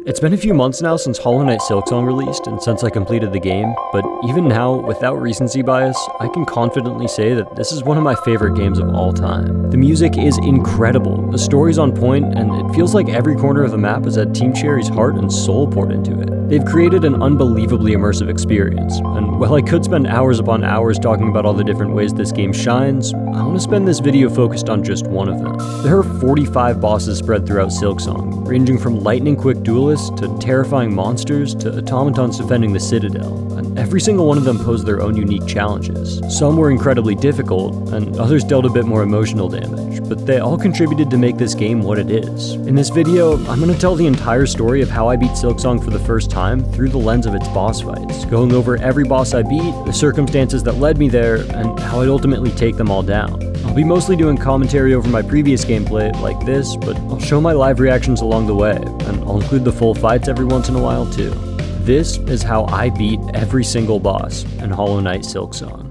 It's been a few months now since Hollow Knight Silksong released and since I completed the game, but even now, without recency bias, I can confidently say that this is one of my favorite games of all time. The music is incredible, the story's on point, and it feels like every corner of the map has had Team Cherry's heart and soul poured into it. They've created an unbelievably immersive experience, and while I could spend hours upon hours talking about all the different ways this game shines, I want to spend this video focused on just one of them. There are 45 bosses spread throughout Silksong, ranging from lightning-quick duelists to terrifying monsters to automatons defending the Citadel, and every single one of them posed their own unique challenges. Some were incredibly difficult, and others dealt a bit more emotional damage, but they all contributed to make this game what it is. In this video, I'm going to tell the entire story of how I beat Silksong for the first time through the lens of its boss fights, going over every boss I beat, the circumstances that led me there, and how I'd ultimately take them all down. I'll be mostly doing commentary over my previous gameplay like this, but I'll show my live reactions along the way, and I'll include the full fights every once in a while too. This is how I beat every single boss in Hollow Knight Silksong.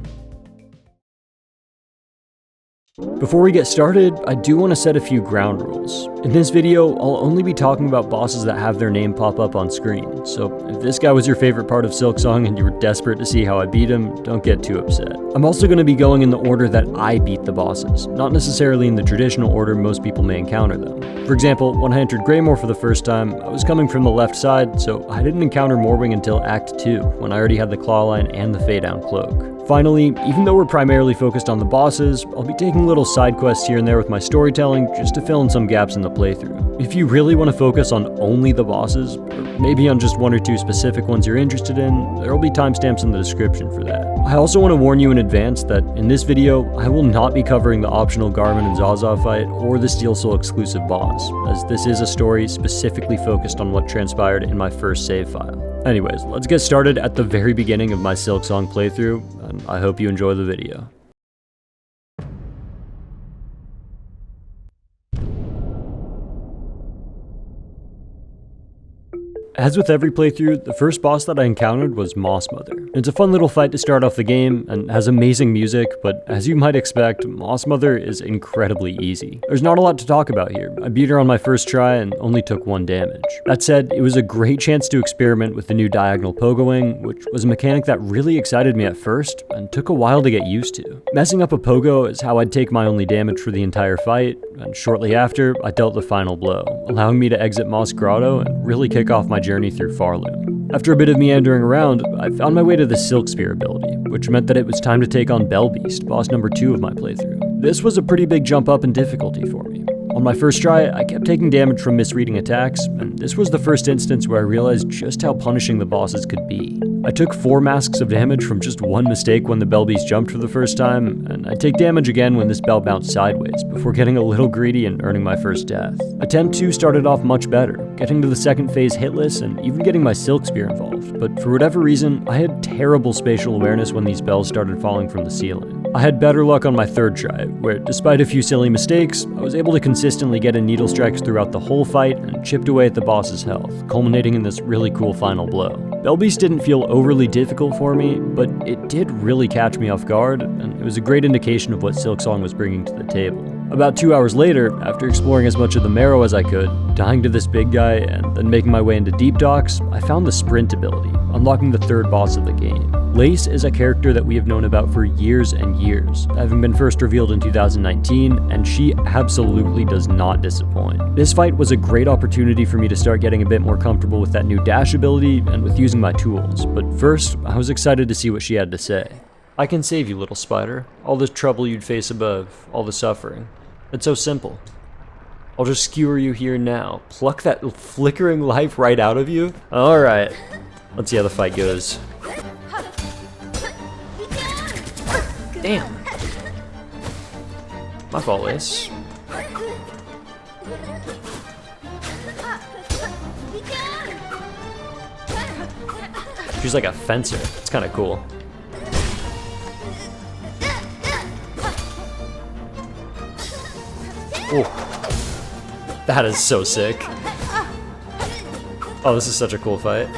Before we get started, I do want to set a few ground rules. In this video, I'll only be talking about bosses that have their name pop up on screen, so if this guy was your favorite part of Silksong and you were desperate to see how I beat him, don't get too upset. I'm also going to be going in the order that I beat the bosses, not necessarily in the traditional order most people may encounter them. For example, when I entered Greymore for the first time, I was coming from the left side, so I didn't encounter Moorwing until Act 2, when I already had the Clawline and the Fade-Down Cloak. Finally, even though we're primarily focused on the bosses, I'll be taking little side quests here and there with my storytelling just to fill in some gaps in the playthrough. If you really want to focus on only the bosses, or maybe on just one or two specific ones you're interested in, there will be timestamps in the description for that. I also want to warn you in advance that in this video, I will not be covering the optional Garmin and Zaza fight or the Steel Soul exclusive boss, as this is a story specifically focused on what transpired in my first save file. Anyways, let's get started at the very beginning of my Silksong playthrough, and I hope you enjoy the video. As with every playthrough, the first boss that I encountered was Mossmother. It's a fun little fight to start off the game, and has amazing music, but as you might expect, Mossmother is incredibly easy. There's not a lot to talk about here. I beat her on my first try and only took 1 damage. That said, it was a great chance to experiment with the new diagonal pogoing, which was a mechanic that really excited me at first, and took a while to get used to. Messing up a pogo is how I'd take my only damage for the entire fight, and shortly after, I dealt the final blow, allowing me to exit Moss Grotto and really kick off my journey through Farloom. After a bit of meandering around, I found my way to the Silk Sphere ability, which meant that it was time to take on Bellbeast, boss number 2 of my playthrough. This was a pretty big jump up in difficulty for me. On my first try, I kept taking damage from misreading attacks, and this was the first instance where I realized just how punishing the bosses could be. I took 4 masks of damage from just one mistake when the Bellbeast jumped for the first time, and I take damage again when this bell bounced sideways, before getting a little greedy and earning my first death. Attempt 2 started off much better, getting to the second phase hitless and even getting my Silk Spear involved, but for whatever reason, I had terrible spatial awareness when these bells started falling from the ceiling. I had better luck on my third try, where despite a few silly mistakes, I was able to consistently get in needle strikes throughout the whole fight and chipped away at the boss's health, culminating in this really cool final blow. Bellbeast didn't feel overly difficult for me, but it did really catch me off guard, and it was a great indication of what Silksong was bringing to the table. About 2 hours later, after exploring as much of the Marrow as I could, dying to this big guy, and then making my way into Deep Docks, I found the Sprint ability, unlocking the third boss of the game. Lace is a character that we have known about for years and years, having been first revealed in 2019, and she absolutely does not disappoint. This fight was a great opportunity for me to start getting a bit more comfortable with that new dash ability and with using my tools, but first, I was excited to see what she had to say. I can save you, little spider. All the trouble you'd face above, all the suffering. It's so simple. I'll just skewer you here now. Pluck that flickering life right out of you? Alright, let's see how the fight goes. Damn. My fault, Lace. She's like a fencer. It's kind of cool. Oh, that is so sick. Oh, this is such a cool fight.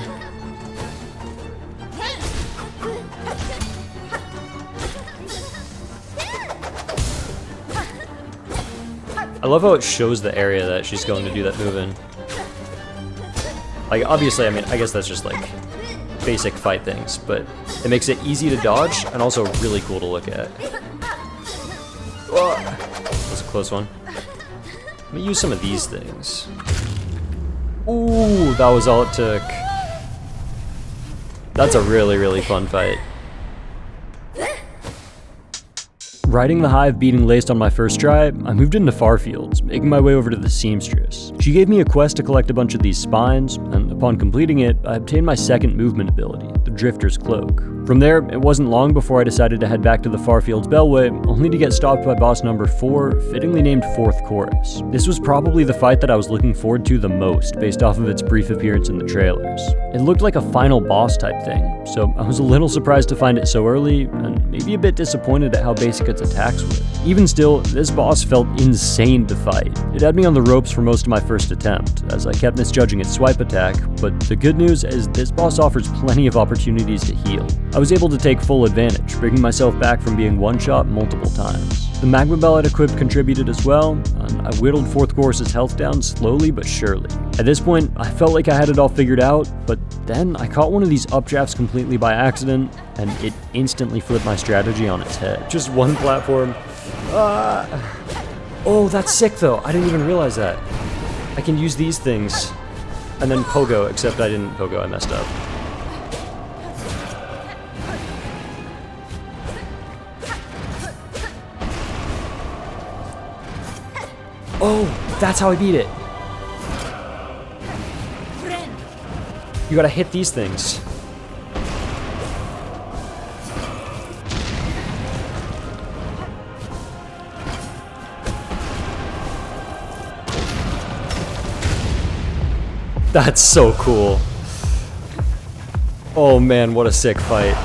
I love how it shows the area that she's going to do that move in. Like, obviously, I mean, I guess that's just like basic fight things, but it makes it easy to dodge and also really cool to look at. Whoa. That's a close one. Let me use some of these things. Ooh, that was all it took. That's a really, really fun fight. Riding the hive beating laced on my first try, I moved into Farfields, making my way over to the seamstress. She gave me a quest to collect a bunch of these spines, and upon completing it, I obtained my second movement ability, the Drifter's Cloak. From there, it wasn't long before I decided to head back to the Farfields Bellway, only to get stopped by boss number 4, fittingly named Fourth Chorus. This was probably the fight that I was looking forward to the most, based off of its brief appearance in the trailers. It looked like a final boss type thing, so I was a little surprised to find it so early, and maybe a bit disappointed at how basic its attacks were. Even still, this boss felt insane to fight. It had me on the ropes for most of my first attempt, as I kept misjudging its swipe attack, but the good news is this boss offers plenty of opportunities to heal. I was able to take full advantage, bringing myself back from being one-shot multiple times. The Magma Bell I'd equipped contributed as well, and I whittled Fourth Chorus's health down slowly but surely. At this point, I felt like I had it all figured out, but then I caught one of these updrafts completely by accident, and it instantly flipped my strategy on its head. Just one platform. Oh, that's sick though. I didn't even realize that. I can use these things, and then pogo, except I didn't pogo, I messed up. Oh, that's how I beat it. You gotta hit these things. That's so cool. Oh man, what a sick fight.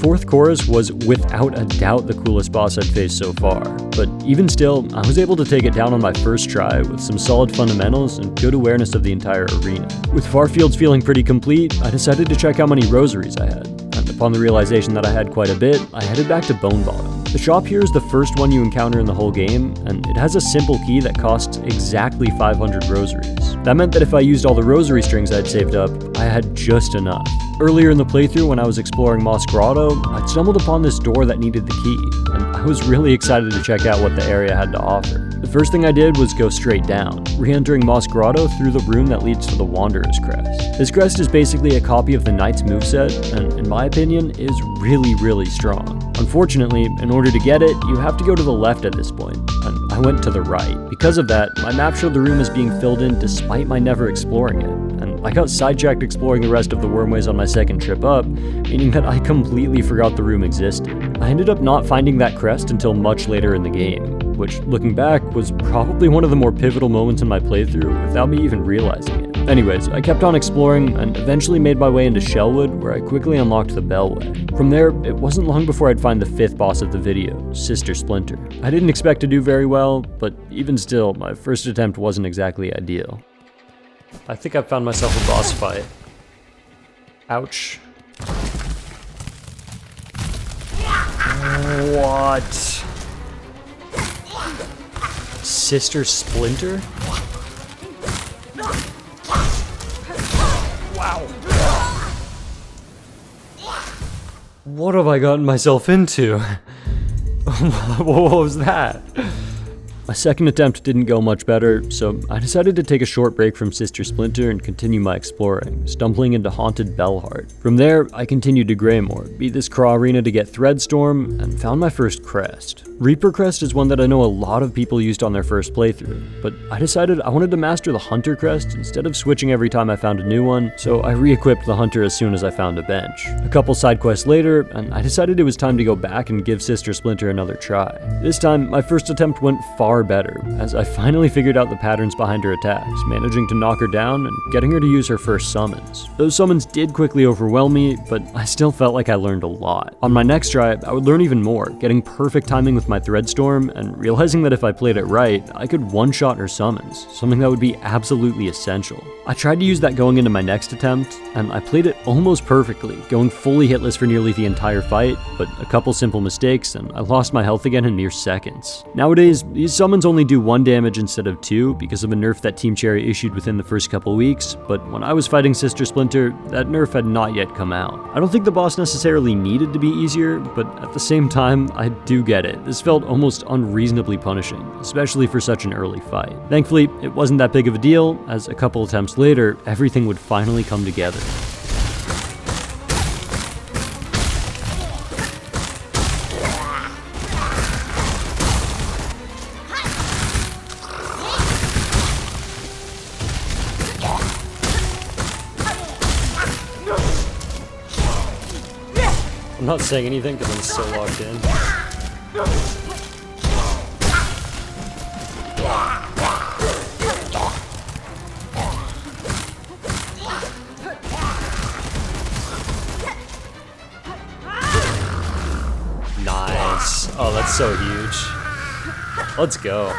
Fourth Chorus was without a doubt the coolest boss I'd faced so far, but even still, I was able to take it down on my first try with some solid fundamentals and good awareness of the entire arena. With Farfields feeling pretty complete, I decided to check how many rosaries I had, and upon the realization that I had quite a bit, I headed back to Bone Bottom. The shop here is the first one you encounter in the whole game, and it has a simple key that costs exactly 500 rosaries. That meant that if I used all the rosary strings I'd saved up, I had just enough. Earlier in the playthrough, when I was exploring Moss Grotto, I'd stumbled upon this door that needed the key, and I was really excited to check out what the area had to offer. The first thing I did was go straight down, re-entering Moss Grotto through the room that leads to the Wanderer's Crest. This crest is basically a copy of the Knight's moveset, and in my opinion, is really, really strong. Unfortunately, in order to get it, you have to go to the left at this point, and I went to the right. Because of that, my map showed the room as being filled in despite my never exploring it, and I got sidetracked exploring the rest of the wormways on my second trip up, meaning that I completely forgot the room existed. I ended up not finding that crest until much later in the game, which, looking back, was probably one of the more pivotal moments in my playthrough without me even realizing it. Anyways, I kept on exploring and eventually made my way into Shellwood, where I quickly unlocked the Bellway. From there, it wasn't long before I'd find the fifth boss of the video, Sister Splinter. I didn't expect to do very well, but even still, my first attempt wasn't exactly ideal. I think I found myself a boss fight. Ouch. What? Sister Splinter? Wow. What have I gotten myself into? What was that? My second attempt didn't go much better, so I decided to take a short break from Sister Splinter and continue my exploring, stumbling into Haunted Bellheart. From there, I continued to Greymore, beat this Craw Arena to get Threadstorm, and found my first crest. Reaper Crest is one that I know a lot of people used on their first playthrough, but I decided I wanted to master the Hunter Crest instead of switching every time I found a new one, so I re-equipped the Hunter as soon as I found a bench. A couple side quests later, and I decided it was time to go back and give Sister Splinter another try. This time, my first attempt went far better, as I finally figured out the patterns behind her attacks, managing to knock her down and getting her to use her first summons. Those summons did quickly overwhelm me, but I still felt like I learned a lot. On my next try, I would learn even more, getting perfect timing with my Threadstorm, and realizing that if I played it right, I could one-shot her summons, something that would be absolutely essential. I tried to use that going into my next attempt, and I played it almost perfectly, going fully hitless for nearly the entire fight, but a couple simple mistakes, and I lost my health again in mere seconds. Nowadays, these summons summons only do 1 damage instead of 2 because of a nerf that Team Cherry issued within the first couple weeks, but when I was fighting Sister Splinter, that nerf had not yet come out. I don't think the boss necessarily needed to be easier, but at the same time, I do get it. This felt almost unreasonably punishing, especially for such an early fight. Thankfully, it wasn't that big of a deal, as a couple attempts later, everything would finally come together. I'm not saying anything because I'm so locked in. Nice. Oh, that's so huge. Let's go.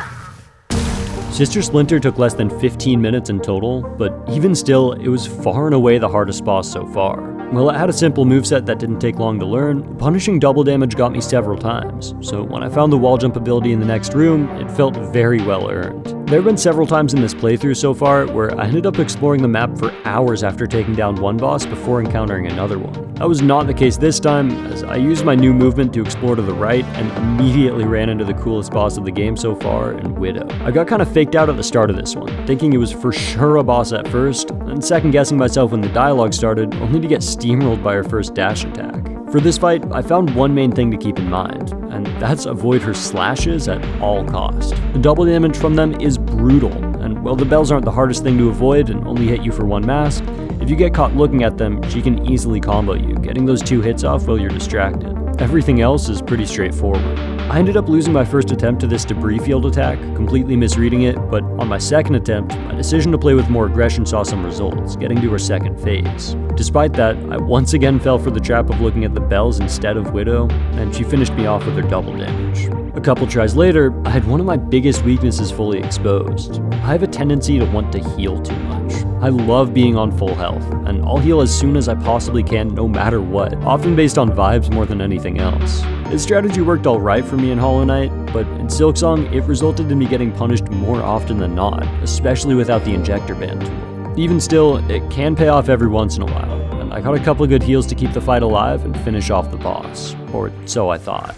Sister Splinter took less than 15 minutes in total, but even still, it was far and away the hardest boss so far. While it had a simple moveset that didn't take long to learn, punishing double damage got me several times, so when I found the wall jump ability in the next room, it felt very well earned. There have been several times in this playthrough so far where I ended up exploring the map for hours after taking down one boss before encountering another one. That was not the case this time, as I used my new movement to explore to the right and immediately ran into the coolest boss of the game so far in Widow. I got kind of faked out at the start of this one, thinking it was for sure a boss at first, and second guessing myself when the dialogue started, only to get steamrolled by her first dash attack. For this fight, I found one main thing to keep in mind, and that's avoid her slashes at all cost. The double damage from them is brutal, and while the bells aren't the hardest thing to avoid and only hit you for one mask, if you get caught looking at them, she can easily combo you, getting those 2 hits off while you're distracted. Everything else is pretty straightforward. I ended up losing my first attempt to this debris field attack, completely misreading it, but on my second attempt, my decision to play with more aggression saw some results, getting to her second phase. Despite that, I once again fell for the trap of looking at the bells instead of Widow, and she finished me off with her double damage. A couple tries later, I had one of my biggest weaknesses fully exposed. I have a tendency to want to heal too much. I love being on full health, and I'll heal as soon as I possibly can no matter what, often based on vibes more than anything else. This strategy worked alright for me in Hollow Knight, but in Silksong, it resulted in me getting punished more often than not, especially without the injector band tool. Even still, it can pay off every once in a while, and I got a couple good heals to keep the fight alive and finish off the boss, or so I thought.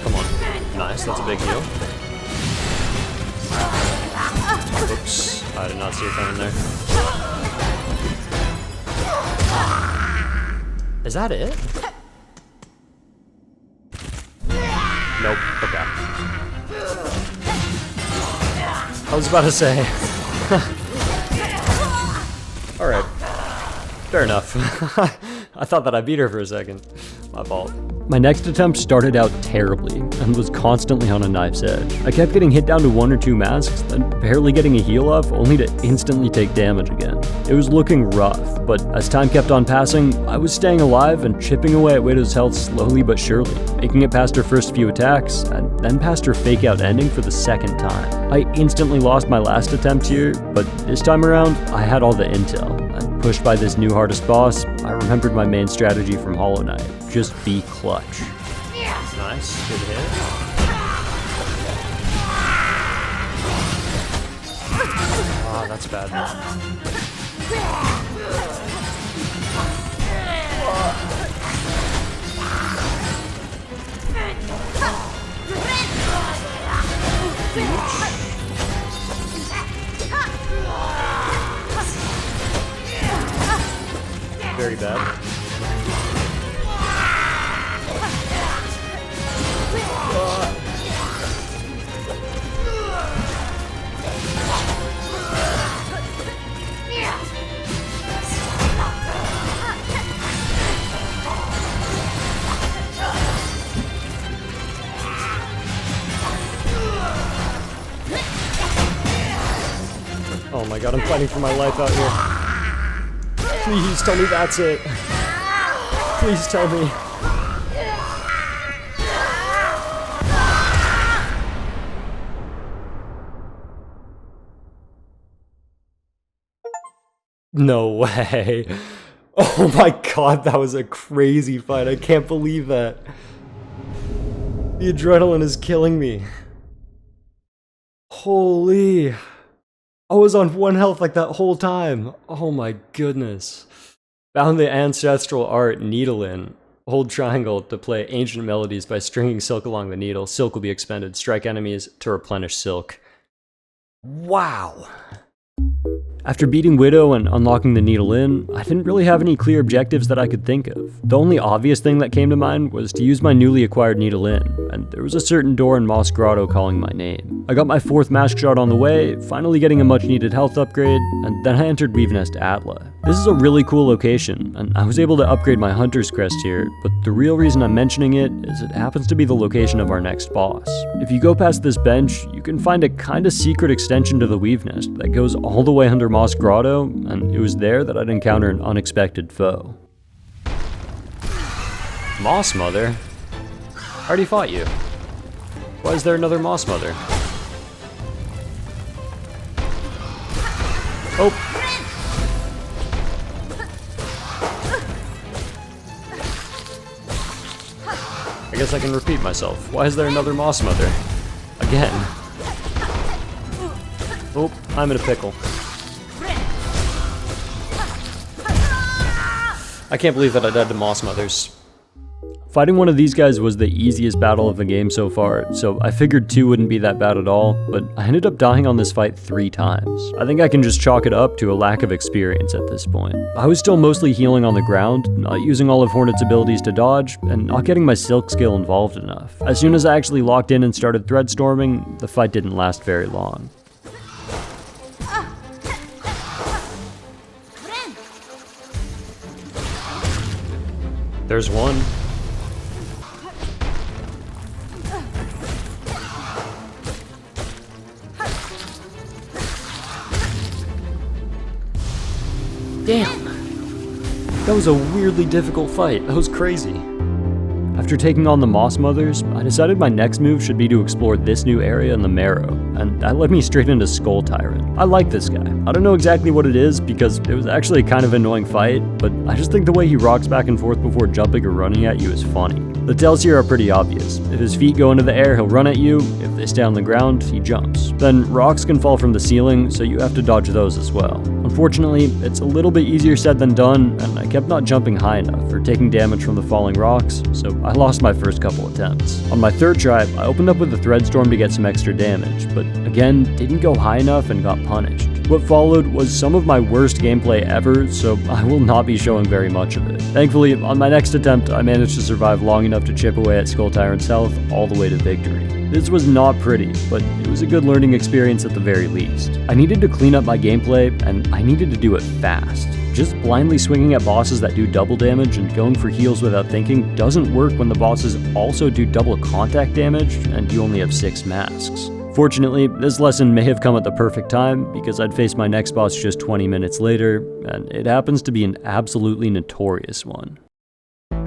Come on. Nice, that's a big heal. Oops, I did not see it coming there. Is that it? Nope, okay. I was about to say. Alright. Fair enough. I thought that I beat her for a second. My fault. My next attempt started out terribly, and was constantly on a knife's edge. I kept getting hit down to 1 or 2 masks, then barely getting a heal off, only to instantly take damage again. It was looking rough, but as time kept on passing, I was staying alive and chipping away at Widow's health slowly but surely, making it past her first few attacks, and then past her fake out ending for the second time. I instantly lost my last attempt here, but this time around, I had all the intel, and pushed by this new hardest boss, I remembered my main strategy from Hollow Knight. Just be clutch. Nice, good hit. Ah, that's bad. Very bad. Oh my god, I'm fighting for my life out here. Please tell me that's it. Please tell me. No way. Oh my god, that was a crazy fight. I can't believe that. The adrenaline is killing me. Holy. I was on 1 health like that whole time. Oh my goodness. Found the ancestral art needle in. Hold triangle to play ancient melodies by stringing silk along the needle. Silk will be expended. Strike enemies to replenish silk. Wow. After beating Widow and unlocking the needle in, I didn't really have any clear objectives that I could think of. The only obvious thing that came to mind was to use my newly acquired needle in, and there was a certain door in Moss Grotto calling my name. I got my 4th mask shot on the way, finally getting a much needed health upgrade, and then I entered Weavenest Atla. This is a really cool location, and I was able to upgrade my Hunter's Crest here, but the real reason I'm mentioning it is it happens to be the location of our next boss. If you go past this bench, you can find a kinda secret extension to the Weavenest that goes all the way under Moss Grotto, and it was there that I'd encounter an unexpected foe. Moss Mother? I already fought you. Why is there another Moss Mother? Oh! I guess I can repeat myself. Why is there another Moss Mother? Again. Oh, I'm in a pickle. I can't believe that I died to Moss Mothers. Fighting one of these guys was the easiest battle of the game so far, so I figured 2 wouldn't be that bad at all, but I ended up dying on this fight 3 times. I think I can just chalk it up to a lack of experience at this point. I was still mostly healing on the ground, not using all of Hornet's abilities to dodge, and not getting my Silk skill involved enough. As soon as I actually locked in and started thread storming, the fight didn't last very long. There's one. Damn! That was a weirdly difficult fight. That was crazy. After taking on the Moss Mothers, I decided my next move should be to explore this new area in the Marrow, and that led me straight into Skull Tyrant. I like this guy. I don't know exactly what it is, because it was actually a kind of annoying fight, but I just think the way he rocks back and forth before jumping or running at you is funny. The tells here are pretty obvious. If his feet go into the air, he'll run at you. If they stay on the ground, he jumps. Then rocks can fall from the ceiling, so you have to dodge those as well. Unfortunately, it's a little bit easier said than done, and I kept not jumping high enough or taking damage from the falling rocks, so I lost my first couple attempts. On my 3rd try, I opened up with a Thread Storm to get some extra damage, but again, didn't go high enough and got punished. What followed was some of my worst gameplay ever, so I will not be showing very much of it. Thankfully, on my next attempt, I managed to survive long enough to chip away at Skull Tyrant's health all the way to victory. This was not pretty, but it was a good learning experience at the very least. I needed to clean up my gameplay, and I needed to do it fast. Just blindly swinging at bosses that do double damage and going for heals without thinking doesn't work when the bosses also do double contact damage and you only have 6 masks. Fortunately, this lesson may have come at the perfect time because I'd face my next boss just 20 minutes later, and it happens to be an absolutely notorious one.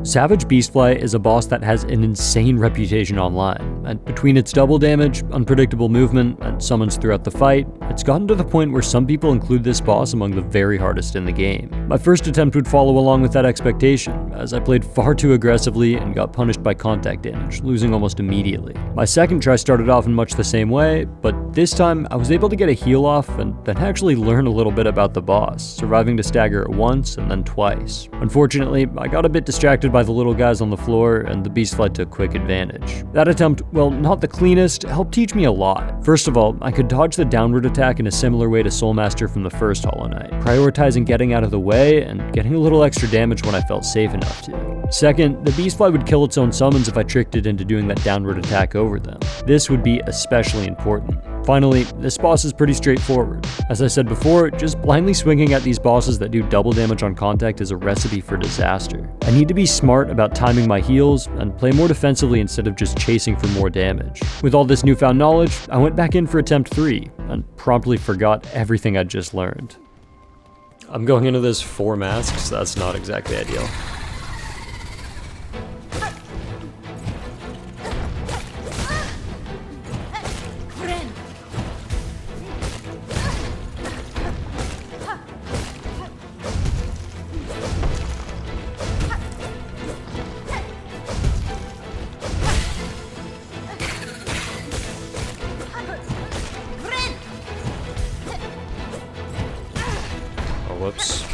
Savage Beastfly is a boss that has an insane reputation online, and between its double damage, unpredictable movement, and summons throughout the fight, it's gotten to the point where some people include this boss among the very hardest in the game. My first attempt would follow along with that expectation, as I played far too aggressively and got punished by contact damage, losing almost immediately. My second try started off in much the same way, but this time I was able to get a heal off and then actually learn a little bit about the boss, surviving to stagger it once and then twice. Unfortunately, I got a bit distracted by the little guys on the floor, and the Beastfly took quick advantage. That attempt, while not the cleanest, helped teach me a lot. First of all, I could dodge the downward attack in a similar way to Soulmaster from the first Hollow Knight, prioritizing getting out of the way and getting a little extra damage when I felt safe enough to. Second, the Beastfly would kill its own summons if I tricked it into doing that downward attack over them. This would be especially important. Finally, this boss is pretty straightforward. As I said before, just blindly swinging at these bosses that do double damage on contact is a recipe for disaster. I need to be smart about timing my heals and play more defensively instead of just chasing for more damage. With all this newfound knowledge, I went back in for attempt 3 and promptly forgot everything I'd just learned. I'm going into this 4 masks, that's not exactly ideal. Whoops.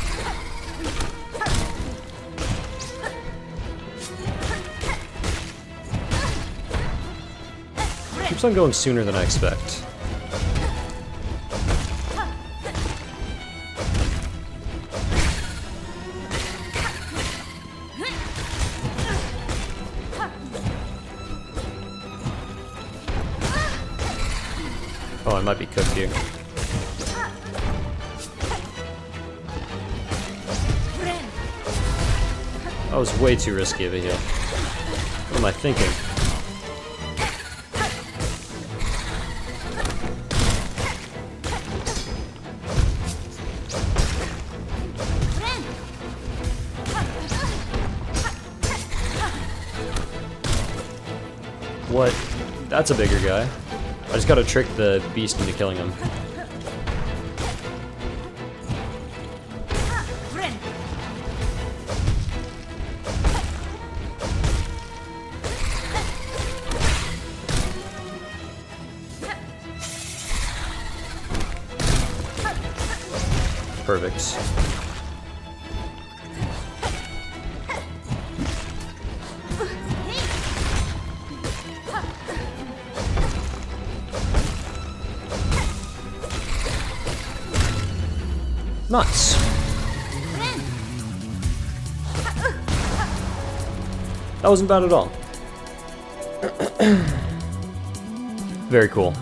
Keeps on going sooner than I expect. Oh, I might be cooked here. That was way too risky of a heal. What am I thinking? What? That's a bigger guy. I just gotta trick the beast into killing him. Perfect. Nice. That wasn't bad at all. Very cool.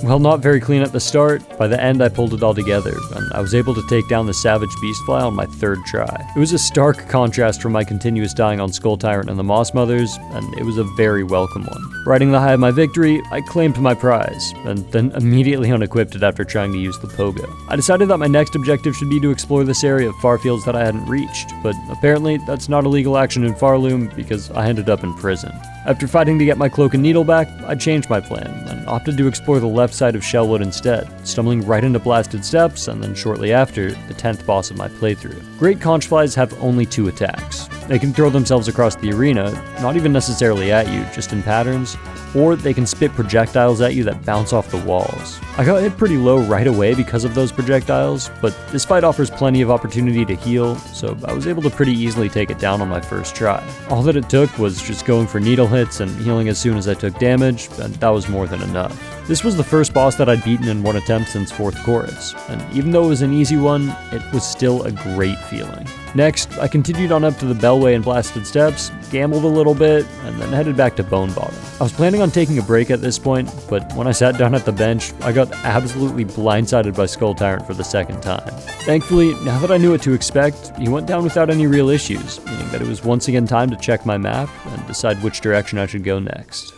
Well, not very clean at the start. By the end, I pulled it all together, and I was able to take down the savage Beastfly on my third try. It was a stark contrast from my continuous dying on Skull Tyrant and the Mossmothers, and it was a very welcome one. Riding the high of my victory, I claimed my prize, and then immediately unequipped it after trying to use the pogo. I decided that my next objective should be to explore this area of Farfields that I hadn't reached, but apparently that's not a legal action in Farloom because I ended up in prison. After fighting to get my cloak and needle back, I changed my plan and opted to explore the left side of Shellwood instead, stumbling right into Blasted Steps and then shortly after, the 10th boss of my playthrough. Great Conchflies have only 2 attacks. They can throw themselves across the arena, not even necessarily at you, just in patterns, or they can spit projectiles at you that bounce off the walls. I got hit pretty low right away because of those projectiles, but this fight offers plenty of opportunity to heal, so I was able to pretty easily take it down on my first try. All that it took was just going for needle hits and healing as soon as I took damage, and that was more than enough. This was the first boss that I'd beaten in one attempt since 4th chorus, and even though it was an easy one, it was still a great feeling. Next, I continued on up to the Bellway and Blasted Steps, gambled a little bit, and then headed back to Bone Bottom. I was planning on taking a break at this point, but when I sat down at the bench, I got absolutely blindsided by Skull Tyrant for the second time. Thankfully, now that I knew what to expect, he went down without any real issues, meaning that it was once again time to check my map and decide which direction I should go next.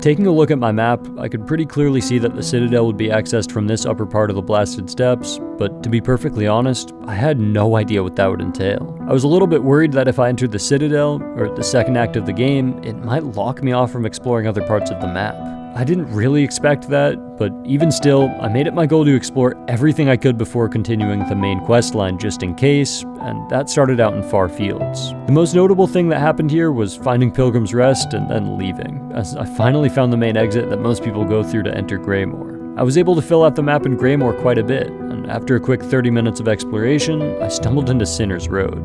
Taking a look at my map, I could pretty clearly see that the Citadel would be accessed from this upper part of the Blasted Steps, but to be perfectly honest, I had no idea what that would entail. I was a little bit worried that if I entered the Citadel, or the second act of the game, it might lock me off from exploring other parts of the map. I didn't really expect that, but even still, I made it my goal to explore everything I could before continuing the main questline just in case, and that started out in Farfields. The most notable thing that happened here was finding Pilgrim's Rest and then leaving, as I finally found the main exit that most people go through to enter Greymore. I was able to fill out the map in Greymore quite a bit, and after a quick 30 minutes of exploration, I stumbled into Sinner's Road.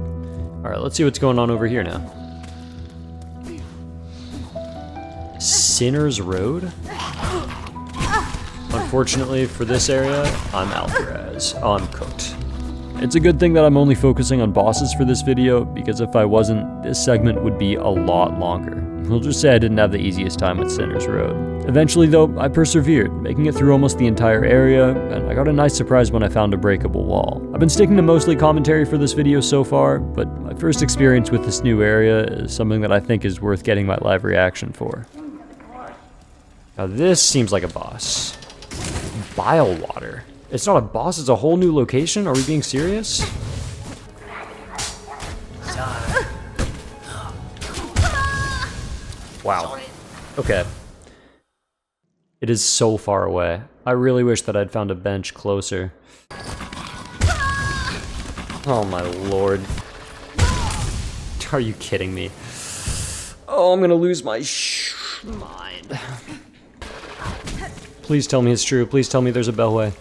Alright, let's see what's going on over here now. Sinner's Road? Unfortunately for this area, I'm Alcaraz. Oh, I'm cooked. It's a good thing that I'm only focusing on bosses for this video, because if I wasn't, this segment would be a lot longer. We'll just say I didn't have the easiest time with Sinner's Road. Eventually though, I persevered, making it through almost the entire area, and I got a nice surprise when I found a breakable wall. I've been sticking to mostly commentary for this video so far, but my first experience with this new area is something that I think is worth getting my live reaction for. Now this seems like a boss. Bile water. It's not a boss, it's a whole new location? Are we being serious? Wow. Okay. It is so far away. I really wish that I'd found a bench closer. Oh my lord. Are you kidding me? Oh, I'm gonna lose my mind. Please tell me it's true. Please tell me there's a bellway.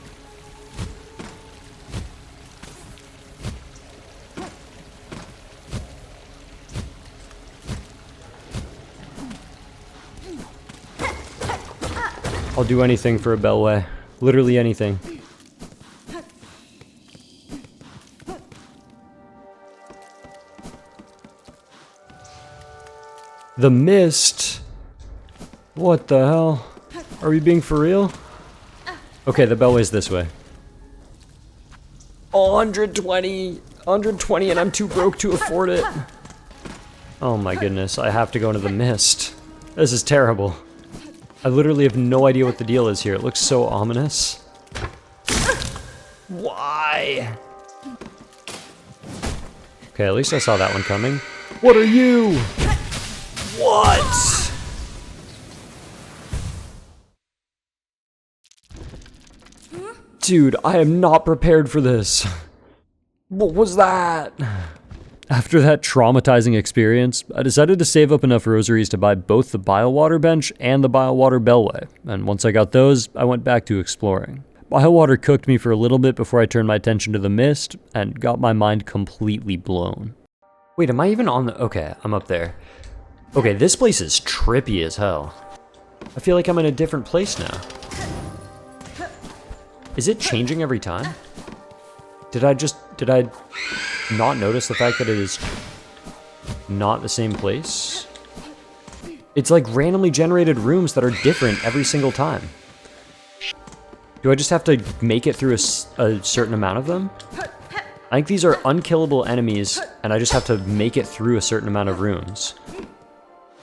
I'll do anything for a bellway. Literally anything. The mist? What the hell? Are we being for real? Okay, the bellway's this way. 120 and I'm too broke to afford it. Oh my goodness, I have to go into the mist. This is terrible. I literally have no idea what the deal is here. It looks so ominous. Why? Okay, at least I saw that one coming. What are you? What? Dude, I am not prepared for this. What was that? After that traumatizing experience, I decided to save up enough rosaries to buy both the Bilewater bench and the Bilewater bellway, and once I got those, I went back to exploring. Bilewater cooked me for a little bit before I turned my attention to the mist, and got my mind completely blown. Wait, am I even on the... Okay, I'm up there. Okay, this place is trippy as hell. I feel like I'm in a different place now. Is it changing every time? Did I not notice the fact that it is not the same place? It's like randomly generated rooms that are different every single time. Do I just have to make it through a certain amount of them? I think these are unkillable enemies, and I just have to make it through a certain amount of rooms.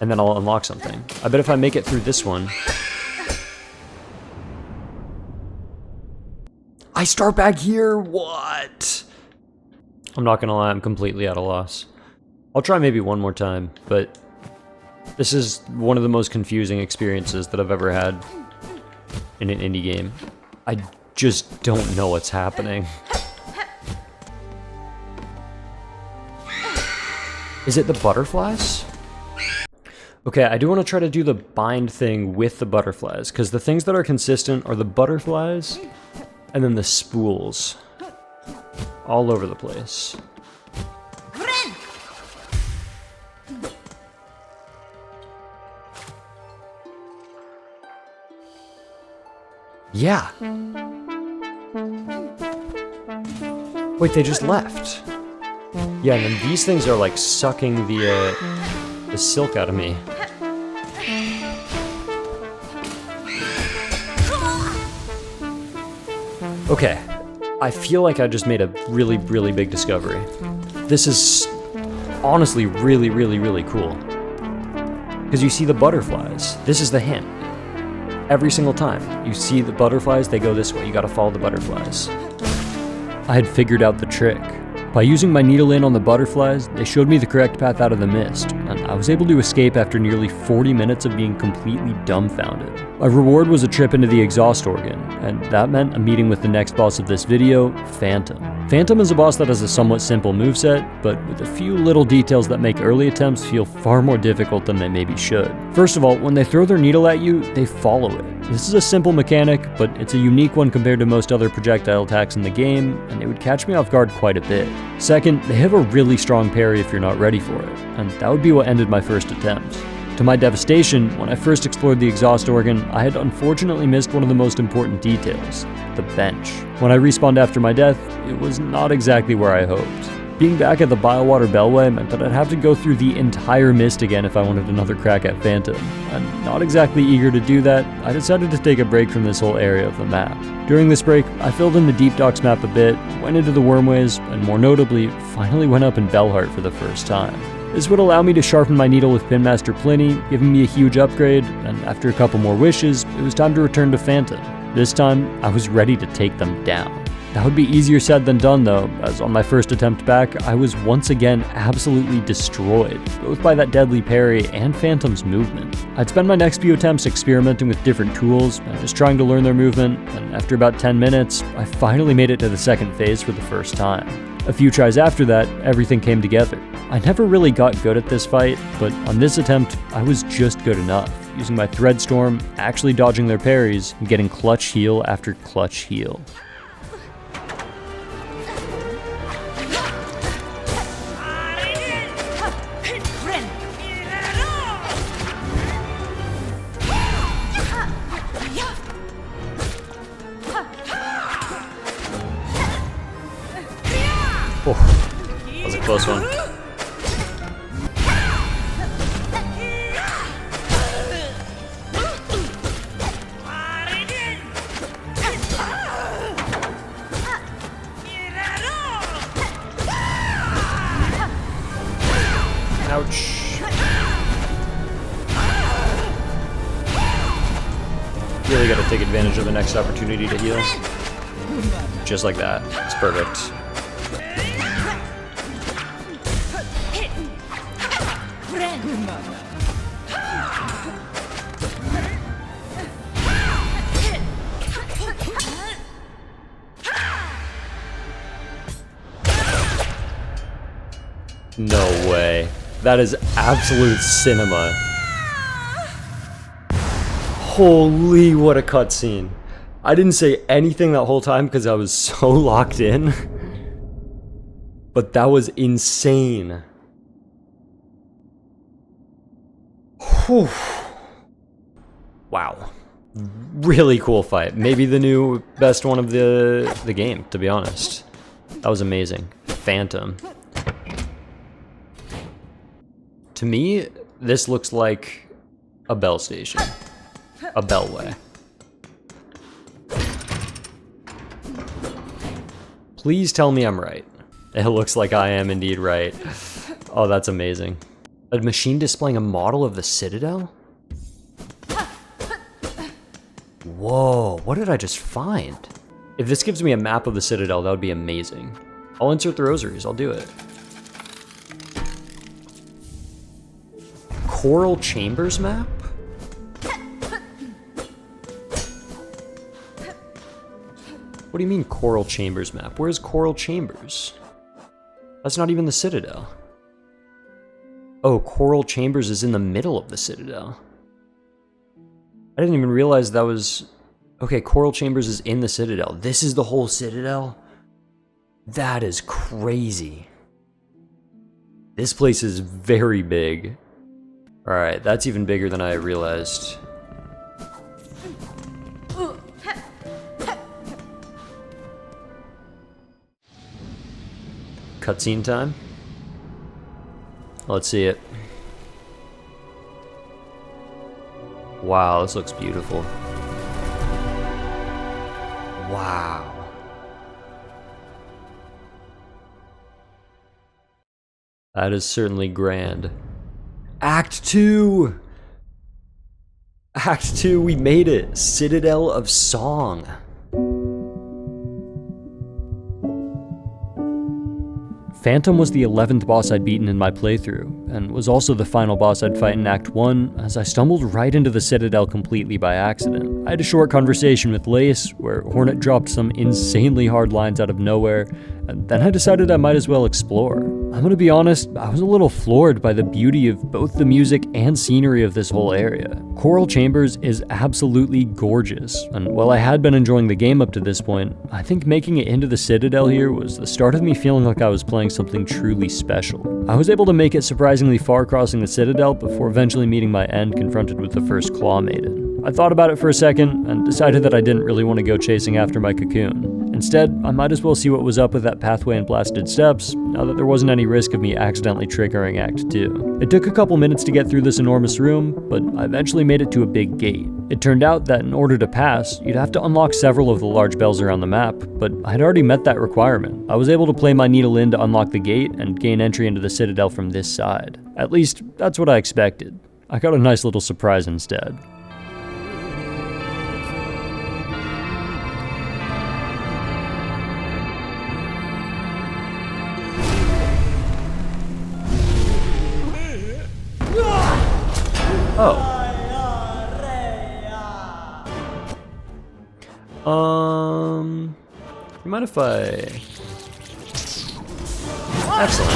And then I'll unlock something. I bet if I make it through this one... I start back here? What? I'm not gonna lie, I'm completely at a loss. I'll try maybe one more time, but this is one of the most confusing experiences that I've ever had in an indie game. I just don't know what's happening. Is it the butterflies? Okay, I do want to try to do the bind thing with the butterflies, because the things that are consistent are the butterflies and then the spools. All over the place. Yeah. Wait, they just left. Yeah, and then these things are like sucking the silk out of me. Okay, I feel like I just made a really, really big discovery. This is honestly really, really, really cool. Because you see the butterflies. This is the hint. Every single time you see the butterflies, they go this way. You gotta follow the butterflies. I had figured out the trick. By using my needle in on the butterflies, they showed me the correct path out of the mist, and I was able to escape after nearly 40 minutes of being completely dumbfounded. My reward was a trip into the exhaust organ, and that meant a meeting with the next boss of this video, Phantom. Phantom is a boss that has a somewhat simple moveset, but with a few little details that make early attempts feel far more difficult than they maybe should. First of all, when they throw their needle at you, they follow it. This is a simple mechanic, but it's a unique one compared to most other projectile attacks in the game, and it would catch me off guard quite a bit. Second, they have a really strong parry if you're not ready for it, and that would be what ended my first attempt. To my devastation, when I first explored the exhaust organ, I had unfortunately missed one of the most important details, the bench. When I respawned after my death, it was not exactly where I hoped. Being back at the Bilewater Bellway meant that I'd have to go through the entire mist again if I wanted another crack at Phantom. And not exactly eager to do that, I decided to take a break from this whole area of the map. During this break, I filled in the Deep Docks map a bit, went into the Wormways, and more notably, finally went up in Bellheart for the first time. This would allow me to sharpen my needle with Pinmaster Pliny, giving me a huge upgrade, and after a couple more wishes, it was time to return to Phantom. This time, I was ready to take them down. That would be easier said than done though, as on my first attempt back, I was once again absolutely destroyed, both by that deadly parry and Phantom's movement. I'd spend my next few attempts experimenting with different tools and just trying to learn their movement, and after about 10 minutes, I finally made it to the second phase for the first time. A few tries after that, everything came together. I never really got good at this fight, but on this attempt, I was just good enough, using my Threadstorm, actually dodging their parries, and getting clutch heal after clutch heal. close one. Ouch. Really gotta take advantage of the next opportunity to heal. Just like that. It's perfect. No way. That is absolute cinema. Holy, what a cutscene. I didn't say anything that whole time because I was so locked in. But that was insane. Whew. Wow. Really cool fight. Maybe the new best one of the game, to be honest. That was amazing. Phantom. To me, this looks like a bell station. A bellway. Please tell me I'm right. It looks like I am indeed right. Oh, that's amazing. A machine displaying a model of the Citadel? Whoa, what did I just find? If this gives me a map of the Citadel, that would be amazing. I'll insert the rosaries, I'll do it. Coral Chambers map? What do you mean Coral Chambers map? Where's Coral Chambers? That's not even the Citadel. Oh, Coral Chambers is in the middle of the Citadel. I didn't even realize that was... Okay, Coral Chambers is in the Citadel. This is the whole Citadel? That is crazy. This place is very big. Alright, that's even bigger than I realized. Cutscene time? Let's see it. Wow, this looks beautiful. Wow. That is certainly grand. Act 2! Act 2, we made it! Citadel of Song. Phantom was the 11th boss I'd beaten in my playthrough, and was also the final boss I'd fight in Act 1, as I stumbled right into the Citadel completely by accident. I had a short conversation with Lace, where Hornet dropped some insanely hard lines out of nowhere, and then I decided I might as well explore. I'm gonna be honest, I was a little floored by the beauty of both the music and scenery of this whole area. Coral Chambers is absolutely gorgeous, and while I had been enjoying the game up to this point, I think making it into the Citadel here was the start of me feeling like I was playing something truly special. I was able to make it surprisingly far crossing the Citadel before eventually meeting my end confronted with the first Claw Maiden. I thought about it for a second, and decided that I didn't really want to go chasing after my cocoon. Instead, I might as well see what was up with that pathway and blasted steps, now that there wasn't any risk of me accidentally triggering Act 2. It took a couple minutes to get through this enormous room, but I eventually made it to a big gate. It turned out that in order to pass, you'd have to unlock several of the large bells around the map, but I'd already met that requirement. I was able to play my needle in to unlock the gate and gain entry into the Citadel from this side. At least, that's what I expected. I got a nice little surprise instead. Oh. You mind if I... Excellent.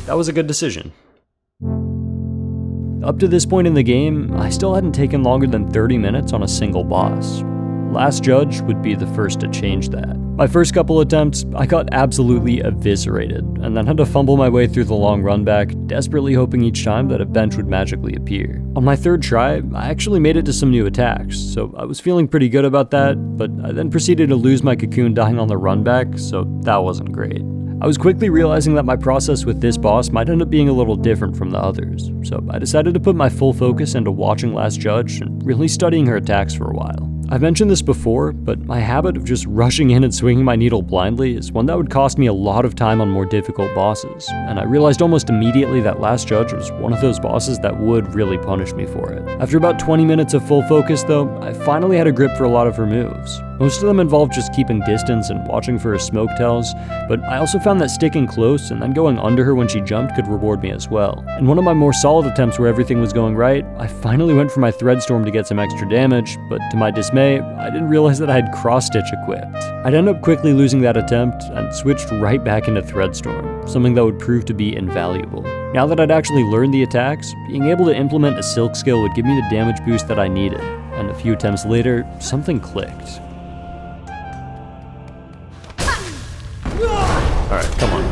That was a good decision. Up to this point in the game, I still hadn't taken longer than 30 minutes on a single boss. Last Judge would be the first to change that. My first couple attempts, I got absolutely eviscerated, and then had to fumble my way through the long run back, desperately hoping each time that a bench would magically appear. On my third try, I actually made it to some new attacks, so I was feeling pretty good about that, but I then proceeded to lose my cocoon dying on the run back, so that wasn't great. I was quickly realizing that my process with this boss might end up being a little different from the others, so I decided to put my full focus into watching Last Judge and really studying her attacks for a while. I've mentioned this before, but my habit of just rushing in and swinging my needle blindly is one that would cost me a lot of time on more difficult bosses, and I realized almost immediately that Last Judge was one of those bosses that would really punish me for it. After about 20 minutes of full focus though, I finally had a grip for a lot of her moves. Most of them involved just keeping distance and watching for her smoke tells, but I also found that sticking close and then going under her when she jumped could reward me as well. In one of my more solid attempts where everything was going right, I finally went for my Threadstorm to get some extra damage, but to my dismay, I didn't realize that I had cross-stitch equipped. I'd end up quickly losing that attempt and switched right back into Threadstorm, something that would prove to be invaluable. Now that I'd actually learned the attacks, being able to implement a Silk skill would give me the damage boost that I needed, and a few attempts later, something clicked. Alright, come on.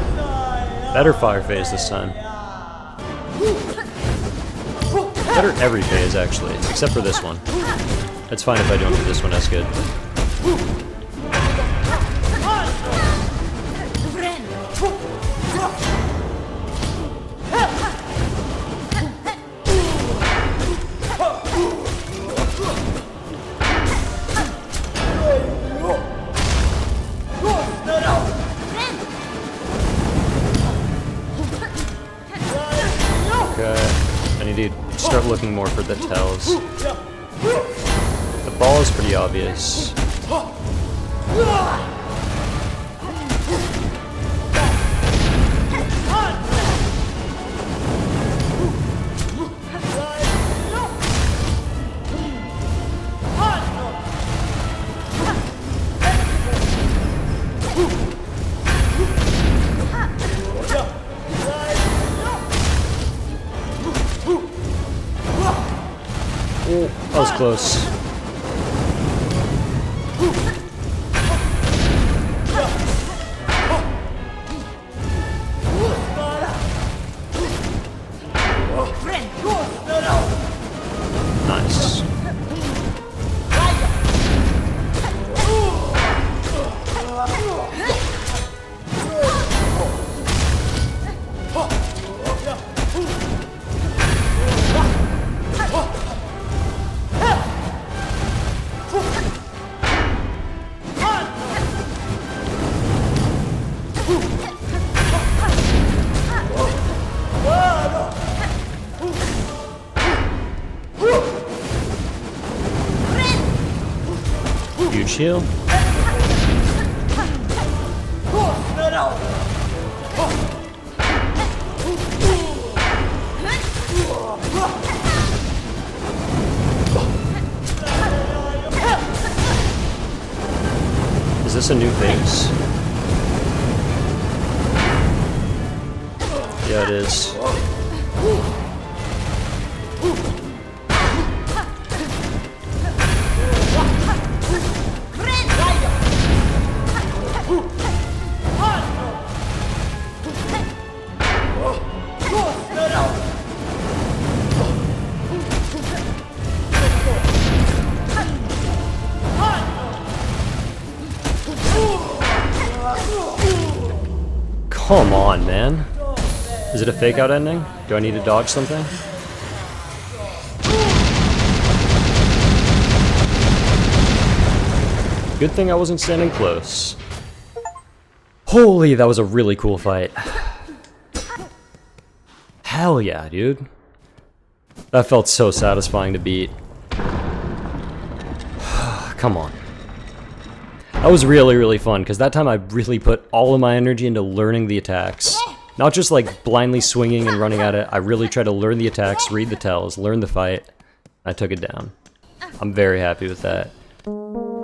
Better fire phase this time. Better every phase, actually, except for this one. It's fine if I don't do this one as good. I need to start looking more for the tells. The ball is pretty obvious. Oh, that was close. Nice. Huge heal. Is this a new phase? Yeah, it is. Come on, man. Is it a fake out ending? Do I need to dodge something? Good thing I wasn't standing close. Holy, that was a really cool fight. Hell yeah, dude. That felt so satisfying to beat. Come on. That was really, really fun, because that time I really put all of my energy into learning the attacks. Not just like blindly swinging and running at it, I really tried to learn the attacks, read the tells, learn the fight. I took it down. I'm very happy with that.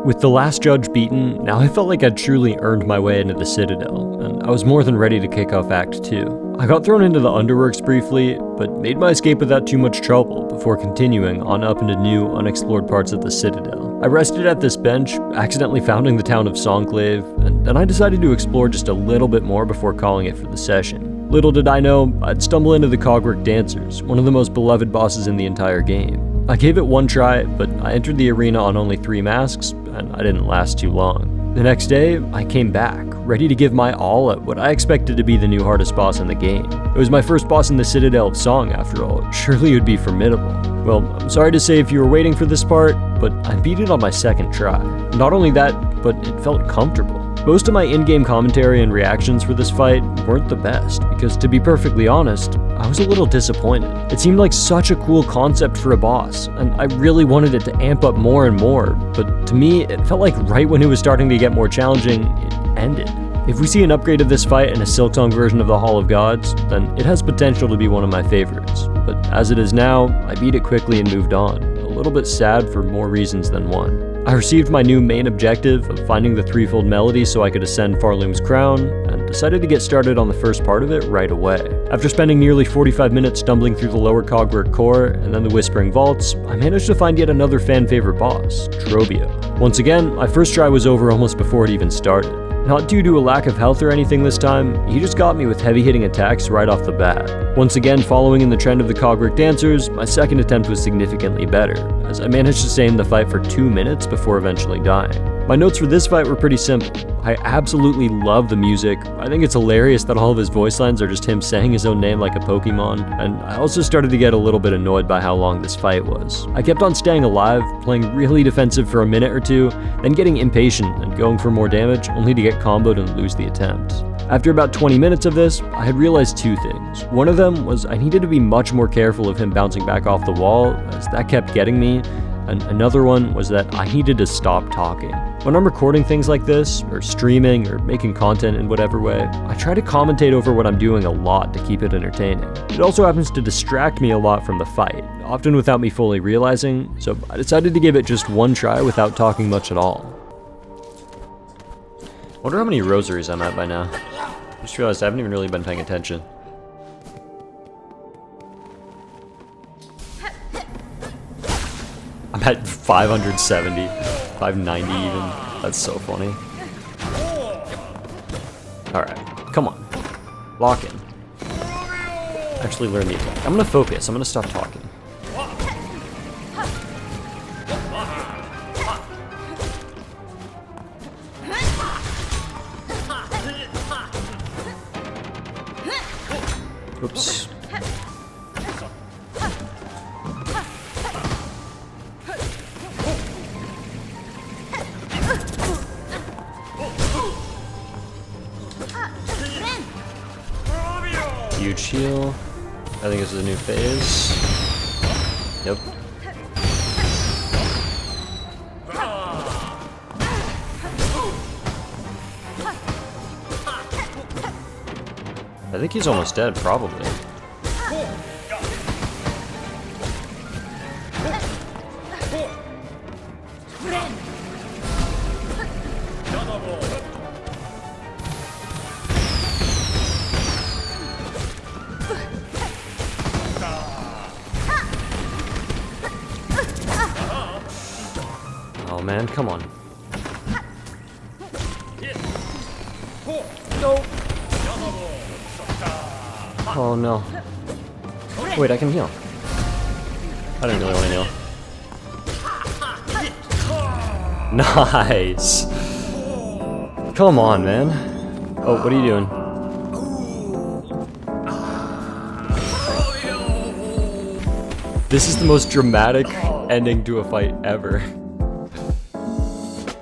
With the last judge beaten, now I felt like I'd truly earned my way into the Citadel, and I was more than ready to kick off Act 2. I got thrown into the Underworks briefly, but made my escape without too much trouble before continuing on up into new, unexplored parts of the Citadel. I rested at this bench, accidentally founding the town of Songclave, and then I decided to explore just a little bit more before calling it for the session. Little did I know, I'd stumble into the Cogwork Dancers, one of the most beloved bosses in the entire game. I gave it one try, but I entered the arena on only 3 masks, and I didn't last too long. The next day, I came back, ready to give my all at what I expected to be the new hardest boss in the game. It was my first boss in the Citadel of Song, after all. Surely it would be formidable. Well, I'm sorry to say if you were waiting for this part, but I beat it on my second try. Not only that, but it felt comfortable. Most of my in-game commentary and reactions for this fight weren't the best, because to be perfectly honest, I was a little disappointed. It seemed like such a cool concept for a boss, and I really wanted it to amp up more and more, but to me, it felt like right when it was starting to get more challenging, it ended. If we see an upgrade of this fight in a Silksong version of the Hall of Gods, then it has potential to be one of my favorites. But as it is now, I beat it quickly and moved on, a little bit sad for more reasons than one. I received my new main objective of finding the threefold melody so I could ascend Farloom's crown, and decided to get started on the first part of it right away. After spending nearly 45 minutes stumbling through the lower Cogwork core and then the Whispering Vaults, I managed to find yet another fan-favorite boss, Trobbio. Once again, my first try was over almost before it even started. Not due to a lack of health or anything this time, he just got me with heavy-hitting attacks right off the bat. Once again, following in the trend of the Cogwork Dancers, my second attempt was significantly better, as I managed to stay in the fight for 2 minutes before eventually dying. My notes for this fight were pretty simple. I absolutely love the music. I think it's hilarious that all of his voice lines are just him saying his own name like a Pokemon, and I also started to get a little bit annoyed by how long this fight was. I kept on staying alive, playing really defensive for a minute or two, then getting impatient and going for more damage, only to get comboed and lose the attempt. After about 20 minutes of this, I had realized 2 things. One of them was I needed to be much more careful of him bouncing back off the wall, as that kept getting me, and another one was that I needed to stop talking. When I'm recording things like this, or streaming, or making content in whatever way, I try to commentate over what I'm doing a lot to keep it entertaining. It also happens to distract me a lot from the fight, often without me fully realizing, so I decided to give it just one try without talking much at all. I wonder how many rosaries I'm at by now. I just realized I haven't even really been paying attention. I'm at 570, 590 even. That's so funny. Alright, come on. Lock in. Actually learn the attack. I'm gonna focus, I'm gonna stop talking. Oops. Huge heal. I think this is a new phase. Yep. I think he's almost dead, probably. Oh man, come on. No. Oh no. Wait, I can heal. I didn't really want to heal. Nice. Come on, man. Oh, what are you doing? This is the most dramatic ending to a fight ever.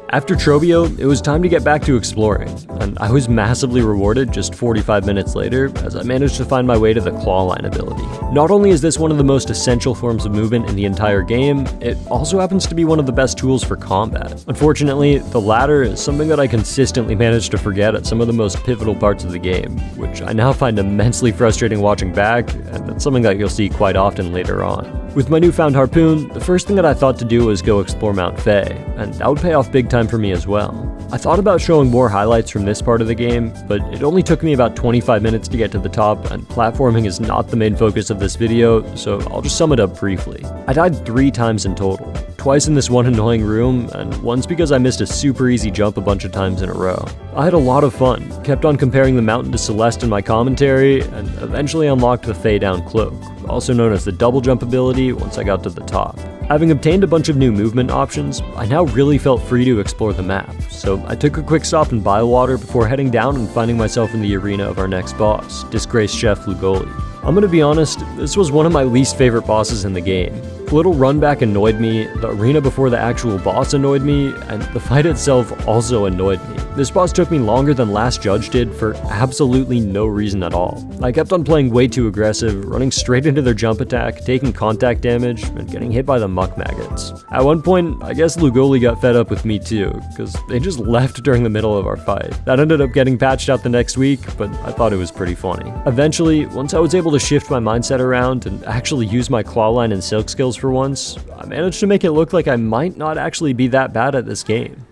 After Trobbio, it was time to get back to exploring, and I was massively rewarded just 45 minutes later as I managed to find my way to the claw line ability. Not only is this one of the most essential forms of movement in the entire game, it also happens to be one of the best tools for combat. Unfortunately, the latter is something that I consistently manage to forget at some of the most pivotal parts of the game, which I now find immensely frustrating watching back, and it's something that you'll see quite often later on. With my newfound harpoon, the first thing that I thought to do was go explore Mount Fae, and that would pay off big time for me as well. I thought about showing more highlights from this part of the game, but it only took me about 25 minutes to get to the top, and platforming is not the main focus of this video, so I'll just sum it up briefly. I died 3 times in total, twice in this one annoying room, and once because I missed a super easy jump a bunch of times in a row. I had a lot of fun, kept on comparing the mountain to Celeste in my commentary, and eventually unlocked the Fae Down Cloak, also known as the double jump ability once I got to the top. Having obtained a bunch of new movement options, I now really felt free to explore the map, so I took a quick stop in Bywater before heading down and finding myself in the arena of our next boss, Disgraced Chef Lugoli. I'm gonna be honest, this was one of my least favorite bosses in the game. The little run back annoyed me, the arena before the actual boss annoyed me, and the fight itself also annoyed me. This boss took me longer than Last Judge did for absolutely no reason at all. I kept on playing way too aggressive, running straight into their jump attack, taking contact damage, and getting hit by the muck maggots. At one point, I guess Lugoli got fed up with me too, because they just left during the middle of our fight. That ended up getting patched out the next week, but I thought it was pretty funny. Eventually, once I was able to shift my mindset around and actually use my clawline and silk skills for once, I managed to make it look like I might not actually be that bad at this game.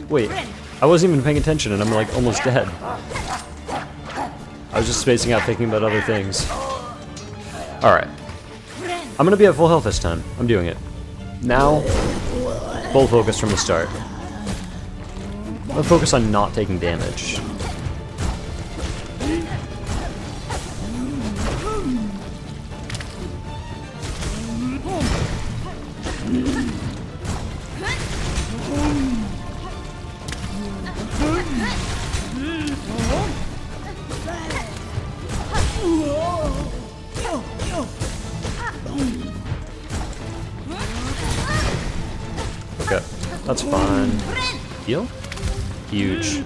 Wait, I wasn't even paying attention and I'm like almost dead. I was just spacing out thinking about other things. Alright. I'm gonna be at full health this time. I'm doing it. Now, full focus from the start. I'm gonna focus on not taking damage. Okay, that's fine. Heal? Huge.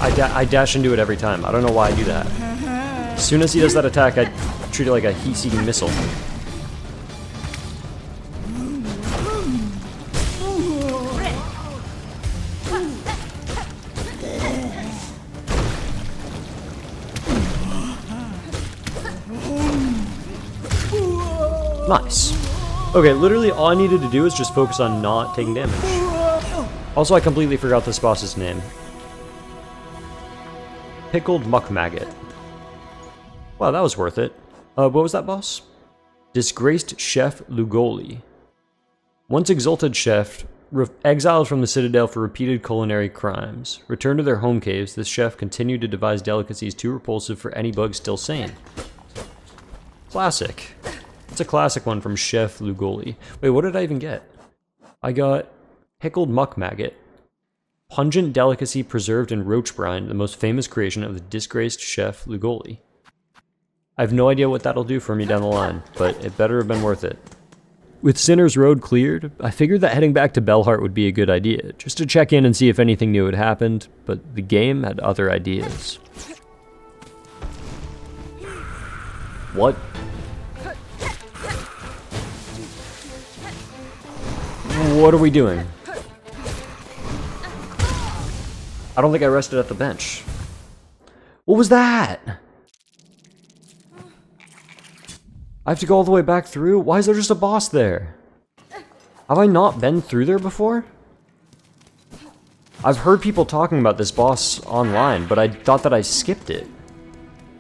I dash into it every time. I don't know why I do that. As soon as he does that attack, I treat it like a heat-seeking missile. Nice. Okay, literally all I needed to do is just focus on not taking damage. Also, I completely forgot this boss's name. Pickled Muck Maggot. Wow, that was worth it. What was that boss? Disgraced Chef Lugoli. Once exalted chef, exiled from the Citadel for repeated culinary crimes. Returned to their home caves, this chef continued to devise delicacies too repulsive for any bug still sane. Classic. It's a classic one from Chef Lugoli. Wait, what did I even get? I got Pickled Muck Maggot. Pungent delicacy preserved in roach brine, the most famous creation of the disgraced Chef Lugoli. I have no idea what that'll do for me down the line, but it better have been worth it. With Sinner's Road cleared, I figured that heading back to Belheart would be a good idea, just to check in and see if anything new had happened, but the game had other ideas. What? What are we doing? I don't think I rested at the bench. What was that? I have to go all the way back through? Why is there just a boss there? Have I not been through there before? I've heard people talking about this boss online, but I thought that I skipped it.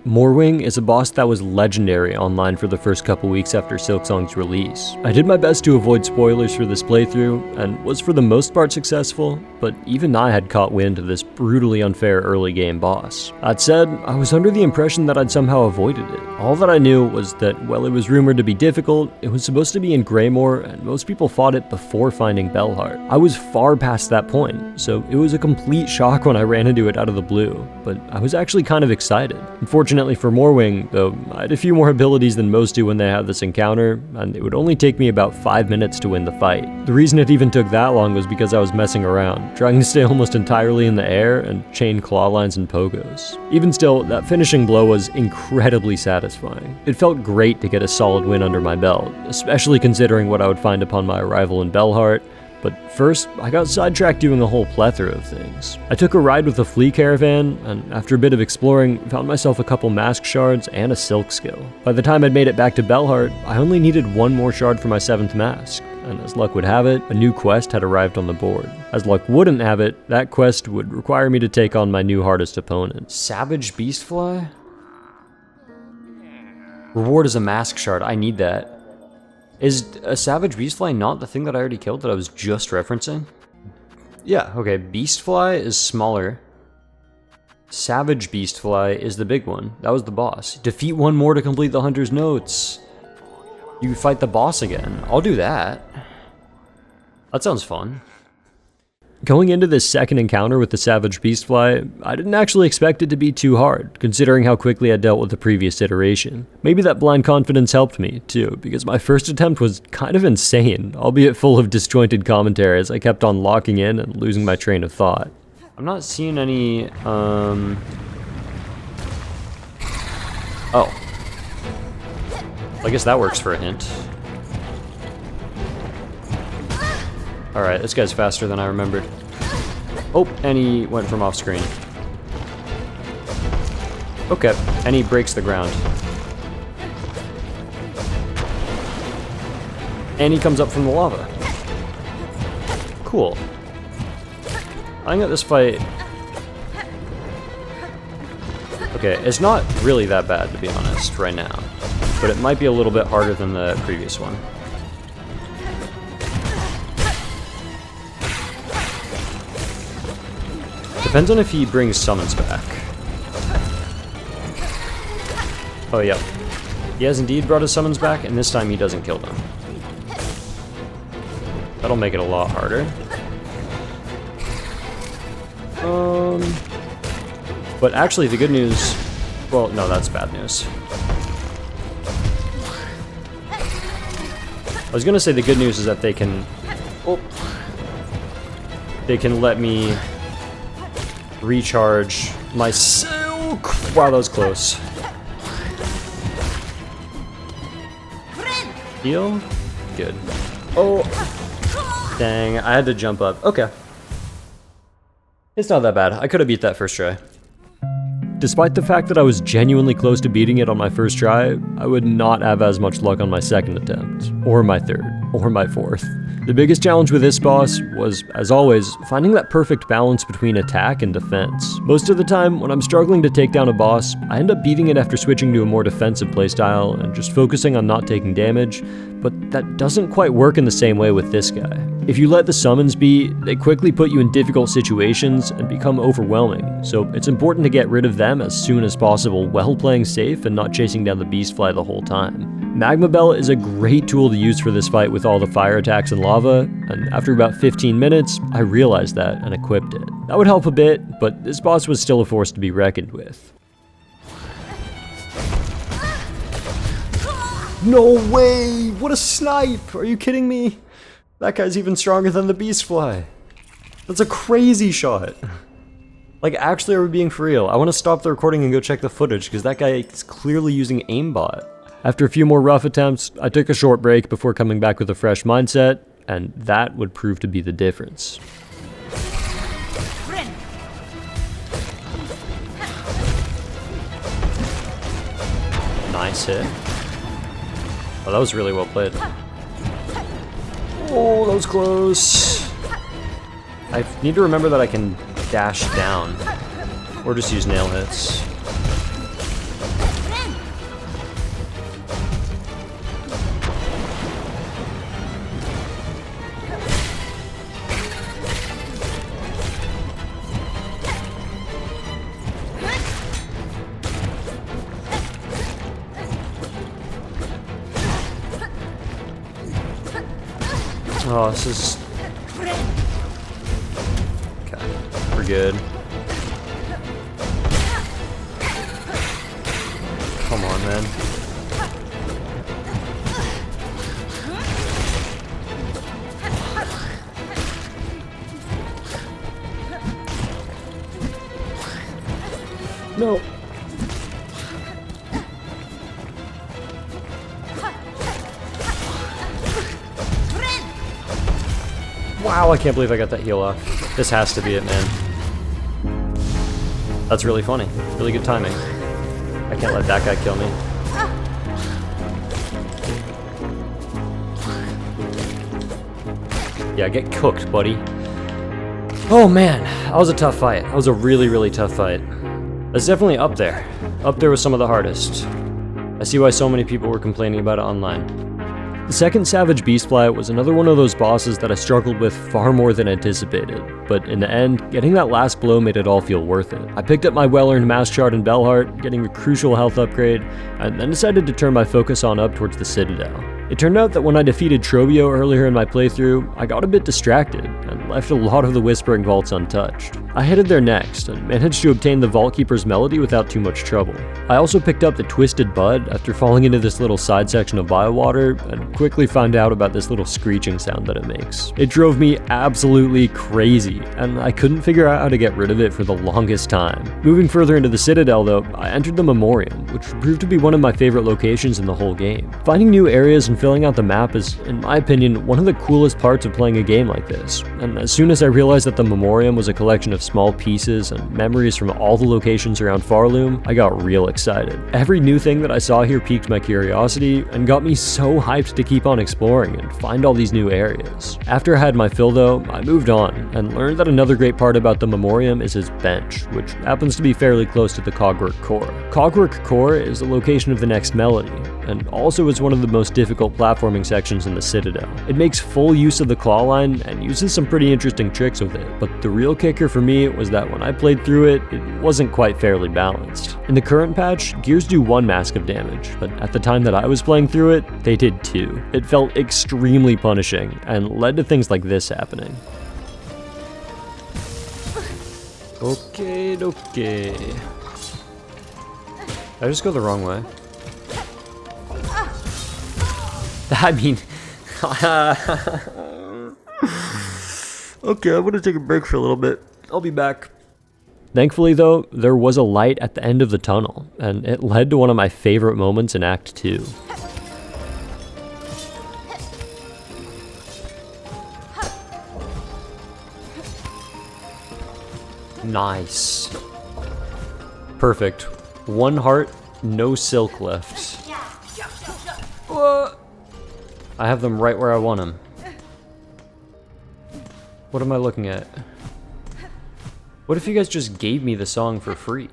Moorwing is a boss that was legendary online for the first couple weeks after Silksong's release. I did my best to avoid spoilers for this playthrough, and was for the most part successful, but even I had caught wind of this brutally unfair early game boss. That said, I was under the impression that I'd somehow avoided it. All that I knew was that while it was rumored to be difficult, it was supposed to be in Greymoor, and most people fought it before finding Belheart. I was far past that point, so it was a complete shock when I ran into it out of the blue, but I was actually kind of excited. Unfortunately for Moorwing, though, I had a few more abilities than most do when they have this encounter, and it would only take me about 5 minutes to win the fight. The reason it even took that long was because I was messing around, trying to stay almost entirely in the air and chain claw lines and pogos. Even still, that finishing blow was incredibly satisfying. It felt great to get a solid win under my belt, especially considering what I would find upon my arrival in Belheart, but first, I got sidetracked doing a whole plethora of things. I took a ride with a flea caravan, and after a bit of exploring, found myself a couple mask shards and a silk skill. By the time I'd made it back to Belheart, I only needed one more shard for my 7th mask, and as luck would have it, a new quest had arrived on the board. As luck wouldn't have it, that quest would require me to take on my new hardest opponent. Savage Beastfly? Reward is a mask shard, I need that. Is a Savage Beastfly not the thing that I already killed that I was just referencing? Yeah, okay, Beastfly is smaller. Savage Beastfly is the big one. That was the boss. Defeat one more to complete the Hunter's Notes. You fight the boss again. I'll do that. That sounds fun. Going into this second encounter with the Savage Beastfly, I didn't actually expect it to be too hard, considering how quickly I dealt with the previous iteration. Maybe that blind confidence helped me, too, because my first attempt was kind of insane, albeit full of disjointed commentary as I kept on locking in and losing my train of thought. I'm not seeing any, Oh. I guess that works for a hint. Alright, this guy's faster than I remembered. Oh, and he went from off screen. Okay, and he breaks the ground. And he comes up from the lava. Cool. I think that this fight... Okay, it's not really that bad, to be honest, right now. But it might be a little bit harder than the previous one. Depends on if he brings summons back. Oh, yeah. He has indeed brought his summons back, and this time he doesn't kill them. That'll make it a lot harder. But actually, the good news... Well, no, that's bad news. I was gonna say the good news is that they can... Oh. They can let me... recharge my silk. Wow, that was close. Heal? Good. Oh. Dang, I had to jump up. Okay. It's not that bad. I could have beat that first try. Despite the fact that I was genuinely close to beating it on my first try, I would not have as much luck on my second attempt, or my third, or my fourth. The biggest challenge with this boss was, as always, finding that perfect balance between attack and defense. Most of the time, when I'm struggling to take down a boss, I end up beating it after switching to a more defensive playstyle and just focusing on not taking damage, but that doesn't quite work in the same way with this guy. If you let the summons be, they quickly put you in difficult situations and become overwhelming, so it's important to get rid of them as soon as possible while playing safe and not chasing down the Beastfly the whole time. Magma Bell is a great tool to use for this fight with all the fire attacks and lava, and after about 15 minutes, I realized that and equipped it. That would help a bit, but this boss was still a force to be reckoned with. No way! What a snipe! Are you kidding me? That guy's even stronger than the Beastfly. That's a crazy shot. Like, actually, are we being for real? I want to stop the recording and go check the footage, because that guy is clearly using aimbot. After a few more rough attempts, I took a short break before coming back with a fresh mindset, and that would prove to be the difference. Nice hit. Oh, that was really well played. Oh, that was close. I need to remember that I can dash down, or just use nail hits. Oh, this is... Okay, we're good. Come on, man. No. Wow, I can't believe I got that heal off. This has to be it, man. That's really funny. Really good timing. I can't let that guy kill me. Yeah, get cooked, buddy. Oh man, that was a tough fight. That was a really, really tough fight. That's definitely up there. Up there with some of the hardest. I see why so many people were complaining about it online. The second Savage Beastfly was another one of those bosses that I struggled with far more than anticipated, but in the end, getting that last blow made it all feel worth it. I picked up my well-earned Mass Shard and Bellheart, getting a crucial health upgrade, and then decided to turn my focus on up towards the Citadel. It turned out that when I defeated Trobbio earlier in my playthrough, I got a bit distracted and left a lot of the Whispering Vaults untouched. I headed there next and managed to obtain the Vault Keeper's Melody without too much trouble. I also picked up the Twisted Bud after falling into this little side section of biowater and quickly found out about this little screeching sound that it makes. It drove me absolutely crazy, and I couldn't figure out how to get rid of it for the longest time. Moving further into the Citadel though, I entered the Memoriam, which proved to be one of my favorite locations in the whole game. Finding new areas and filling out the map is, in my opinion, one of the coolest parts of playing a game like this, and as soon as I realized that the Memoriam was a collection of small pieces and memories from all the locations around Farloom, I got real excited. Every new thing that I saw here piqued my curiosity and got me so hyped to keep on exploring and find all these new areas. After I had my fill though, I moved on and learned that another great part about the Memoriam is its bench, which happens to be fairly close to the Cogwork Core. Cogwork Core is the location of the next melody, and also is one of the most difficult platforming sections in the Citadel. It makes full use of the claw line and uses some pretty interesting tricks with it, but the real kicker for me was that when I played through it, it wasn't quite fairly balanced. In the current patch, gears do 1 mask of damage, but at the time that I was playing through it, they did 2. It felt extremely punishing, and led to things like this happening. Okay. Did I just go the wrong way? I mean... Okay, I'm gonna take a break for a little bit. I'll be back. Thankfully though, there was a light at the end of the tunnel, and it led to one of my favorite moments in Act 2. Nice. Perfect. 1 heart, no silk left. I have them right where I want them. What am I looking at? What if you guys just gave me the song for free?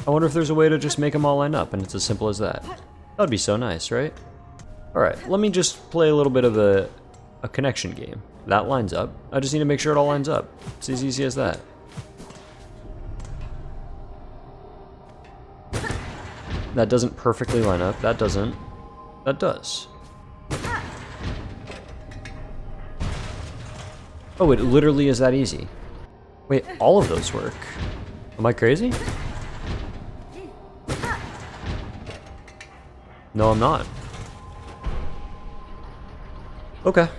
I wonder if there's a way to just make them all line up, and it's as simple as that. That'd be so nice, right? Alright, let me just play a little bit of a connection game. That lines up. I just need to make sure it all lines up. It's as easy as that. That doesn't perfectly line up. That doesn't. That does. Oh, it literally is that easy. Wait, all of those work. Am I crazy? No, I'm not. Okay.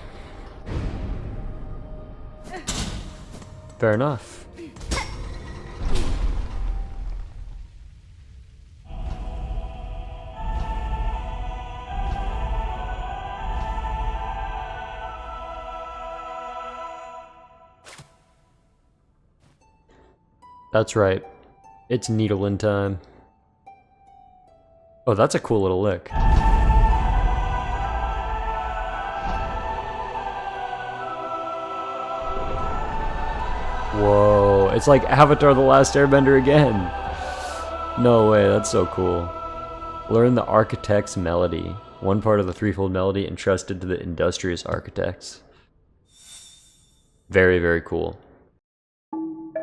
Fair enough. That's right. It's needle-in time. Oh, that's a cool little lick. Whoa, it's like Avatar: The Last Airbender again. No way, that's so cool. Learn the Architect's Melody. 1 part of the threefold melody entrusted to the industrious architects. Very, very cool.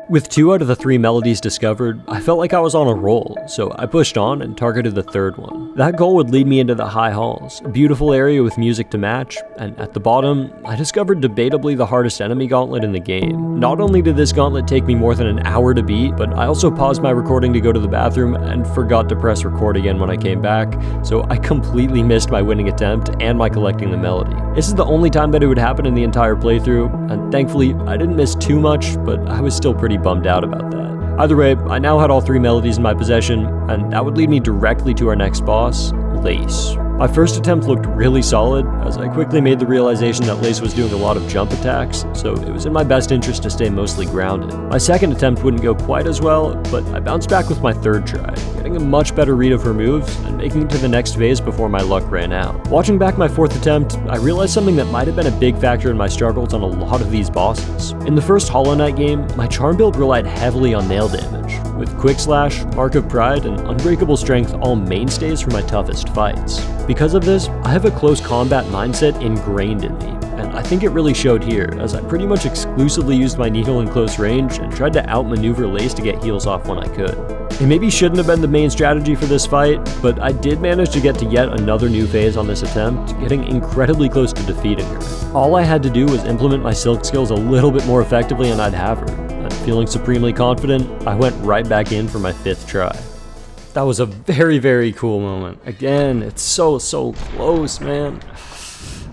With 2 out of the 3 melodies discovered, I felt like I was on a roll, so I pushed on and targeted the 3rd one. That goal would lead me into the High Halls, a beautiful area with music to match, and at the bottom, I discovered debatably the hardest enemy gauntlet in the game. Not only did this gauntlet take me more than an hour to beat, but I also paused my recording to go to the bathroom and forgot to press record again when I came back, so I completely missed my winning attempt and my collecting the melody. This is the only time that it would happen in the entire playthrough, and thankfully, I didn't miss too much, but I was still pretty bummed out about that. Either way, I now had all 3 melodies in my possession, and that would lead me directly to our next boss, Lace. My first attempt looked really solid, as I quickly made the realization that Lace was doing a lot of jump attacks, so it was in my best interest to stay mostly grounded. My second attempt wouldn't go quite as well, but I bounced back with my third try, getting a much better read of her moves and making it to the next phase before my luck ran out. Watching back my fourth attempt, I realized something that might have been a big factor in my struggles on a lot of these bosses. In the first Hollow Knight game, my charm build relied heavily on nail damage, with Quick Slash, Mark of Pride, and Unbreakable Strength all mainstays for my toughest fights. Because of this, I have a close combat mindset ingrained in me, and I think it really showed here, as I pretty much exclusively used my needle in close range and tried to outmaneuver Lace to get heals off when I could. It maybe shouldn't have been the main strategy for this fight, but I did manage to get to yet another new phase on this attempt, getting incredibly close to defeating her. All I had to do was implement my Silk skills a little bit more effectively and I'd have her, and feeling supremely confident, I went right back in for my fifth try. That was a very, very cool moment. Again, it's so close, man.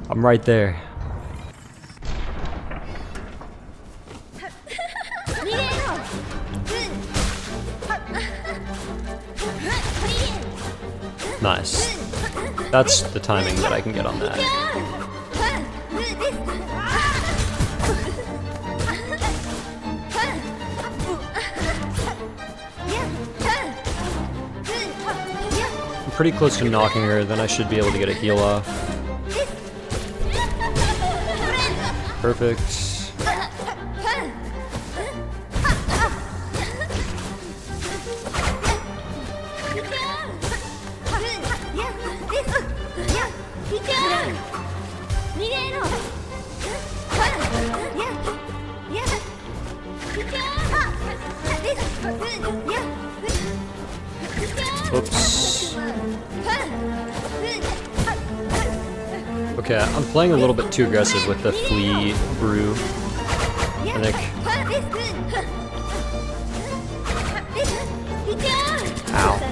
I'm right there. Nice. That's the timing that I can get on that. I'm pretty close to knocking her, then I should be able to get a heal off. Perfect. Oops. Okay, I'm playing a little bit too aggressive with the flea brew, I think. Ow.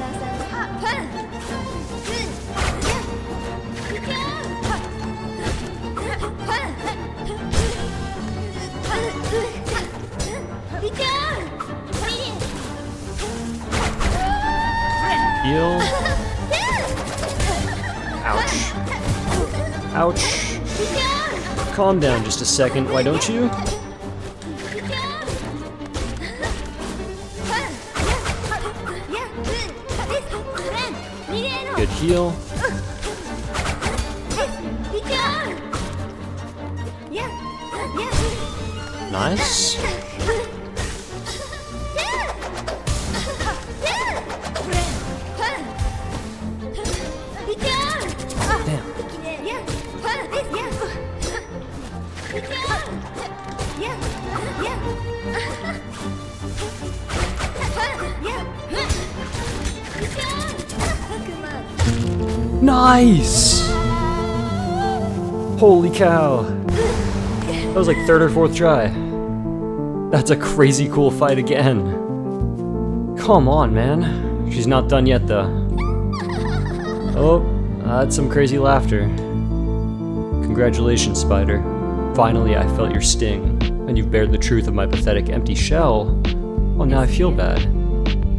Heal. Ouch. Ouch. Calm down just a second, why don't you? Good heal. Nice. Nice! Holy cow. That was like third or fourth try. That's a crazy cool fight again. Come on, man. She's not done yet, though. Oh, that's some crazy laughter. Congratulations, Spider. Finally, I felt your sting, and you've bared the truth of my pathetic empty shell. Oh, now I feel bad.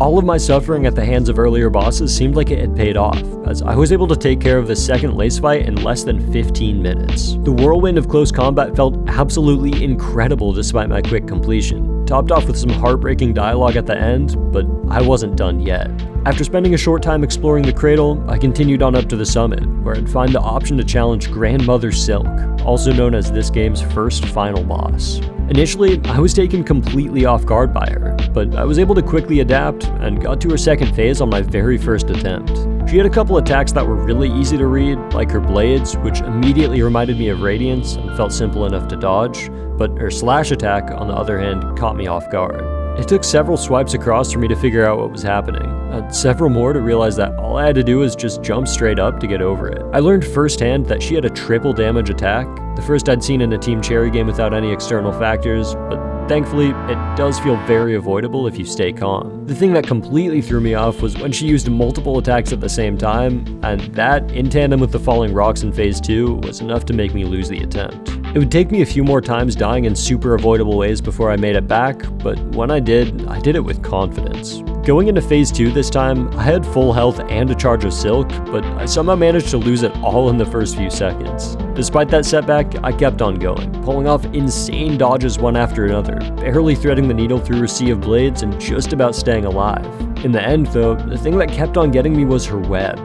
All of my suffering at the hands of earlier bosses seemed like it had paid off, as I was able to take care of the second Lace fight in less than 15 minutes. The whirlwind of close combat felt absolutely incredible despite my quick completion, topped off with some heartbreaking dialogue at the end, but I wasn't done yet. After spending a short time exploring the cradle, I continued on up to the summit, where I'd find the option to challenge Grandmother Silk, also known as this game's first final boss. Initially, I was taken completely off guard by her, but I was able to quickly adapt and got to her second phase on my very first attempt. She had a couple attacks that were really easy to read, like her blades, which immediately reminded me of Radiance and felt simple enough to dodge, but her slash attack, on the other hand, caught me off guard. It took several swipes across for me to figure out what was happening, and several more to realize that all I had to do was just jump straight up to get over it. I learned firsthand that she had a triple damage attack, the first I'd seen in a Team Cherry game without any external factors, but thankfully, it does feel very avoidable if you stay calm. The thing that completely threw me off was when she used multiple attacks at the same time, and that, in tandem with the falling rocks in Phase 2, was enough to make me lose the attempt. It would take me a few more times dying in super avoidable ways before I made it back, but when I did it with confidence. Going into phase 2 this time, I had full health and a charge of Silk, but I somehow managed to lose it all in the first few seconds. Despite that setback, I kept on going, pulling off insane dodges one after another, barely threading the needle through her sea of blades and just about staying alive. In the end though, the thing that kept on getting me was her web.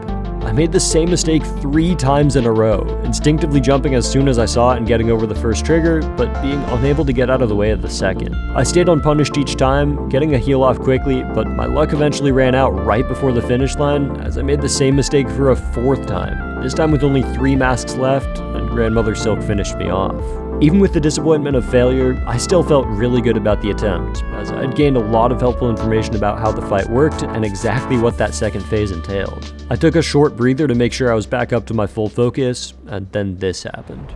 I made the same mistake 3 times in a row, instinctively jumping as soon as I saw it and getting over the first trigger, but being unable to get out of the way of the second. I stayed unpunished each time, getting a heal off quickly, but my luck eventually ran out right before the finish line, as I made the same mistake for a 4th time, this time with only 3 masks left, and Grandmother Silk finished me off. Even with the disappointment of failure, I still felt really good about the attempt, as I'd gained a lot of helpful information about how the fight worked and exactly what that second phase entailed. I took a short breather to make sure I was back up to my full focus, and then this happened.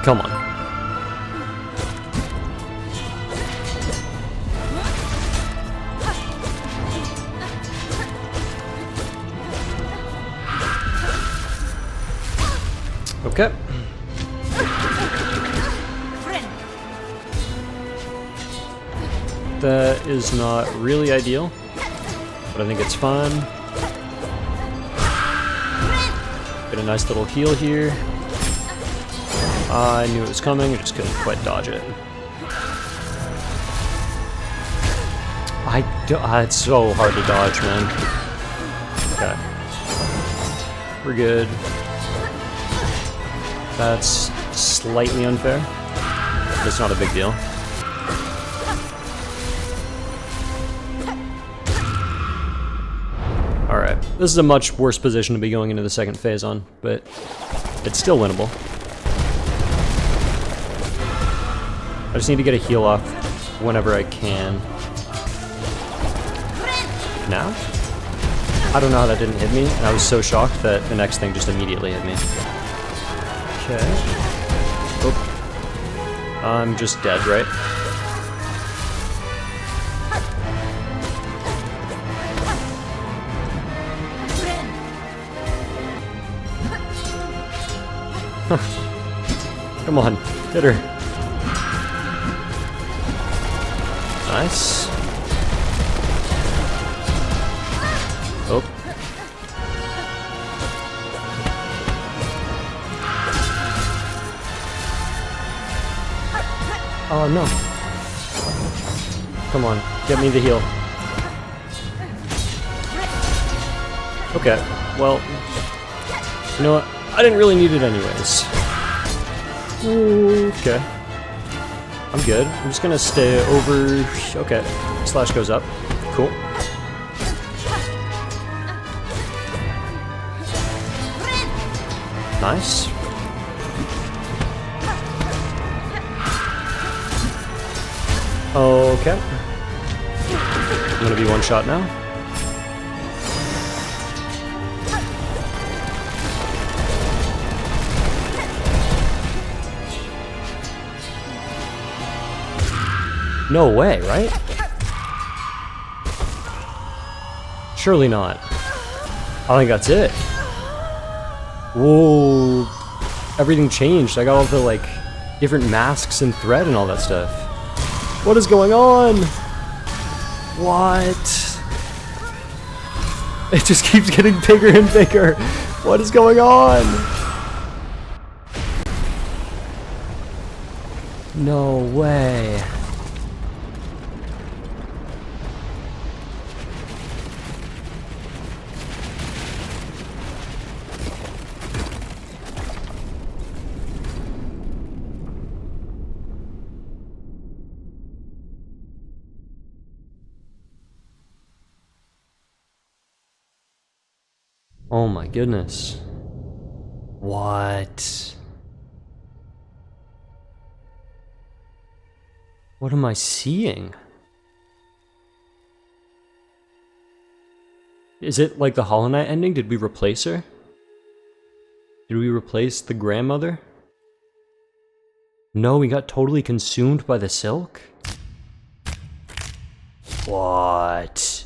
Come on. Okay. That is not really ideal, but I think it's fun. Get a nice little heal here. I knew it was coming, I just couldn't quite dodge it. It's so hard to dodge, man. Okay. We're good. That's slightly unfair, but it's not a big deal. Alright, this is a much worse position to be going into the second phase on, but it's still winnable. I just need to get a heal off whenever I can. Now? I don't know how that didn't hit me, and I was so shocked that the next thing just immediately hit me. Okay. Oh. I'm just dead, right? Come on, hit her. Nice. Oh. Oh no. Come on, get me the heal. Okay, well, you know what? I didn't really need it anyways. Okay. I'm good. I'm just gonna stay over... Okay. Slash goes up. Cool. Nice. Okay. I'm gonna be one shot now. No way, right? Surely not. I think that's it. Whoa. Everything changed. I got all the, like, different masks and thread and all that stuff. What is going on? What? It just keeps getting bigger and bigger. What is going on? No way. Oh my goodness. What? What am I seeing? Is it like the Hollow Knight ending? Did we replace her? Did we replace the grandmother? No, we got totally consumed by the silk? What?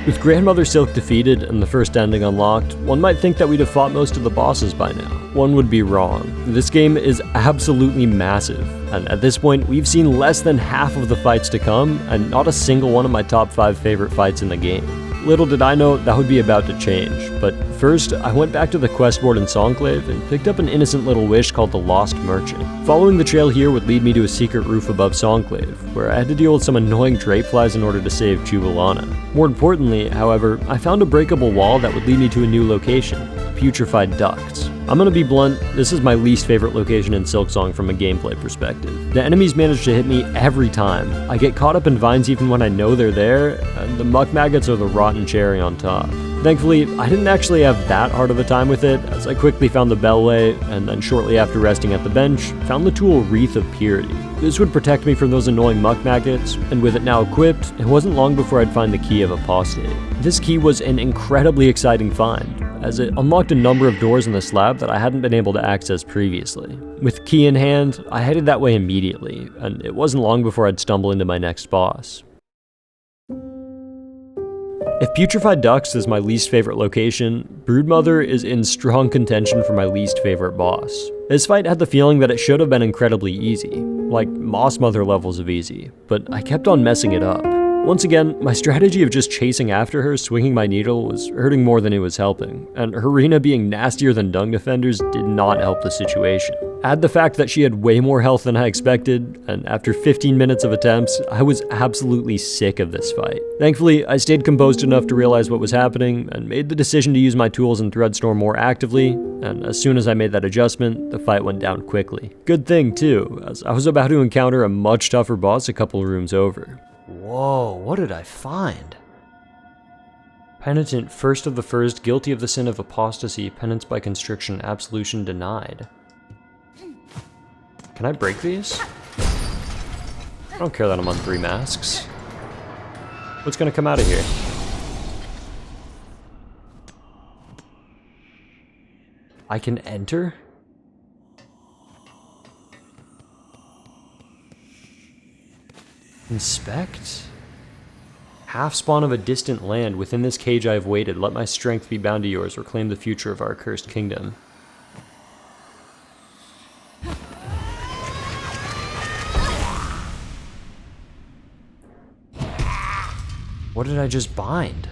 With Grandmother Silk defeated and the first ending unlocked, one might think that we'd have fought most of the bosses by now. one would be wrong. This game is absolutely massive, and at this point, we've seen less than half of the fights to come, and not a single one of my top 5 favorite fights in the game. Little did I know that would be about to change, but first, I went back to the quest board in Songclave and picked up an innocent little wish called the Lost Merchant. Following the trail here would lead me to a secret roof above Songclave, where I had to deal with some annoying drapeflies in order to save Jubilana. More importantly, however, I found a breakable wall that would lead me to a new location, Putrefied Ducts. I'm gonna be blunt, this is my least favorite location in Silksong from a gameplay perspective. The enemies manage to hit me every time. I get caught up in vines even when I know they're there, and the muck maggots are the rotten cherry on top. Thankfully, I didn't actually have that hard of a time with it, as I quickly found the Bellway, and then shortly after resting at the bench, found the tool Wreath of Purity. This would protect me from those annoying muck maggots, and with it now equipped, it wasn't long before I'd find the Key of Apostate. This key was an incredibly exciting find, as it unlocked a number of doors in the slab that I hadn't been able to access previously. With key in hand, I headed that way immediately, and it wasn't long before I'd stumble into my next boss. If Putrefied Ducts is my least favorite location, Broodmother is in strong contention for my least favorite boss. This fight had the feeling that it should have been incredibly easy, like Mossmother levels of easy, but I kept on messing it up. Once again, my strategy of just chasing after her, swinging my needle, was hurting more than it was helping, and Harina being nastier than Dung Defenders did not help the situation. Add the fact that she had way more health than I expected, and after 15 minutes of attempts, I was absolutely sick of this fight. Thankfully, I stayed composed enough to realize what was happening, and made the decision to use my tools in Threadstorm more actively, and as soon as I made that adjustment, the fight went down quickly. Good thing too, as I was about to encounter a much tougher boss a couple rooms over. Whoa, what did I find? Penitent, first of the first, guilty of the sin of apostasy, penance by constriction, absolution denied. Can I break these? I don't care that I'm on 3 masks. What's gonna come out of here? I can enter? Inspect? Half spawn of a distant land. Within this cage I have waited. Let my strength be bound to yours. Reclaim the future of our cursed kingdom. What did I just bind?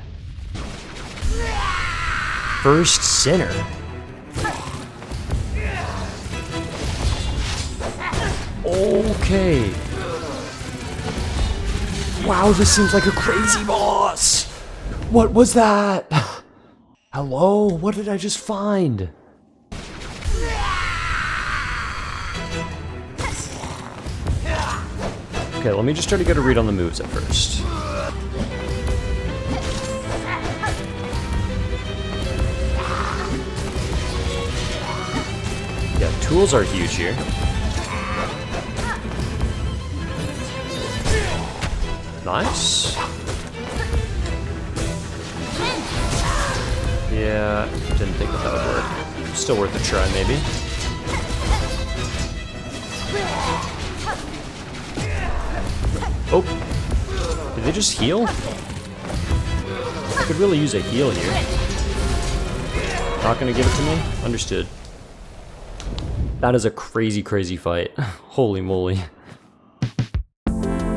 First sinner. Okay. Wow, this seems like a crazy boss! What was that? Hello? What did I just find? Okay, let me just try to get a read on the moves at first. Yeah, tools are huge here. Nice. Yeah, didn't think that would work. Still worth a try, maybe. Oh, did they just heal? I could really use a heal here. Not gonna give it to me? Understood. That is a crazy, crazy fight. Holy moly.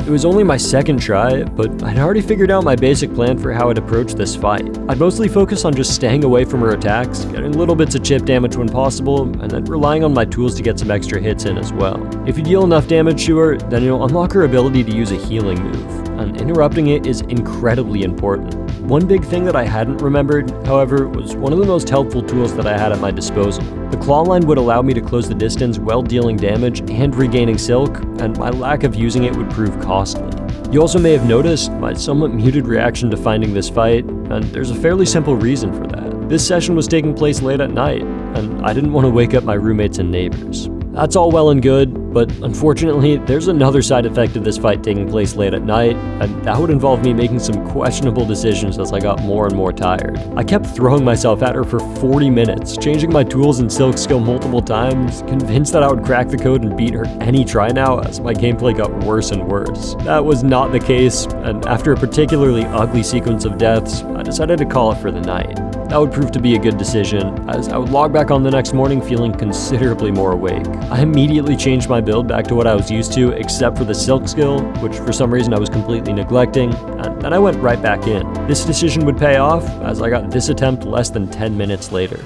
It was only my second try, but I'd already figured out my basic plan for how I'd approach this fight. I'd mostly focus on just staying away from her attacks, getting little bits of chip damage when possible, and then relying on my tools to get some extra hits in as well. If you deal enough damage to her, then you'll unlock her ability to use a healing move, and interrupting it is incredibly important. One big thing that I hadn't remembered, however, was one of the most helpful tools that I had at my disposal. The claw line would allow me to close the distance while dealing damage and regaining silk, and my lack of using it would prove costly. You also may have noticed my somewhat muted reaction to finding this fight, and there's a fairly simple reason for that. This session was taking place late at night, and I didn't want to wake up my roommates and neighbors. That's all well and good, but unfortunately, there's another side effect of this fight taking place late at night, and that would involve me making some questionable decisions as I got more and more tired. I kept throwing myself at her for 40 minutes, changing my tools and silk skill multiple times, convinced that I would crack the code and beat her any try now as my gameplay got worse and worse. That was not the case, and after a particularly ugly sequence of deaths, I decided to call it for the night. that would prove to be a good decision, as I would log back on the next morning feeling considerably more awake. I immediately changed my build back to what I was used to, except for the Silk skill, which for some reason I was completely neglecting, and then I went right back in. This decision would pay off, as I got this attempt less than 10 minutes later.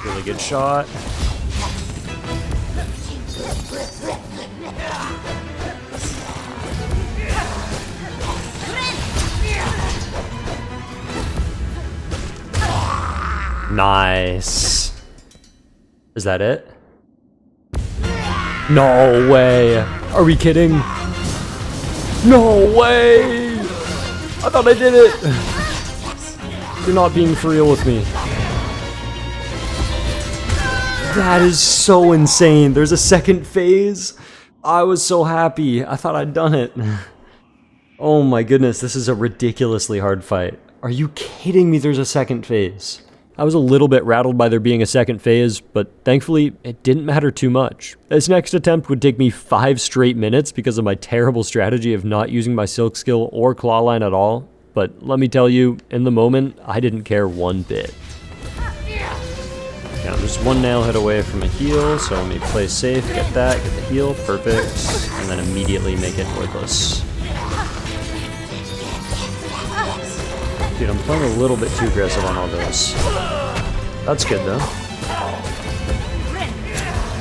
Really good shot. Nice. Is that it? No way. Are we kidding? No way. I thought I did it. You're not being for real with me. That is so insane. There's a second phase. I was so happy. I thought I'd done it. Oh my goodness, this is a ridiculously hard fight. Are you kidding me? There's a second phase. I was a little bit rattled by there being a second phase, but thankfully it didn't matter too much. This next attempt would take me 5 straight minutes because of my terrible strategy of not using my Silk skill or claw line at all, but let me tell you, in the moment, I didn't care one bit. Okay, I'm just one nail hit away from a heal, so let me play safe, get that, get the heal, perfect, and then immediately make it worthless. Dude, I'm playing a little bit too aggressive on all those. That's good though.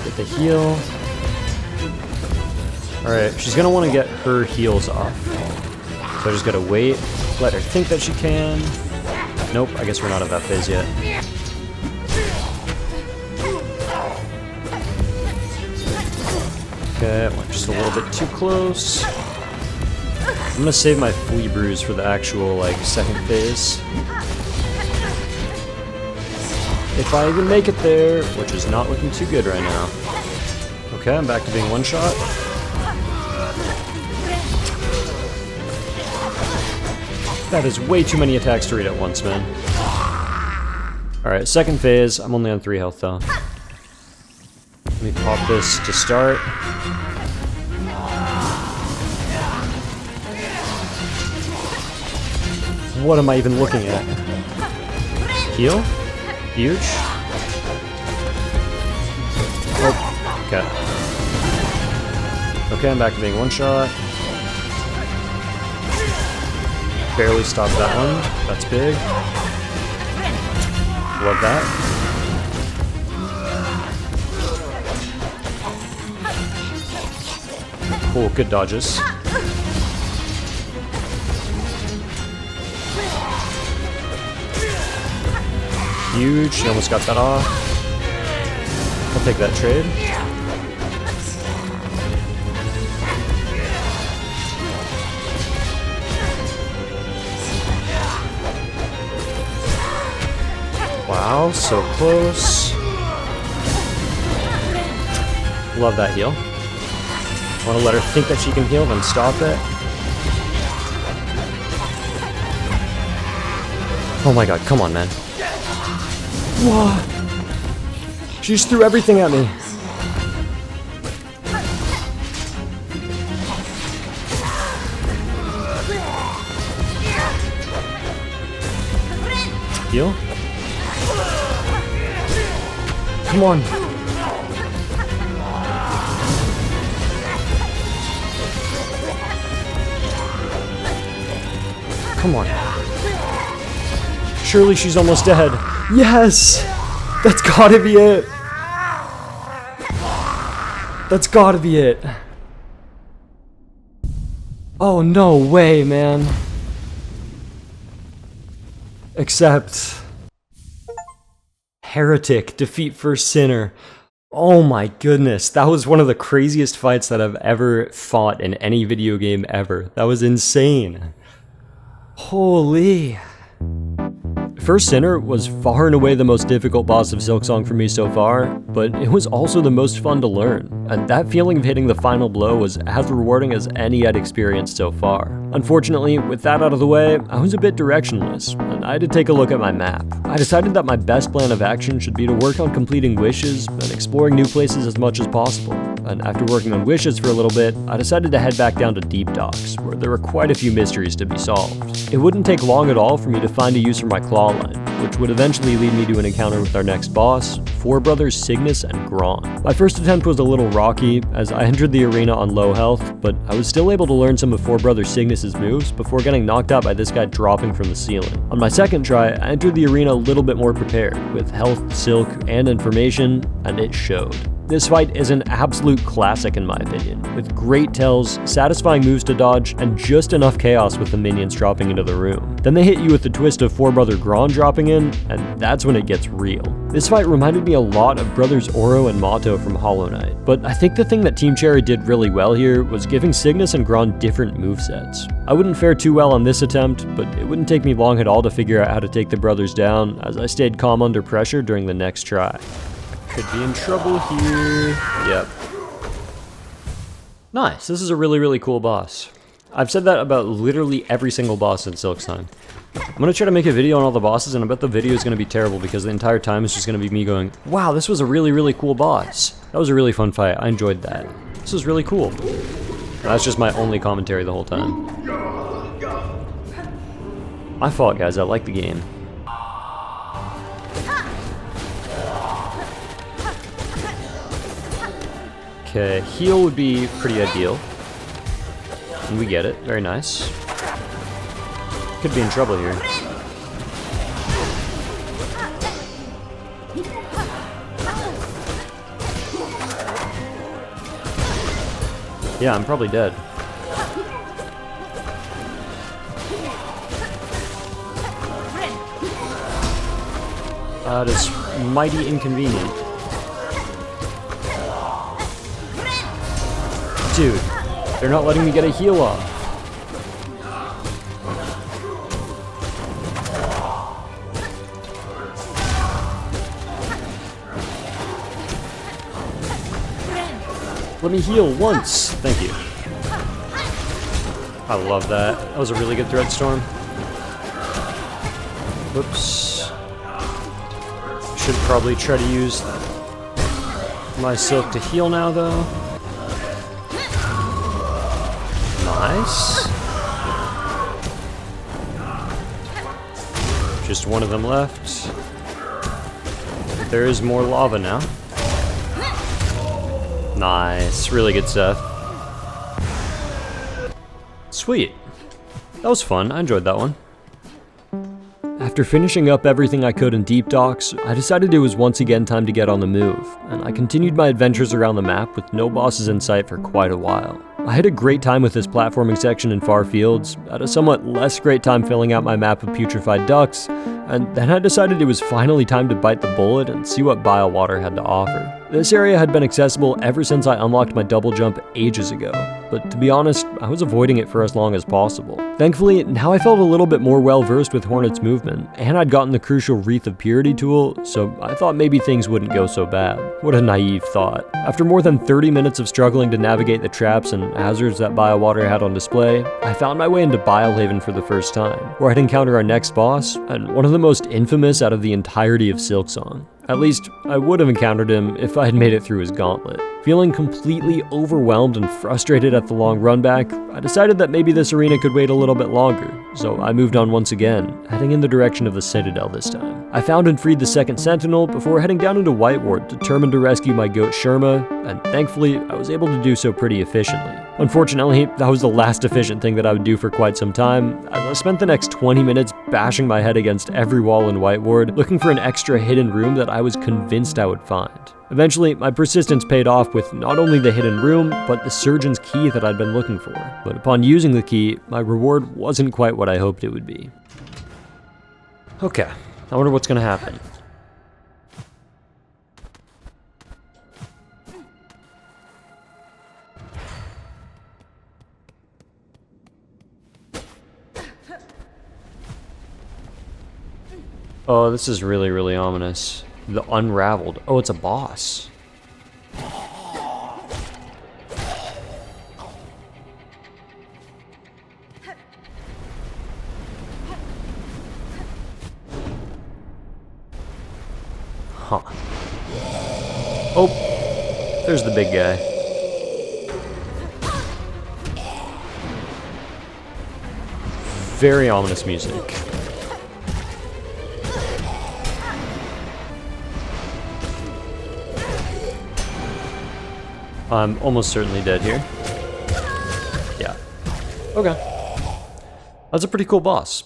Get the heal. Alright, she's gonna want to get her heals off. So I just gotta wait, let her think that she can. Nope, I guess we're not at that phase yet. Okay, I went just a little bit too close. I'm gonna save my flea bruise for the actual, second phase. If I even make it there, which is not looking too good right now. Okay, I'm back to being one shot. That is way too many attacks to read at once, man. Alright, second phase. I'm only on 3 health, though. Let me pop this to start. What am I even looking at? Heal? Huge? Oh, okay. Okay, I'm back to being one shot. Barely stopped that one. That's big. Love that. Cool, good dodges. Huge, she almost got that off. I'll take that trade. Wow, so close. Love that heal. Want to let her think that she can heal, then stop it. Oh my god, come on, man. Whoa! She just threw everything at me. Heal? Come on. Come on. Surely she's almost dead. Yes! That's gotta be it! That's gotta be it. Oh, no way, man. Except... Heretic, defeat first sinner. Oh my goodness, that was one of the craziest fights that I've ever fought in any video game ever. That was insane. Holy... First Sinner was far and away the most difficult boss of Silksong for me so far, but it was also the most fun to learn, and that feeling of hitting the final blow was as rewarding as any I'd experienced so far. Unfortunately, with that out of the way, I was a bit directionless, and I had to take a look at my map. I decided that my best plan of action should be to work on completing wishes and exploring new places as much as possible. And after working on wishes for a little bit, I decided to head back down to Deep Docks, where there were quite a few mysteries to be solved. It wouldn't take long at all for me to find a use for my claw outline, which would eventually lead me to an encounter with our next boss, Forebrothers, Signis, and Gron. My first attempt was a little rocky, as I entered the arena on low health, but I was still able to learn some of Forebrothers Signis' moves before getting knocked out by this guy dropping from the ceiling. On my second try, I entered the arena a little bit more prepared, with health, silk, and information, and it showed. This fight is an absolute classic in my opinion, with great tells, satisfying moves to dodge, and just enough chaos with the minions dropping into the room. Then they hit you with the twist of Forebrother Gron dropping in, and that's when it gets real. This fight reminded me a lot of Brothers Oro and Mato from Hollow Knight, but I think the thing that Team Cherry did really well here was giving Signis and Gron different movesets. I wouldn't fare too well on this attempt, but it wouldn't take me long at all to figure out how to take the brothers down, as I stayed calm under pressure during the next try. Could be in trouble here. Yep. Nice, this is a really cool boss. I've said that about literally every single boss in Silksong. I'm gonna try to make a video on all the bosses, and I bet the video is gonna be terrible because the entire time is just gonna be me going, wow, this was a really cool boss. That was a really fun fight, I enjoyed that. This was really cool. And that's just my only commentary the whole time. My fault, guys, I like the game. Okay, heal would be pretty ideal. And we get it, very nice. Could be in trouble here. Yeah, I'm probably dead. That is mighty inconvenient. Dude, they're not letting me get a heal off. Let me heal once. Thank you. I love that. That was a really good thread storm. Whoops. Should probably try to use my silk to heal now, though. Nice. Just one of them left. There is more lava now. Nice, really good stuff. Sweet. That was fun, I enjoyed that one. After finishing up everything I could in Deep Docks, I decided it was once again time to get on the move, and I continued my adventures around the map with no bosses in sight for quite a while. I had a great time with this platforming section in Far Fields, had a somewhat less great time filling out my map of putrefied ducks, and then I decided it was finally time to bite the bullet and see what Bile Water had to offer. This area had been accessible ever since I unlocked my double jump ages ago, but to be honest, I was avoiding it for as long as possible. Thankfully, now I felt a little bit more well versed with Hornet's movement, and I'd gotten the crucial Wreath of Purity tool, so I thought maybe things wouldn't go so bad. What a naive thought. After more than 30 minutes of struggling to navigate the traps and hazards that Bile Water had on display, I found my way into Bilehaven for the first time, where I'd encounter our next boss, and one of the most infamous out of the entirety of Silksong. At least, I would have encountered him if I had made it through his gauntlet. Feeling completely overwhelmed and frustrated at the long run back, I decided that maybe this arena could wait a little bit longer, so I moved on once again, heading in the direction of the Citadel this time. I found and freed the second Sentinel before heading down into Whiteward, determined to rescue my goat Sherma, and thankfully, I was able to do so pretty efficiently. Unfortunately, that was the last efficient thing that I would do for quite some time, as I spent the next 20 minutes bashing my head against every wall in Whiteward, looking for an extra hidden room that I was convinced I would find. Eventually, my persistence paid off with not only the hidden room, but the surgeon's key that I'd been looking for. But upon using the key, my reward wasn't quite what I hoped it would be. Okay, I wonder what's gonna happen. Oh, this is really ominous. The Unraveled. Oh, it's a boss. Huh. Oh, there's the big guy. Very ominous music. I'm almost certainly dead here. Yeah. Okay. That's a pretty cool boss.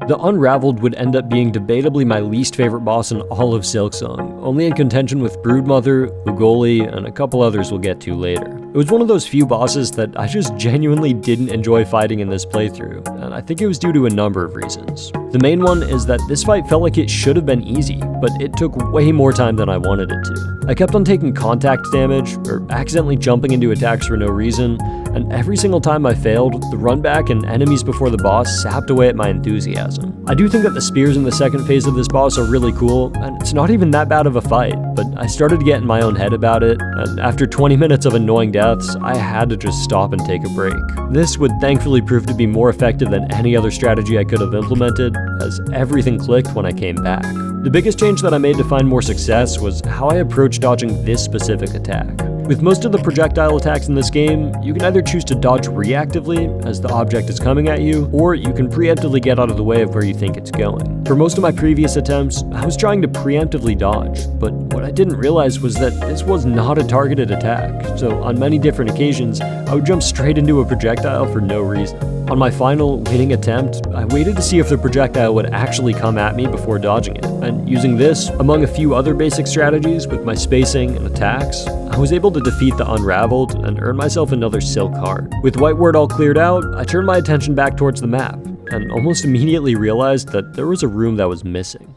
The Unraveled would end up being debatably my least favorite boss in all of Silksong, only in contention with Broodmother, Lugoli, and a couple others we'll get to later. It was one of those few bosses that I just genuinely didn't enjoy fighting in this playthrough, and I think it was due to a number of reasons. The main one is that this fight felt like it should have been easy, but it took way more time than I wanted it to. I kept on taking contact damage, or accidentally jumping into attacks for no reason, and every single time I failed, the run back and enemies before the boss sapped away at my enthusiasm. I do think that the spears in the second phase of this boss are really cool, and it's not even that bad of a fight, but I started to get in my own head about it, and after 20 minutes of annoying deaths, I had to just stop and take a break. This would thankfully prove to be more effective than any other strategy I could have implemented, as everything clicked when I came back. The biggest change that I made to find more success was how I approached dodging this specific attack. With most of the projectile attacks in this game, you can either choose to dodge reactively as the object is coming at you, or you can preemptively get out of the way of where you think it's going. For most of my previous attempts, I was trying to preemptively dodge, but what I didn't realize was that this was not a targeted attack, so on many different occasions, I would jump straight into a projectile for no reason. On my final, winning attempt, I waited to see if the projectile would actually come at me before dodging it, and using this, among a few other basic strategies with my spacing and attacks, I was able to defeat the Unraveled and earn myself another Silk Heart. With White Word all cleared out, I turned my attention back towards the map, and almost immediately realized that there was a room that was missing.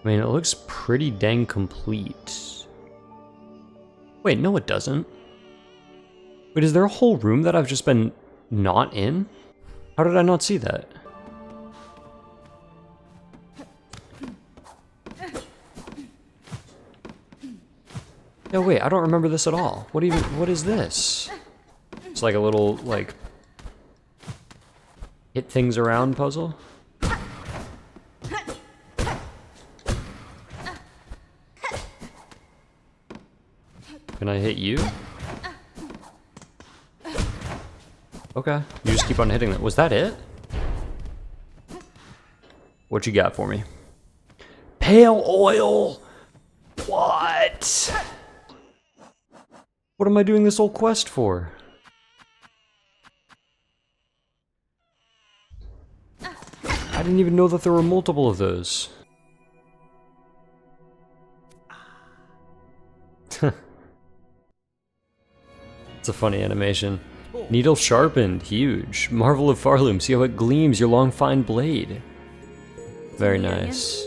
I mean, it looks pretty dang complete. Wait, no it doesn't. Wait, is there a whole room that I've just been not in? How did I not see that? No, wait, I don't remember this at all. What is this? It's like a little, like, hit things around puzzle? Can I hit you? Okay, you just keep on hitting that. Was that it? What you got for me? Pale oil! What? What am I doing this whole quest for? I didn't even know that there were multiple of those. It's a funny animation. Needle sharpened, huge. Marvel of Farloom, see how it gleams, your long fine blade. Very nice.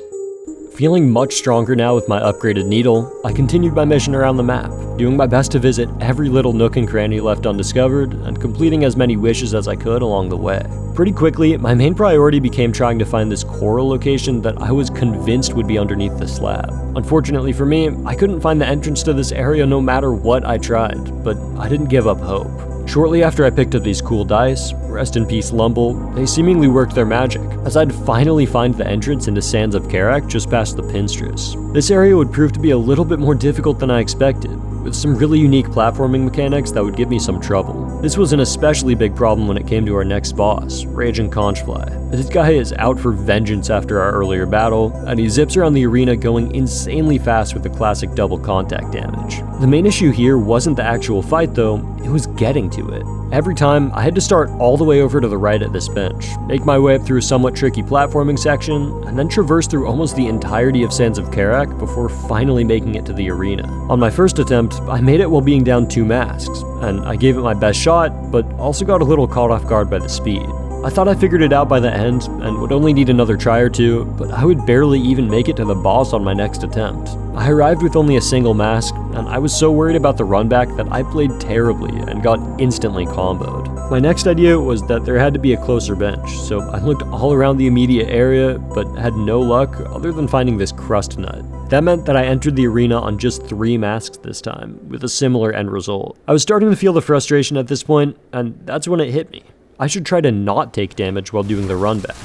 Feeling much stronger now with my upgraded needle, I continued my mission around the map, doing my best to visit every little nook and cranny left undiscovered, and completing as many wishes as I could along the way. Pretty quickly, my main priority became trying to find this coral location that I was convinced would be underneath the slab. Unfortunately for me, I couldn't find the entrance to this area no matter what I tried, but I didn't give up hope. Shortly after I picked up these cool dice, rest in peace Lumble, they seemingly worked their magic, as I'd finally find the entrance into Sands of Karak just past the Pinstress. This area would prove to be a little bit more difficult than I expected, with some really unique platforming mechanics that would give me some trouble. This was an especially big problem when it came to our next boss, Raging Conchfly. This guy is out for vengeance after our earlier battle, and he zips around the arena going insanely fast with the classic double contact damage. The main issue here wasn't the actual fight though, it was getting to it. Every time, I had to start all the way over to the right at this bench, make my way up through a somewhat tricky platforming section, and then traverse through almost the entirety of Sands of Karak before finally making it to the arena. On my first attempt, I made it while being down 2 masks, and I gave it my best shot, but also got a little caught off guard by the speed. I thought I figured it out by the end, and would only need another try or two, but I would barely even make it to the boss on my next attempt. I arrived with only a single mask, and I was so worried about the run back that I played terribly and got instantly comboed. My next idea was that there had to be a closer bench, so I looked all around the immediate area, but had no luck other than finding this crust nut. That meant that I entered the arena on just 3 masks this time, with a similar end result. I was starting to feel the frustration at this point, and that's when it hit me. I should try to not take damage while doing the run back.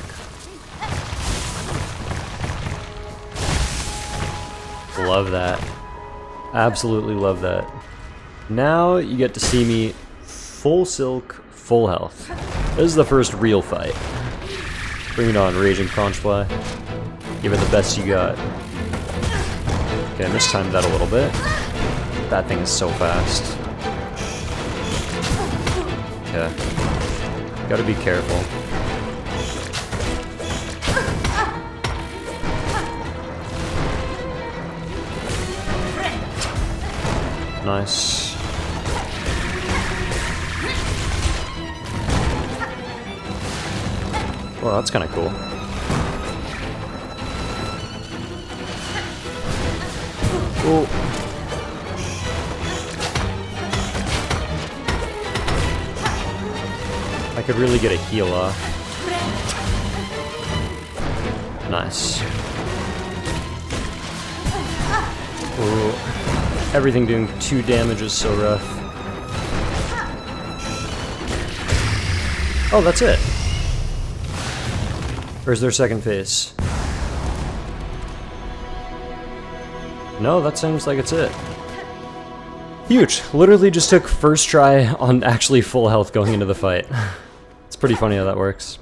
Love that. Absolutely love that. Now you get to see me full silk, full health. This is the first real fight. Bring it on, Raging Conchfly. Give it the best you got. Okay, I mistimed that a little bit. That thing is so fast. Okay. Gotta be careful. Nice. Well, that's kind of cool. Oh. I could really get a heal off. Nice. Ooh. Everything doing 2 damage is so rough. Oh, that's it. Or is there a second phase? No, that seems like it's it. Huge. Literally just took first try on actually full health going into the fight. It's pretty funny how that works.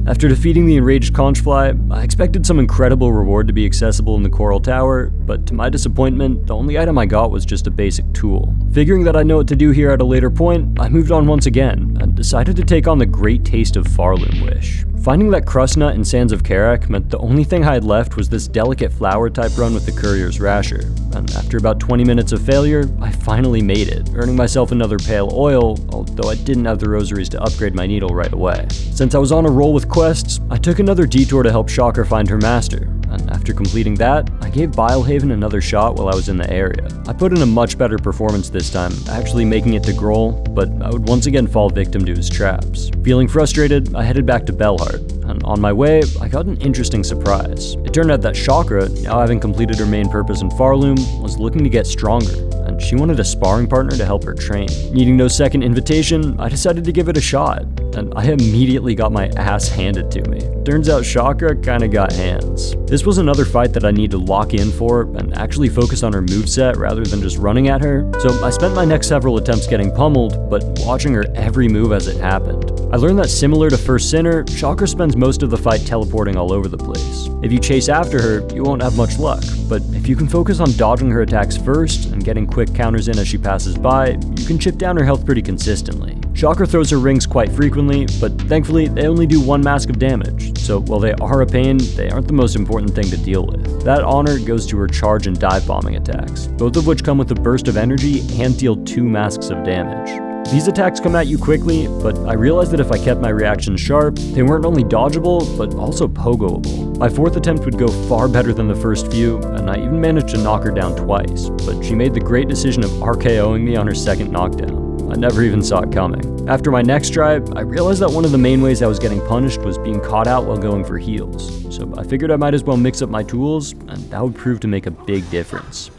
After defeating the enraged Conchfly, I expected some incredible reward to be accessible in the Coral Tower, but to my disappointment, the only item I got was just a basic tool. Figuring that I'd know what to do here at a later point, I moved on once again, and decided to take on the Great Taste of Farloom Wish. Finding that Crust Nut in Sands of Karak meant the only thing I had left was this delicate flower type run with the Courier's Rasher, and after about 20 minutes of failure, I finally made it, earning myself another pale oil, although I didn't have the rosaries to upgrade my needle right away. Since I was on a roll with quests, I took another detour to help Shocker find her master, and after completing that, I gave Bilehaven another shot while I was in the area. I put in a much better performance this time, actually making it to Groal, but I would once again fall victim to his traps. Feeling frustrated, I headed back to Bellheart, and on my way, I got an interesting surprise. It turned out that Chakra, now having completed her main purpose in Farloom, was looking to get stronger, and she wanted a sparring partner to help her train. Needing no second invitation, I decided to give it a shot, and I immediately got my ass handed to me. Turns out Chakra kinda got hands. This was another fight that I needed to lock in for and actually focus on her moveset rather than just running at her, so I spent my next several attempts getting pummeled, but watching her every move as it happened. I learned that similar to First Sinner, Chakra spends most of the fight teleporting all over the place. If you chase after her, you won't have much luck, but if you can focus on dodging her attacks first and getting quick counters in as she passes by, you can chip down her health pretty consistently. Chakra throws her rings quite frequently, but thankfully they only do 1 mask of damage, so while they are a pain, they aren't the most important thing to deal with. That honor goes to her charge and dive bombing attacks, both of which come with a burst of energy and deal 2 masks of damage. These attacks come at you quickly, but I realized that if I kept my reactions sharp, they weren't only dodgeable, but also pogoable. My 4th attempt would go far better than the first few, and I even managed to knock her down twice, but she made the great decision of RKOing me on her 2nd knockdown. I never even saw it coming. After my next try, I realized that one of the main ways I was getting punished was being caught out while going for heals, so I figured I might as well mix up my tools, and that would prove to make a big difference.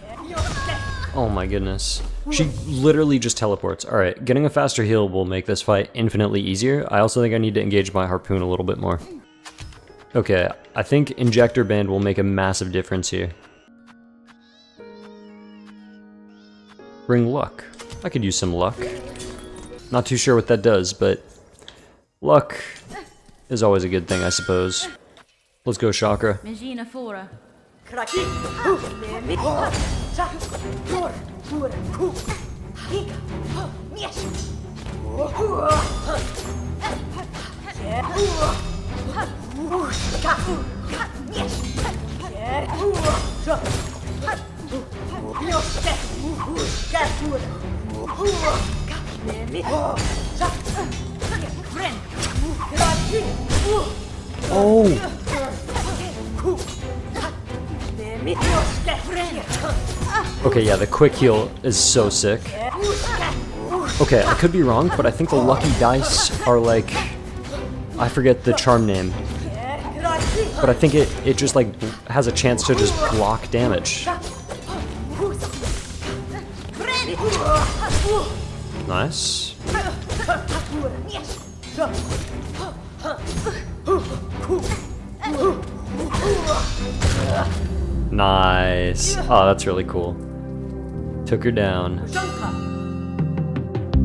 Oh my goodness. She literally just teleports. Alright, getting a faster heal will make this fight infinitely easier. I also think I need to engage my harpoon a little bit more. Okay, I think Injector Band will make a massive difference here. Bring luck. I could use some luck. Not too sure what that does, but luck is always a good thing, I suppose. Let's go, Chakra. Oh! Okay, yeah, the quick heal is so sick. Okay, I could be wrong, but I think the lucky dice are like... I forget the charm name. But I think it just like has a chance to just block damage. Nice. Nice. Oh, that's really cool. Took her down.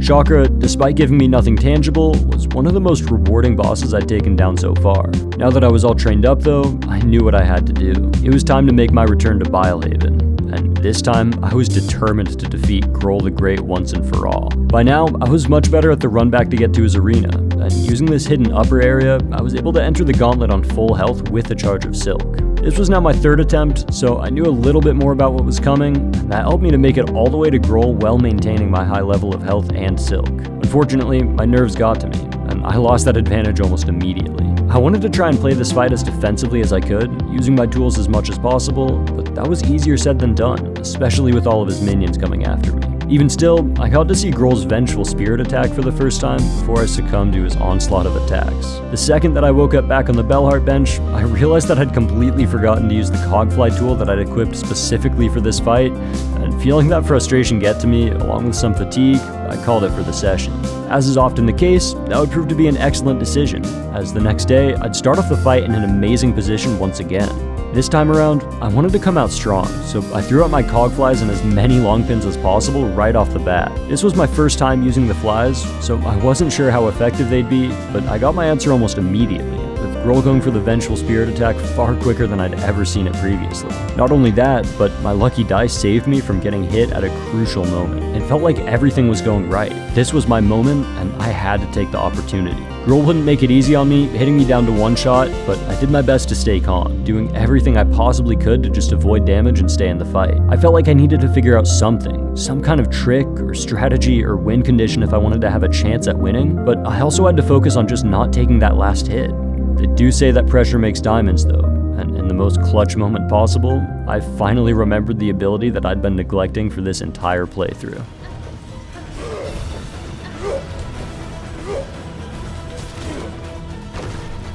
Chakra, despite giving me nothing tangible, was one of the most rewarding bosses I'd taken down so far. Now that I was all trained up though, I knew what I had to do. It was time to make my return to Bilehaven. and this time I was determined to defeat Groal the Great once and for all. By now, I was much better at the run back to get to his arena, and using this hidden upper area, I was able to enter the gauntlet on full health with a charge of Silk. This was now my third attempt, so I knew a little bit more about what was coming, and that helped me to make it all the way to Groal while maintaining my high level of health and Silk. Unfortunately, my nerves got to me, and I lost that advantage almost immediately. I wanted to try and play this fight as defensively as I could, using my tools as much as possible, but that was easier said than done, especially with all of his minions coming after me. Even still, I got to see Groal's Vengeful Spirit attack for the first time before I succumbed to his onslaught of attacks. The second that I woke up back on the Bellheart bench, I realized that I'd completely forgotten to use the Cogfly tool that I'd equipped specifically for this fight, and feeling that frustration get to me, along with some fatigue, I called it for the session. As is often the case, that would prove to be an excellent decision, as the next day, I'd start off the fight in an amazing position once again. This time around, I wanted to come out strong, so I threw out my Cogflies and as many long pins as possible right off the bat. This was my first time using the flies, so I wasn't sure how effective they'd be, but I got my answer almost immediately, with Groal going for the Vengeful Spirit attack far quicker than I'd ever seen it previously. Not only that, but my lucky dice saved me from getting hit at a crucial moment. It felt like everything was going right. This was my moment, and I had to take the opportunity. Groal wouldn't make it easy on me, hitting me down to one shot, but I did my best to stay calm, doing everything I possibly could to just avoid damage and stay in the fight. I felt like I needed to figure out something, some kind of trick or strategy or win condition if I wanted to have a chance at winning, but I also had to focus on just not taking that last hit. They do say that pressure makes diamonds though, and in the most clutch moment possible, I finally remembered the ability that I'd been neglecting for this entire playthrough.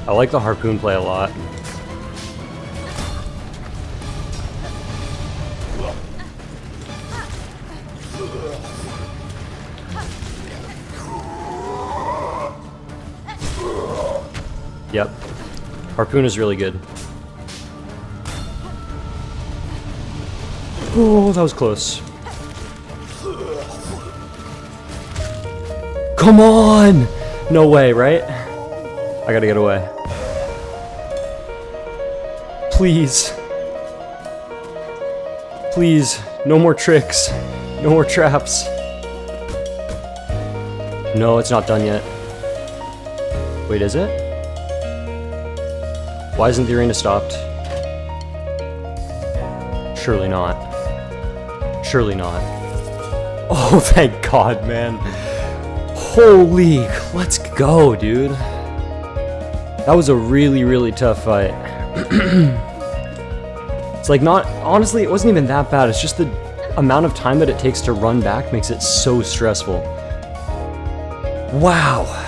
I like the harpoon play a lot. Yep. Harpoon is really good. Oh, that was close. Come on! No way, right? I gotta get away. Please. Please. No more tricks. No more traps. No, it's not done yet. Wait, is it? Why isn't the arena stopped? Surely not. Surely not. Oh, thank God, man. Holy, let's go, dude. That was a really, really tough fight. It's like not, honestly, it wasn't even that bad. It's just the amount of time that it takes to run back makes it so stressful. Wow.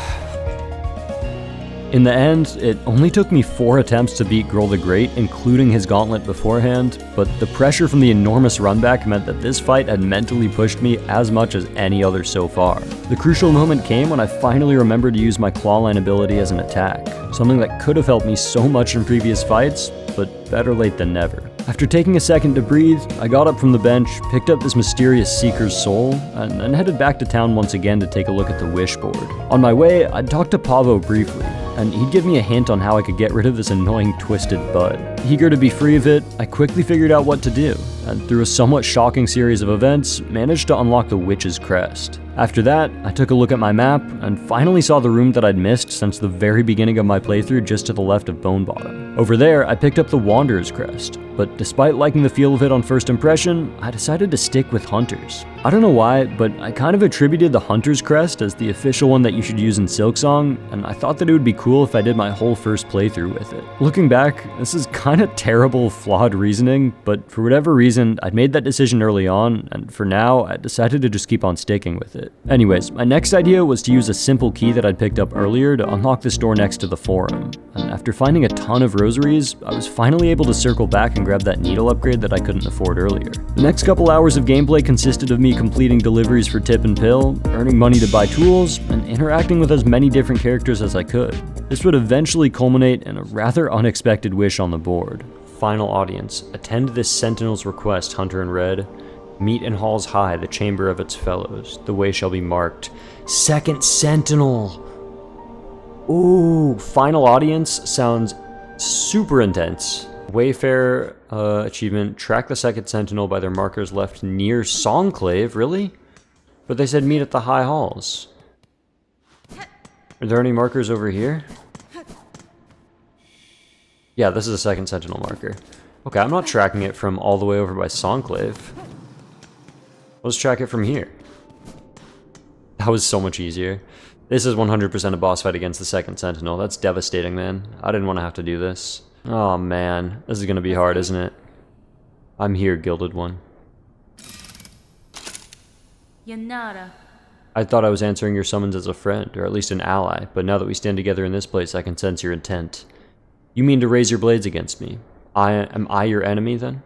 In the end, it only took me 4 attempts to beat Groal the Great, including his gauntlet beforehand, but the pressure from the enormous runback meant that this fight had mentally pushed me as much as any other so far. The crucial moment came when I finally remembered to use my clawline ability as an attack, something that could have helped me so much in previous fights, but better late than never. After taking a second to breathe, I got up from the bench, picked up this mysterious Seeker's Soul, and then headed back to town once again to take a look at the wish board. On my way, I'd talked to Pavo briefly, and he'd give me a hint on how I could get rid of this annoying twisted bud. Eager to be free of it, I quickly figured out what to do, and through a somewhat shocking series of events, managed to unlock the Witch's Crest. After that, I took a look at my map, and finally saw the room that I'd missed since the very beginning of my playthrough just to the left of Bone Bottom. Over there, I picked up the Wanderer's Crest, but despite liking the feel of it on first impression, I decided to stick with Hunter's. I don't know why, but I kind of attributed the Hunter's Crest as the official one that you should use in Silksong, and I thought that it would be cool if I did my whole first playthrough with it. Looking back, this is kind of terrible, flawed reasoning, but for whatever reason, I'd made that decision early on, and for now, I decided to just keep on sticking with it. Anyways, my next idea was to use a simple key that I'd picked up earlier to unlock this door next to the forum, and after finding a ton of rosaries, I was finally able to circle back and grab that needle upgrade that I couldn't afford earlier. The next couple hours of gameplay consisted of me completing deliveries for Tip and Pill, earning money to buy tools, and interacting with as many different characters as I could. This would eventually culminate in a rather unexpected wish on the board. Final audience, attend this Sentinel's request, Hunter in Red. Meet in halls high, the chamber of its fellows. The way shall be marked. Second Sentinel! Ooh, final audience sounds super intense. Wayfarer achievement, track the second sentinel by their markers left near Songclave, really? But they said meet at the High Halls. Are there any markers over here? Yeah, this is a second sentinel marker. Okay, I'm not tracking it from all the way over by Songclave. Let's track it from here. That was so much easier. This is 100% a boss fight against the second sentinel. That's devastating, man. I didn't want to have to do this. Oh man, this is gonna be hard, isn't it? I'm here, Gilded One. Yanara. I thought I was answering your summons as a friend, or at least an ally, but now that we stand together in this place, I can sense your intent. You mean to raise your blades against me? Am I your enemy, then?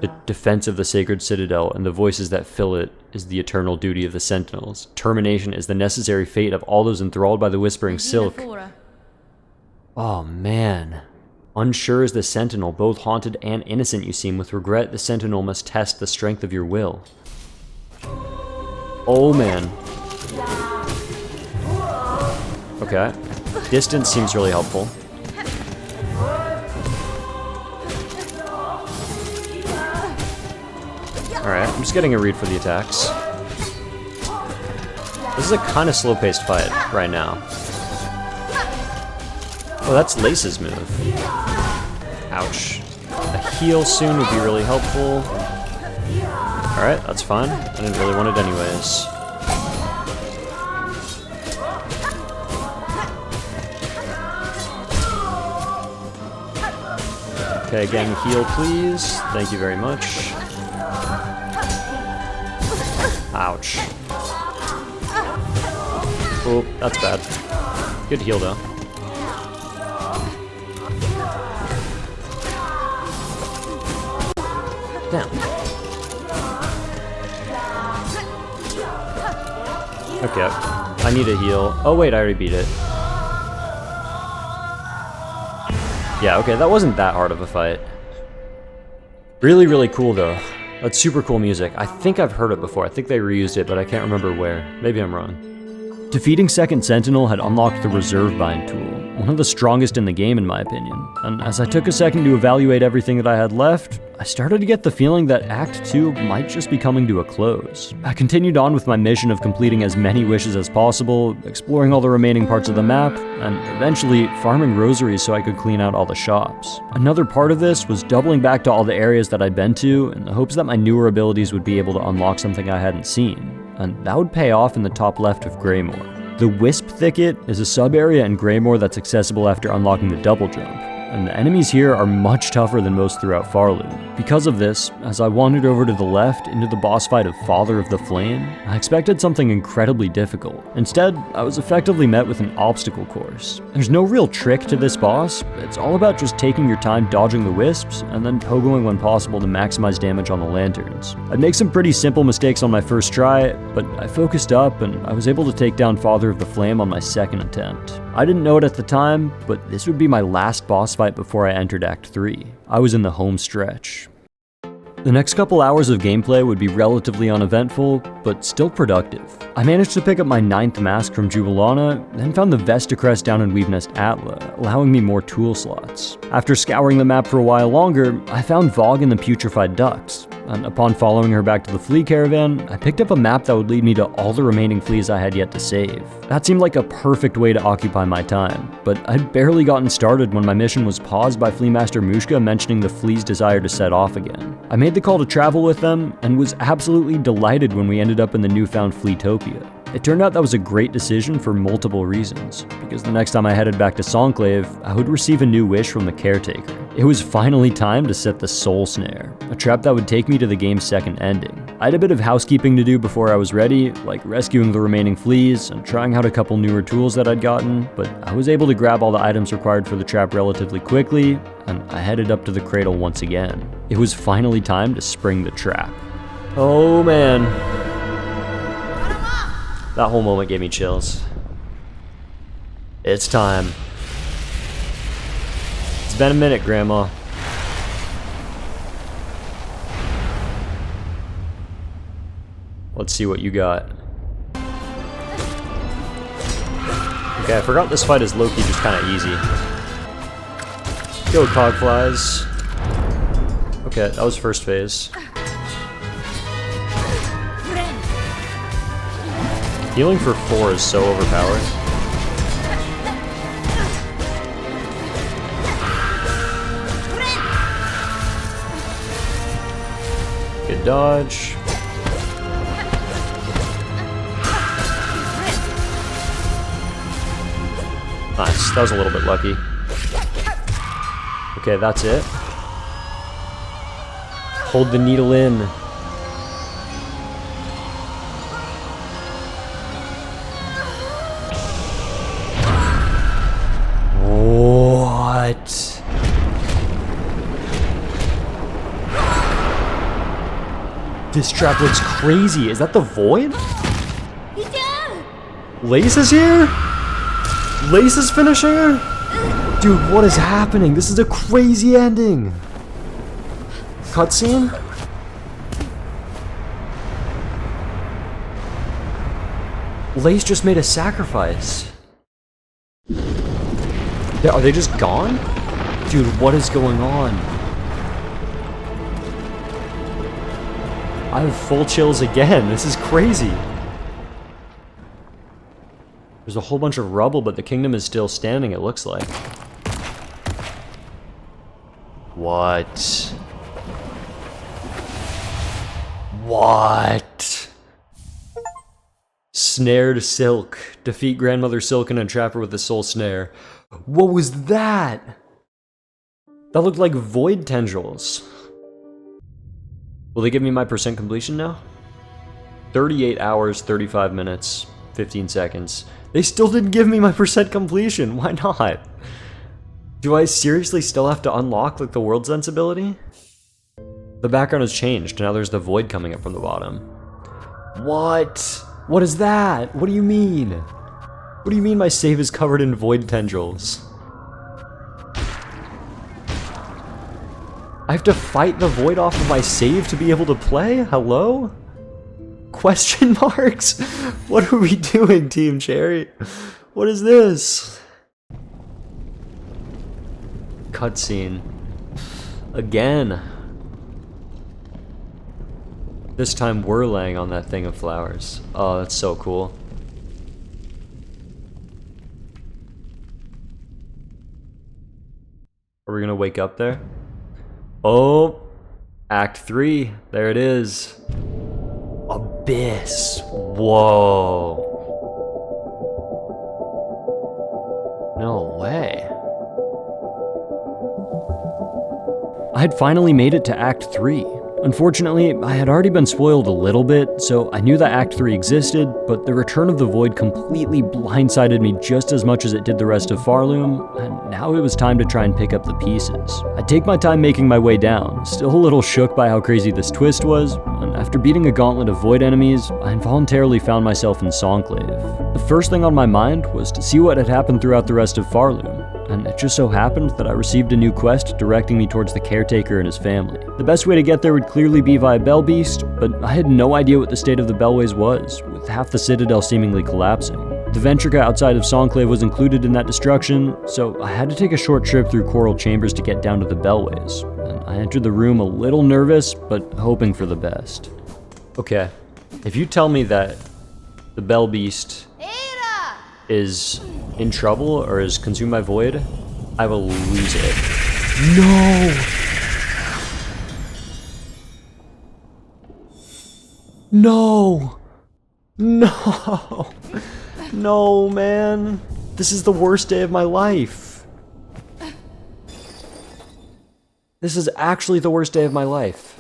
The defense of the sacred citadel and the voices that fill it is the eternal duty of the sentinels. Termination is the necessary fate of all those enthralled by the whispering silk. Oh man. Unsure as the sentinel, both haunted and innocent you seem. With regret, the sentinel must test the strength of your will. Oh man. Okay. Distance seems really helpful. Alright, I'm just getting a read for the attacks. This is a kind of slow-paced fight right now. Oh, that's Lace's move. Ouch. A heal soon would be really helpful. Alright, that's fine. I didn't really want it anyways. Okay, again, heal please. Thank you very much. Ouch. Oh, that's bad. Good heal though. Damn. Okay, I need a heal. Oh wait, I already beat it. Yeah, okay, that wasn't that hard of a fight. Really, really cool though. That's super cool music. I think I've heard it before. I think they reused it, but I can't remember where. Maybe I'm wrong. Defeating Second Sentinel had unlocked the Reserve Bind tool, one of the strongest in the game in my opinion, and as I took a second to evaluate everything that I had left, I started to get the feeling that Act 2 might just be coming to a close. I continued on with my mission of completing as many wishes as possible, exploring all the remaining parts of the map, and eventually farming rosaries so I could clean out all the shops. Another part of this was doubling back to all the areas that I'd been to in the hopes that my newer abilities would be able to unlock something I hadn't seen, and that would pay off in the top left of Greymoor. The Wisp Thicket is a sub-area in Greymoor that's accessible after unlocking the double jump, and the enemies here are much tougher than most throughout Farloon. Because of this, as I wandered over to the left into the boss fight of Father of the Flame, I expected something incredibly difficult. Instead, I was effectively met with an obstacle course. There's no real trick to this boss, it's all about just taking your time dodging the wisps, and then pogoing when possible to maximize damage on the lanterns. I'd make some pretty simple mistakes on my first try, but I focused up and I was able to take down Father of the Flame on my second attempt. I didn't know it at the time, but this would be my last boss fight before I entered Act 3. I was in the home stretch. The next couple hours of gameplay would be relatively uneventful, but still productive. I managed to pick up my 9th mask from Jubilana, then found the Vesta Crest down in Weavenest Atla, allowing me more tool slots. After scouring the map for a while longer, I found Vogue and the Putrefied Ducks, and upon following her back to the flea caravan, I picked up a map that would lead me to all the remaining fleas I had yet to save. That seemed like a perfect way to occupy my time, but I'd barely gotten started when my mission was paused by Flea Master Mushka mentioning the flea's desire to set off again. I made the call to travel with them, and was absolutely delighted when we ended up in the newfound Fleatopia. It turned out that was a great decision for multiple reasons, because the next time I headed back to Songclave, I would receive a new wish from the caretaker. It was finally time to set the Soul Snare, a trap that would take me to the game's second ending. I had a bit of housekeeping to do before I was ready, like rescuing the remaining fleas and trying out a couple newer tools that I'd gotten, but I was able to grab all the items required for the trap relatively quickly, and I headed up to the cradle once again. It was finally time to spring the trap. Oh man. That whole moment gave me chills. It's time. It's been a minute, Grandma. Let's see what you got. Okay, I forgot this fight is low-key just kind of easy. Go Cogflies. Okay, that was first phase. Healing for 4 is so overpowered. Good dodge. Nice, that was a little bit lucky. Okay, that's it. Hold the needle in. What? This trap looks crazy. Is that the Void? Lace is here? Lace is finishing her? Dude, what is happening? This is a crazy ending. Cutscene? Lace just made a sacrifice. Are they just gone? Dude, what is going on? I have full chills again. This is crazy. There's a whole bunch of rubble, but the kingdom is still standing, it looks like. What? What? Snared Silk. Defeat Grandmother Silken and trap her with the soul snare. What was that? That looked like void tendrils. Will they give me my percent completion now? 38 hours, 35 minutes, 15 seconds. They still didn't give me my percent completion. Why not? Do I seriously still have to unlock like the world sensibility? The background has changed. Now there's the void coming up from the bottom. What? What is that? What do you mean? What do you mean my save is covered in void tendrils? I have to fight the void off of my save to be able to play? Hello? Question marks? What are we doing, Team Cherry? What is this? Cutscene. Again. This time we're laying on that thing of flowers. Oh, that's so cool. Are we gonna wake up there? Oh, Act 3. There it is. Abyss. Whoa. No way. I had finally made it to Act 3. Unfortunately, I had already been spoiled a little bit, so I knew that Act 3 existed, but the return of the Void completely blindsided me just as much as it did the rest of Farloom, and now it was time to try and pick up the pieces. I'd take my time making my way down, still a little shook by how crazy this twist was, and after beating a gauntlet of Void enemies, I involuntarily found myself in Songclave. The first thing on my mind was to see what had happened throughout the rest of Farloom, and it just so happened that I received a new quest directing me towards the caretaker and his family. The best way to get there would clearly be via Bellbeast, but I had no idea what the state of the Bellways was, with half the Citadel seemingly collapsing. The Ventrica outside of Songclave was included in that destruction, so I had to take a short trip through Coral Chambers to get down to the Bellways, and I entered the room a little nervous, but hoping for the best. Okay, if you tell me that the Bellbeast is in trouble or is consumed by void, I will lose it. No! No! No! No, man. This is the worst day of my life. This is actually the worst day of my life.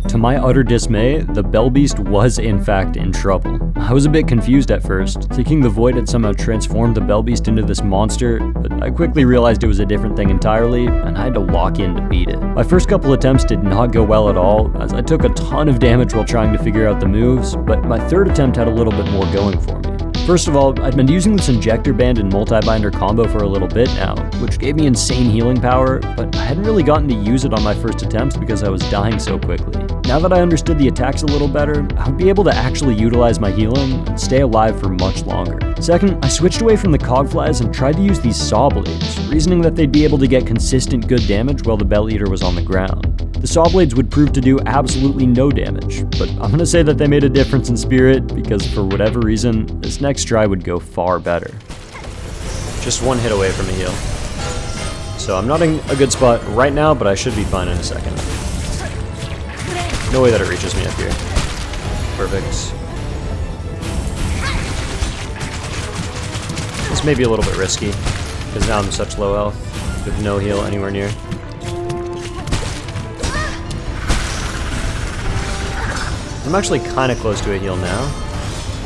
To my utter dismay, the Bellbeast was in fact in trouble. I was a bit confused at first, thinking the Void had somehow transformed the Bellbeast into this monster, but I quickly realized it was a different thing entirely, and I had to lock in to beat it. My first couple attempts did not go well at all, as I took a ton of damage while trying to figure out the moves, but my third attempt had a little bit more going for me. First of all, I'd been using this Injector Band and Multi-Binder combo for a little bit now, which gave me insane healing power, but I hadn't really gotten to use it on my first attempts because I was dying so quickly. Now that I understood the attacks a little better, I would be able to actually utilize my healing and stay alive for much longer. Second, I switched away from the Cogflies and tried to use these saw blades, reasoning that they'd be able to get consistent good damage while the Bell Eater was on the ground. The saw blades would prove to do absolutely no damage, but I'm gonna say that they made a difference in spirit because for whatever reason, this next try would go far better. Just one hit away from a heal. So I'm not in a good spot right now, but I should be fine in a second. No way that it reaches me up here. Perfect. This may be a little bit risky, because now I'm such low health, with no heal anywhere near. I'm actually kind of close to a heal now,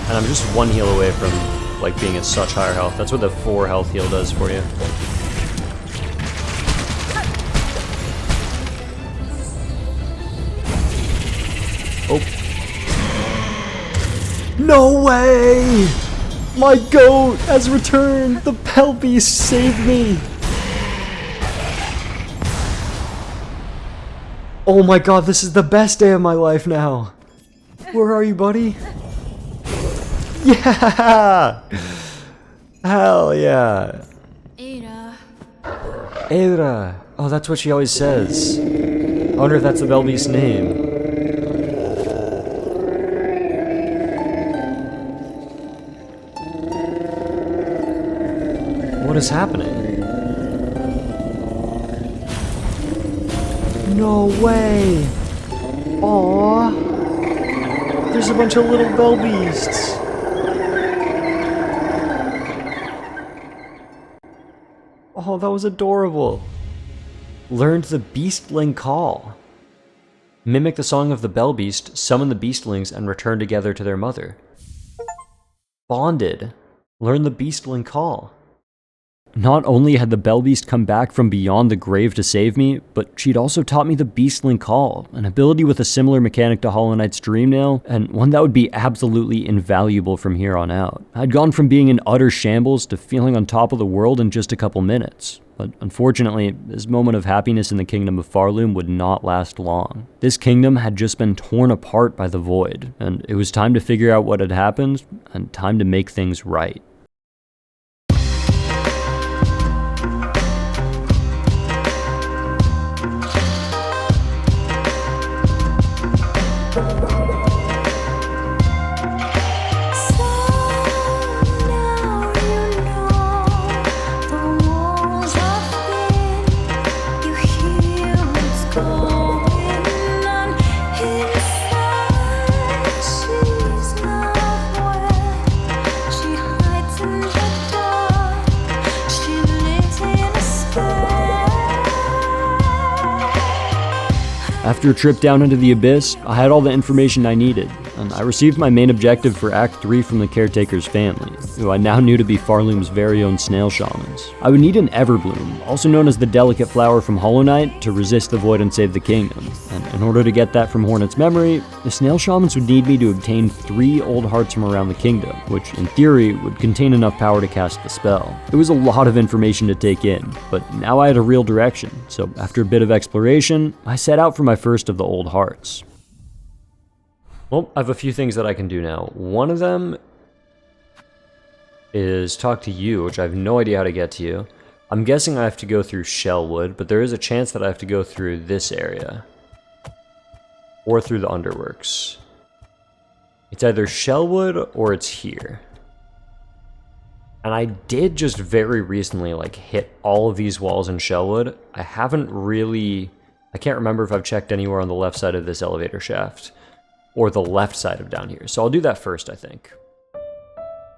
and I'm just one heal away from like being at such higher health. That's what the 4 health heal does for you. Oh. No way! My goat has returned! The Bell Beast saved me! Oh my god, this is the best day of my life now! Where are you, buddy? Yeah! Hell yeah! Ada. Ada. Oh, that's what she always says. I wonder if that's the Bell Beast's name. What is happening? No way! Aww! There's a bunch of little Bell Beasts! Oh, that was adorable! Learned the Beastling Call. Mimic the song of the Bell Beast, summon the Beastlings, and return together to their mother. Bonded. Learn the Beastling Call. Not only had the Bell Beast come back from beyond the grave to save me, but she'd also taught me the Beastling Call, an ability with a similar mechanic to Hollow Knight's Dreamnail, and one that would be absolutely invaluable from here on out. I'd gone from being in utter shambles to feeling on top of the world in just a couple minutes. But unfortunately, this moment of happiness in the kingdom of Farloom would not last long. This kingdom had just been torn apart by the Void, and it was time to figure out what had happened, and time to make things right. After a trip down into the abyss, I had all the information I needed, and I received my main objective for Act 3 from the Caretaker's family, who I now knew to be Farloom's very own snail shamans. I would need an Everbloom, also known as the delicate flower from Hollow Knight, to resist the Void and save the kingdom, and in order to get that from Hornet's memory, the snail shamans would need me to obtain 3 old hearts from around the kingdom, which in theory would contain enough power to cast the spell. It was a lot of information to take in, but now I had a real direction, so after a bit of exploration, I set out for my first of the old hearts. Well, I have a few things that I can do now. One of them is talk to you, which I have no idea how to get to you. I'm guessing I have to go through Shellwood, but there is a chance that I have to go through this area. Or through the Underworks. It's either Shellwood or it's here. And I did just very recently hit all of these walls in Shellwood. I haven't really... I can't remember if I've checked anywhere on the left side of this elevator shaft. Or the left side of down here. So I'll do that first, I think.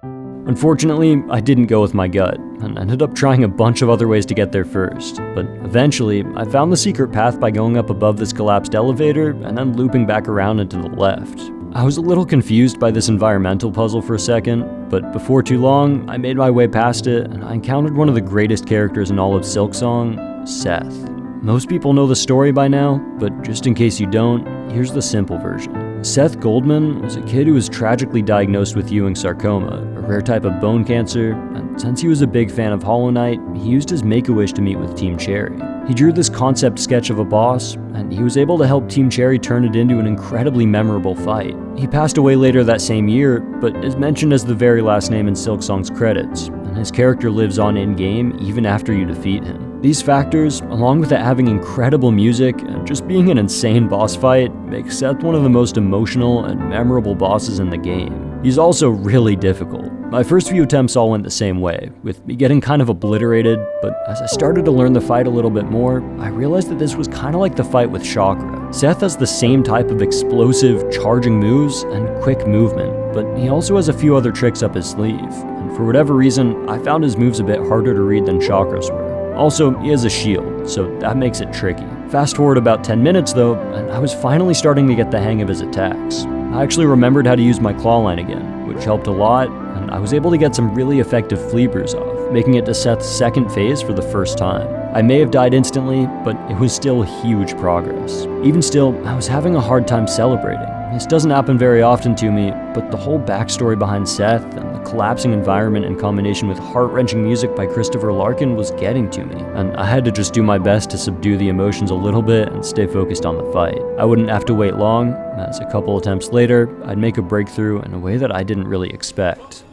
Unfortunately, I didn't go with my gut, and ended up trying a bunch of other ways to get there first. But eventually, I found the secret path by going up above this collapsed elevator, and then looping back around into the left. I was a little confused by this environmental puzzle for a second, but before too long, I made my way past it, and I encountered one of the greatest characters in all of Silksong, Seth. Most people know the story by now, but just in case you don't, here's the simple version. Seth Goldman was a kid who was tragically diagnosed with Ewing sarcoma, a rare type of bone cancer, and since he was a big fan of Hollow Knight, he used his Make-A-Wish to meet with Team Cherry. He drew this concept sketch of a boss, and he was able to help Team Cherry turn it into an incredibly memorable fight. He passed away later that same year, but is mentioned as the very last name in Silksong's credits, and his character lives on in-game even after you defeat him. These factors, along with it having incredible music and just being an insane boss fight, make Seth one of the most emotional and memorable bosses in the game. He's also really difficult. My first few attempts all went the same way, with me getting kind of obliterated, but as I started to learn the fight a little bit more, I realized that this was kind of like the fight with Chakra. Seth has the same type of explosive, charging moves and quick movement, but he also has a few other tricks up his sleeve, and for whatever reason, I found his moves a bit harder to read than Chakra's were. Also, he has a shield, so that makes it tricky. Fast forward about 10 minutes though, and I was finally starting to get the hang of his attacks. I actually remembered how to use my claw line again, which helped a lot, and I was able to get some really effective fleabers off, making it to Seth's second phase for the first time. I may have died instantly, but it was still huge progress. Even still, I was having a hard time celebrating. This doesn't happen very often to me, but the whole backstory behind Seth and the collapsing environment in combination with heart-wrenching music by Christopher Larkin was getting to me, and I had to just do my best to subdue the emotions a little bit and stay focused on the fight. I wouldn't have to wait long, as a couple attempts later, I'd make a breakthrough in a way that I didn't really expect.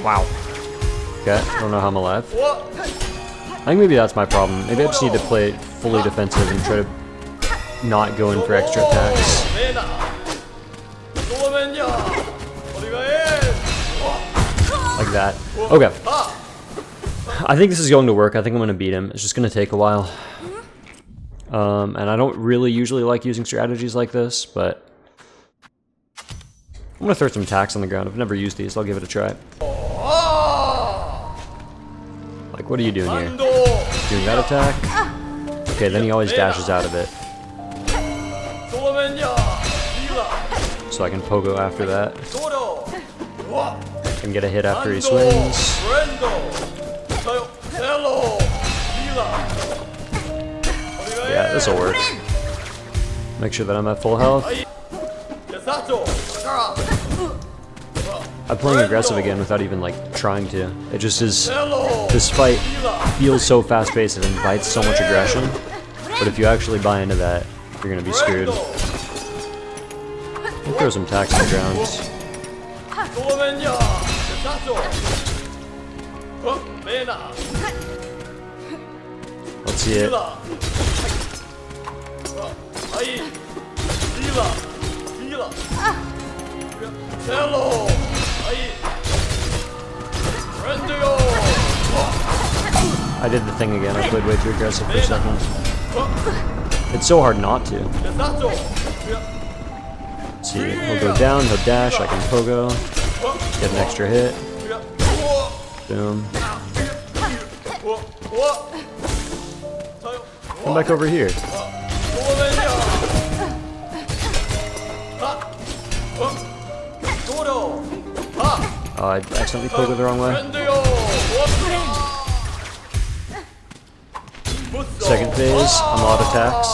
Wow. Okay, I don't know how I'm alive. I think maybe that's my problem. Maybe I just need to play fully defensive and try to not go in for extra attacks. Like that. Okay. I think this is going to work. I think I'm going to beat him. It's just going to take a while. And I don't really usually like using strategies like this, but I'm going to throw some attacks on the ground. I've never used these. I'll give it a try. Like, what are you doing here? Doing that attack? Okay, then he always dashes out of it. So I can pogo after that. And get a hit after he swings. Yeah, this'll work. Make sure that I'm at full health. I'm playing aggressive again without even like trying to. It just is, this fight feels so fast-paced and invites so much aggression, but if you actually buy into that, you're gonna be screwed. I'll throw some attacks on the ground. Let's see it. I did the thing again. I played way too aggressive for a second. It's so hard not to. Let's see, he'll go down, he'll dash, I can pogo, get an extra hit. Boom. Come back over here. Oh, I accidentally pogoed the wrong way. Second phase, I'm out of attacks.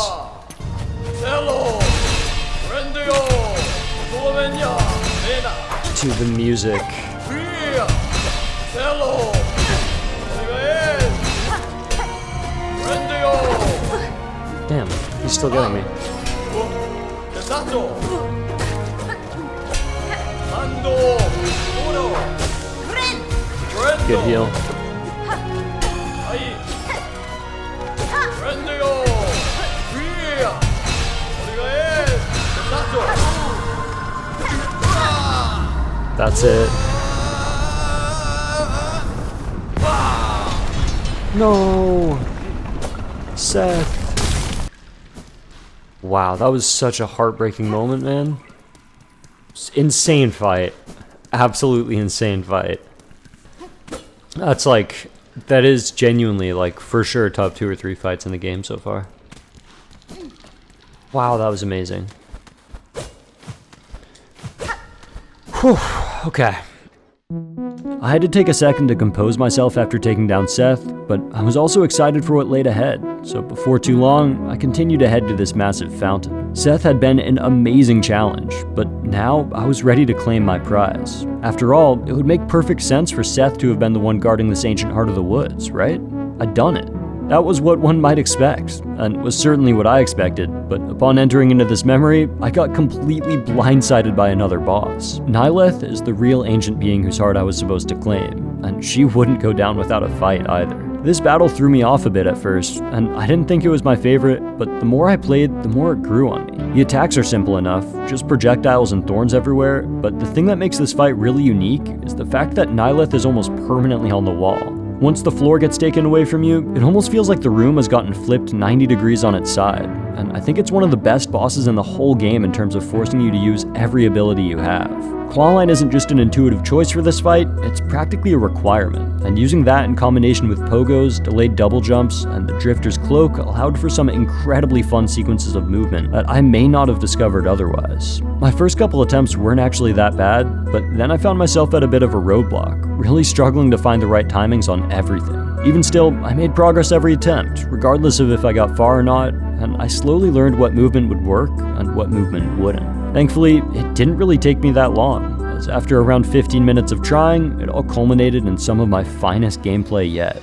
To the music. Damn, he's still getting me. Good heal. That's it. No! Seth. Wow, that was such a heartbreaking moment, man. Insane fight. Absolutely insane fight. That's like, that is genuinely, like, for sure top 2 or 3 fights in the game so far. Wow, that was amazing. Whew, okay. I had to take a second to compose myself after taking down Seth, but I was also excited for what laid ahead. so before too long, I continued to head to this massive fountain. Seth had been an amazing challenge, but now I was ready to claim my prize. After all, it would make perfect sense for Seth to have been the one guarding this ancient heart of the woods, right? I'd done it. That was what one might expect, and was certainly what I expected, but upon entering into this memory, I got completely blindsided by another boss. Nyleth is the real ancient being whose heart I was supposed to claim, and she wouldn't go down without a fight either. This battle threw me off a bit at first, and I didn't think it was my favorite, but the more I played, the more it grew on me. The attacks are simple enough, just projectiles and thorns everywhere, but the thing that makes this fight really unique is the fact that Nyleth is almost permanently on the wall. Once the floor gets taken away from you, it almost feels like the room has gotten flipped 90 degrees on its side, and I think it's one of the best bosses in the whole game in terms of forcing you to use every ability you have. Clawline isn't just an intuitive choice for this fight, it's practically a requirement, and using that in combination with pogos, delayed double jumps, and the Drifter's Cloak allowed for some incredibly fun sequences of movement that I may not have discovered otherwise. My first couple attempts weren't actually that bad, but then I found myself at a bit of a roadblock, really struggling to find the right timings on everything. Even still, I made progress every attempt, regardless of if I got far or not, and I slowly learned what movement would work and what movement wouldn't. Thankfully, it didn't really take me that long, as after around 15 minutes of trying, it all culminated in some of my finest gameplay yet.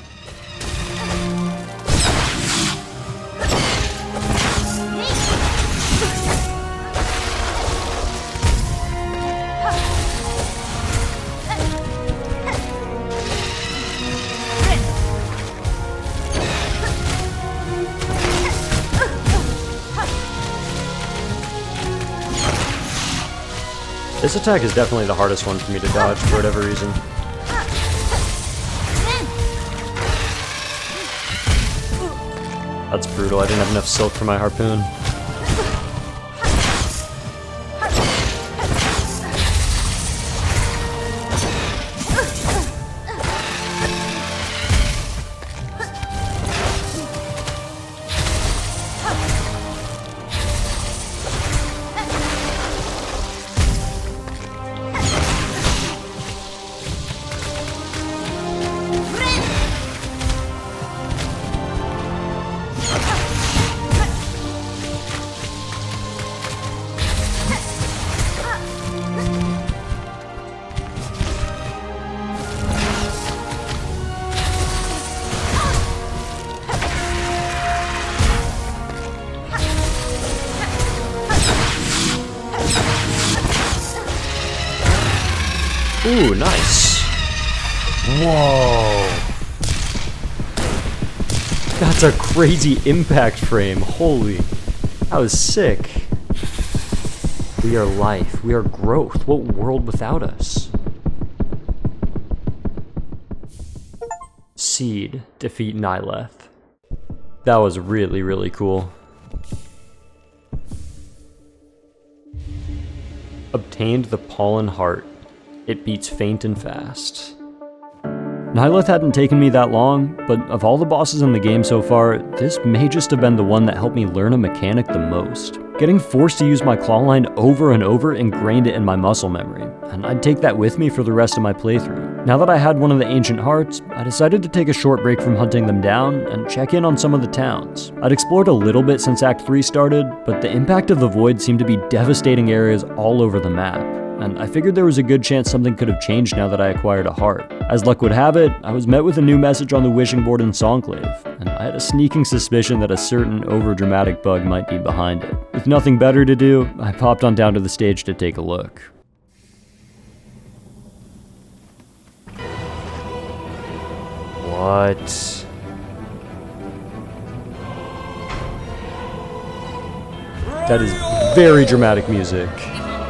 This attack is definitely the hardest one for me to dodge for whatever reason. That's brutal, I didn't have enough silk for my harpoon. Ooh, nice. Whoa. That's a crazy impact frame. Holy. That was sick. We are life. We are growth. What world without us? Seed. Defeat Nyleth. That was really, really cool. Obtained the Pollen Heart. It beats faint and fast. Nyleth hadn't taken me that long, but of all the bosses in the game so far, this may just have been the one that helped me learn a mechanic the most. Getting forced to use my clawline over and over ingrained it in my muscle memory, and I'd take that with me for the rest of my playthrough. Now that I had one of the ancient hearts, I decided to take a short break from hunting them down and check in on some of the towns. I'd explored a little bit since Act 3 started, but the impact of the void seemed to be devastating areas all over the map, and I figured there was a good chance something could have changed now that I acquired a heart. As luck would have it, I was met with a new message on the wishing board in Songclave, and I had a sneaking suspicion that a certain overdramatic bug might be behind it. With nothing better to do, I popped on down to the stage to take a look. What? That is very dramatic music.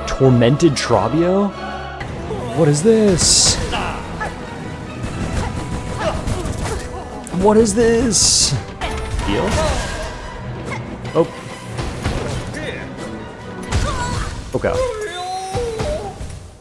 Tormented Trobbio? What is this? What is this? Heal? Oh. Okay.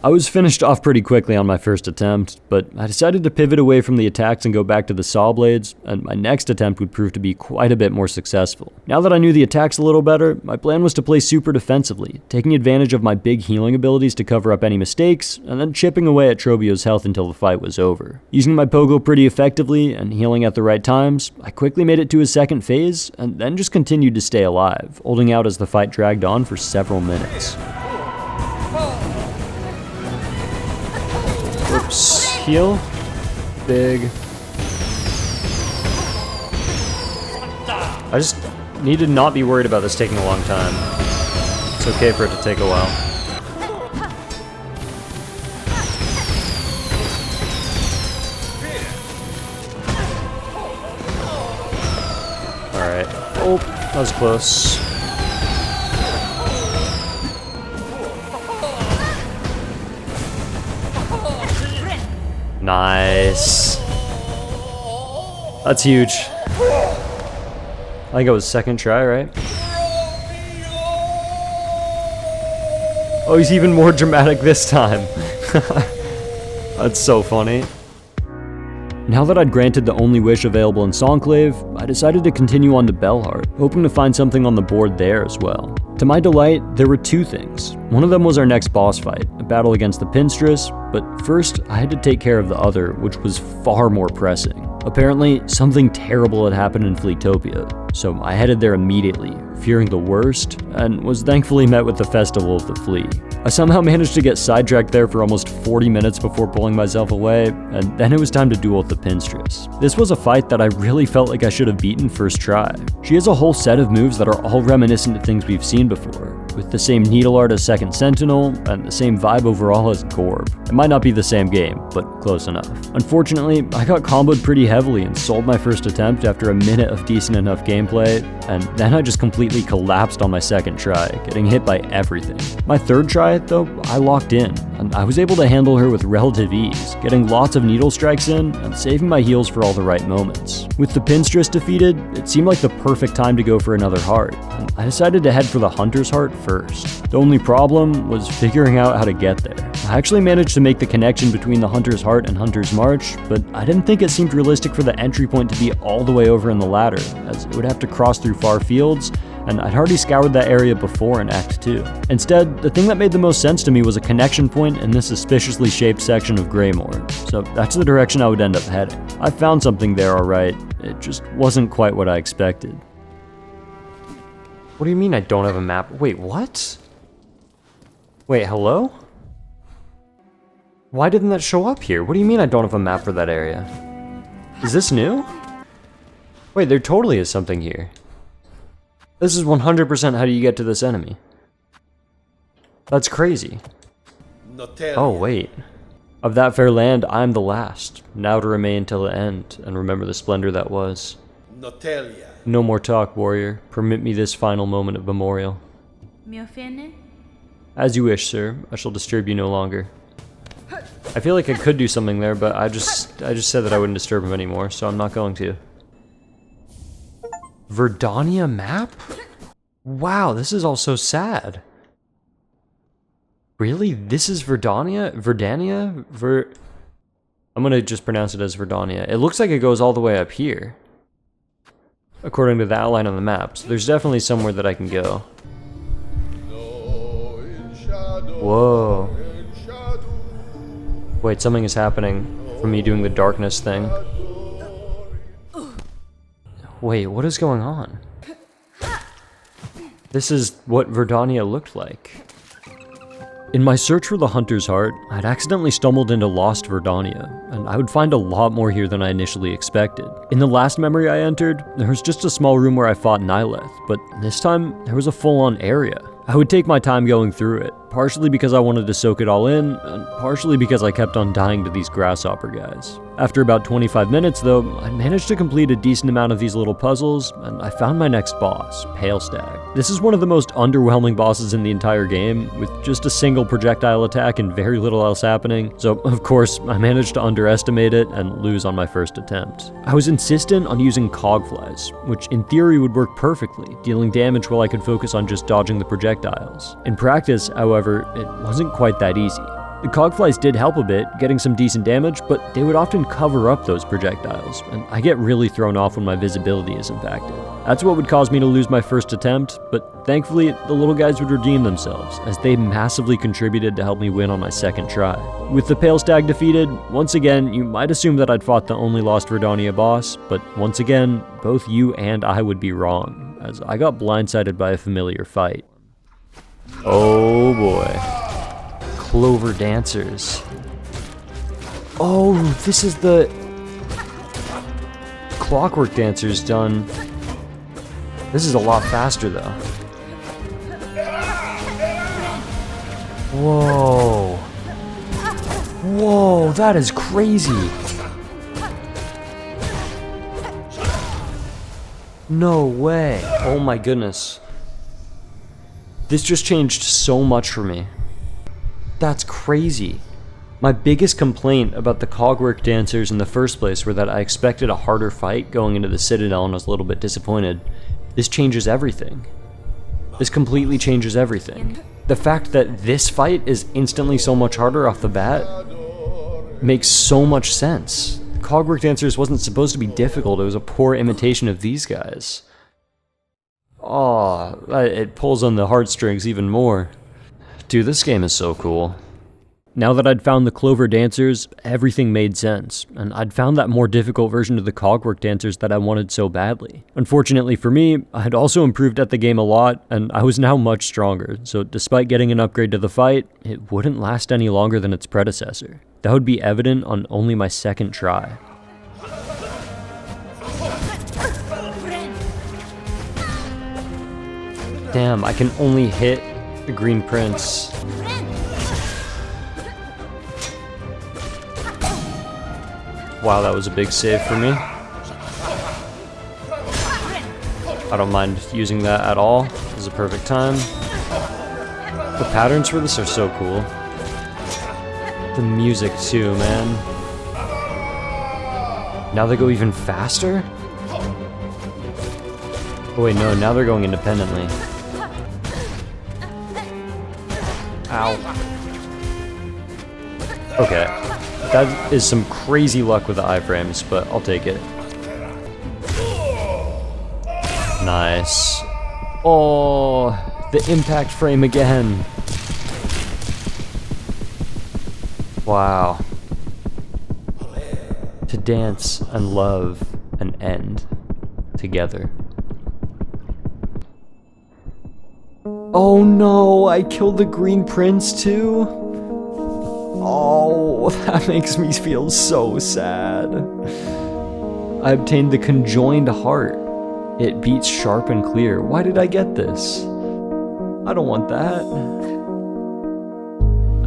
I was finished off pretty quickly on my first attempt, but I decided to pivot away from the attacks and go back to the saw blades, and my next attempt would prove to be quite a bit more successful. Now that I knew the attacks a little better, my plan was to play super defensively, taking advantage of my big healing abilities to cover up any mistakes, and then chipping away at Trobbio's health until the fight was over. Using my pogo pretty effectively and healing at the right times, I quickly made it to his second phase, and then just continued to stay alive, holding out as the fight dragged on for several minutes. Oops. Heal. Big. I just need to not be worried about this taking a long time. It's okay for it to take a while. Alright. Oh, that was close. Nice. That's huge. I think it was second try, right? Oh, he's even more dramatic this time. That's so funny. Now that I'd granted the only wish available in Songclave, I decided to continue on to Bellheart, hoping to find something on the board there as well. To my delight, there were two things. One of them was our next boss fight, a battle against the Pinstress, but first I had to take care of the other, which was far more pressing. Apparently, something terrible had happened in Fleetopia, so I headed there immediately, fearing the worst, and was thankfully met with the Festival of the Flea. I somehow managed to get sidetracked there for almost 40 minutes before pulling myself away, and then it was time to duel with the Pinstress. This was a fight that I really felt like I should have beaten first try. She has a whole set of moves that are all reminiscent of things we've seen before, with the same needle art as Second Sentinel, and the same vibe overall as Gorb. It might not be the same game, but close enough. Unfortunately, I got comboed pretty heavily and sold my first attempt after a minute of decent enough gameplay, and then I just completely collapsed on my second try, getting hit by everything. My third try, though, I locked in, and I was able to handle her with relative ease, getting lots of needle strikes in, and saving my heals for all the right moments. With the Pinstress defeated, it seemed like the perfect time to go for another heart, and I decided to head for the Hunter's Heart first. The only problem was figuring out how to get there. I actually managed to make the connection between the Hunter's Heart and Hunter's March, but I didn't think it seemed realistic for the entry point to be all the way over in the ladder, as it would have to cross through far fields, and I'd already scoured that area before in Act 2. Instead, the thing that made the most sense to me was a connection point in this suspiciously shaped section of Greymoor, so that's the direction I would end up heading. I found something there alright, it just wasn't quite what I expected. What do you mean I don't have a map? Wait, what? Wait, hello? Why didn't that show up here? What do you mean I don't have a map for that area? Is this new? Wait, there totally is something here. This is 100% how do you get to this enemy. That's crazy. Oh, wait. Of that fair land, I am the last, now to remain till the end, and remember the splendor that was. No more talk, warrior. Permit me this final moment of memorial. As you wish, sir. I shall disturb you no longer. I feel like I could do something there, but I just said that I wouldn't disturb him anymore, so I'm not going to. Verdania map? Wow, this is all so sad. Really? This is Verdania? Verdania? I'm gonna just pronounce it as Verdania. It looks like it goes all the way up here, according to the outline on the map, so there's definitely somewhere that I can go. Whoa. Wait, something is happening from me doing the darkness thing. Wait, what is going on? This is what Verdania looked like. In my search for the Hunter's Heart, I'd accidentally stumbled into Lost Verdania, and I would find a lot more here than I initially expected. In the last memory I entered, there was just a small room where I fought Nyleth, but this time, there was a full-on area. I would take my time going through it, partially because I wanted to soak it all in, and partially because I kept on dying to these grasshopper guys. After about 25 minutes though, I managed to complete a decent amount of these little puzzles, and I found my next boss, Pale Stag. This is one of the most underwhelming bosses in the entire game, with just a single projectile attack and very little else happening, so of course I managed to underestimate it and lose on my first attempt. I was insistent on using Cogflies, which in theory would work perfectly, dealing damage while I could focus on just dodging the projectiles. In practice, however, it wasn't quite that easy. The Cogflies did help a bit, getting some decent damage, but they would often cover up those projectiles, and I get really thrown off when my visibility is impacted. That's what would cause me to lose my first attempt, but thankfully the little guys would redeem themselves, as they massively contributed to help me win on my second try. With the Pale Stag defeated, once again, you might assume that I'd fought the only lost Verdania boss, but once again, both you and I would be wrong, as I got blindsided by a familiar fight. Oh boy. Clover Dancers. Oh, this is the Clockwork Dancers done. This is a lot faster though. Whoa. Whoa, that is crazy. No way. Oh my goodness. This just changed so much for me. That's crazy. My biggest complaint about the Cogwork Dancers in the first place were that I expected a harder fight going into the Citadel and was a little bit disappointed. This changes everything. This completely changes everything. The fact that this fight is instantly so much harder off the bat makes so much sense. Cogwork Dancers wasn't supposed to be difficult, it was a poor imitation of these guys. Oh, it pulls on the heartstrings even more. Dude, this game is so cool. Now that I'd found the Clover Dancers, everything made sense, and I'd found that more difficult version of the Cogwork Dancers that I wanted so badly. Unfortunately for me, I'd also improved at the game a lot, and I was now much stronger, so despite getting an upgrade to the fight, it wouldn't last any longer than its predecessor. That would be evident on only my second try. Damn, I can only hit the Green Prince. Wow, that was a big save for me. I don't mind using that at all. This is a perfect time. The patterns for this are so cool. The music too, man. Now they go even faster? Oh wait, no, now they're going independently. Ow. Okay, that is some crazy luck with the iframes, but I'll take it. Nice. Oh, the impact frame again. Wow. To dance and love and end together. Oh no, I killed the Green Prince too? Oh, that makes me feel so sad. I obtained the Conjoined Heart. It beats sharp and clear. Why did I get this? I don't want that.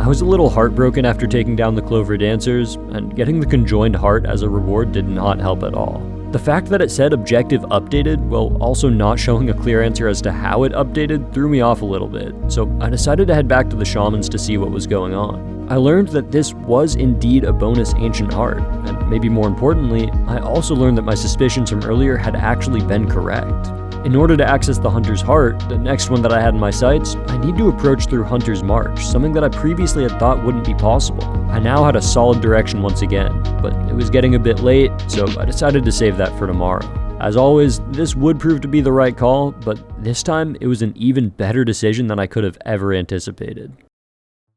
I was a little heartbroken after taking down the Clover Dancers, and getting the Conjoined Heart as a reward did not help at all. The fact that it said objective updated while also not showing a clear answer as to how it updated threw me off a little bit, so I decided to head back to the shamans to see what was going on. I learned that this was indeed a bonus ancient heart, and maybe more importantly, I also learned that my suspicions from earlier had actually been correct. In order to access the Hunter's Heart, the next one that I had in my sights, I need to approach through Hunter's March, something that I previously had thought wouldn't be possible. I now had a solid direction once again, but it was getting a bit late, so I decided to save that for tomorrow. As always, this would prove to be the right call, but this time it was an even better decision than I could have ever anticipated.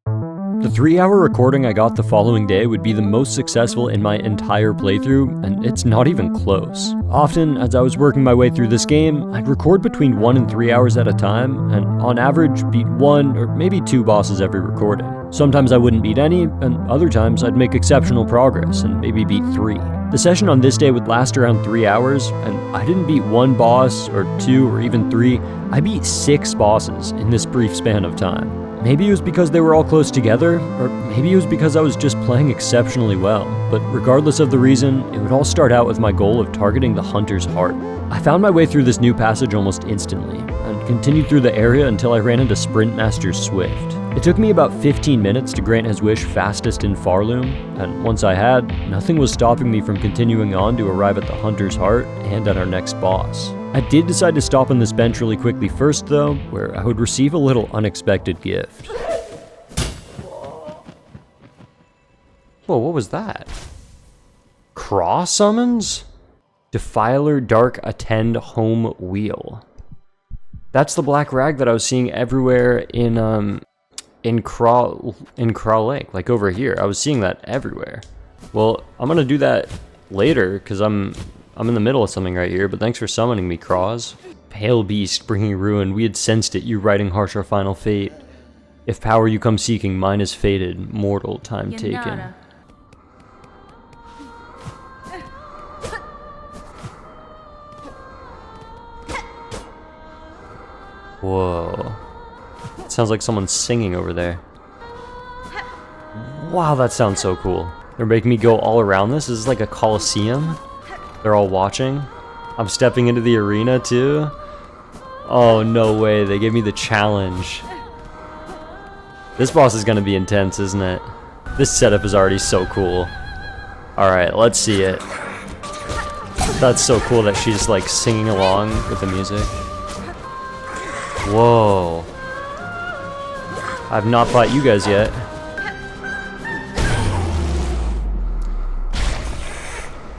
The 3-hour recording I got the following day would be the most successful in my entire playthrough, and it's not even close. Often, as I was working my way through this game, I'd record between 1 and 3 hours at a time, and on average beat 1 or maybe 2 bosses every recording. Sometimes I wouldn't beat any, and other times I'd make exceptional progress and maybe beat 3. The session on this day would last around 3 hours, and I didn't beat 1 boss, or 2, or even 3, I beat 6 bosses in this brief span of time. Maybe it was because they were all close together, or maybe it was because I was just playing exceptionally well, but regardless of the reason, it would all start out with my goal of targeting the Hunter's Heart. I found my way through this new passage almost instantly, and continued through the area until I ran into Sprint Master Swift. It took me about 15 minutes to grant his wish fastest in Farloom, and once I had, nothing was stopping me from continuing on to arrive at the Hunter's Heart and at our next boss. I did decide to stop on this bench really quickly first though, where I would receive a little unexpected gift. Whoa, what was that? Cross summons? Defiler Dark Attend Home Wheel. That's the black rag that I was seeing everywhere in Crawl Lake, like over here. I was seeing that everywhere. Well, I'm gonna do that later because I'm in the middle of something right here. But thanks for summoning me, Cross. Pale beast, bringing ruin. We had sensed it. You writing harsh our final fate. If power you come seeking, mine is fated. Mortal time taken. Yanara. Whoa. It sounds like someone's singing over there. Wow, that sounds so cool. They're making me go all around this. This is like a coliseum. They're all watching. I'm stepping into the arena too. Oh, no way. They gave me the challenge. This boss is gonna be intense, isn't it? This setup is already so cool. Alright, let's see it. That's so cool that she's like singing along with the music. Whoa. I've not fought you guys yet.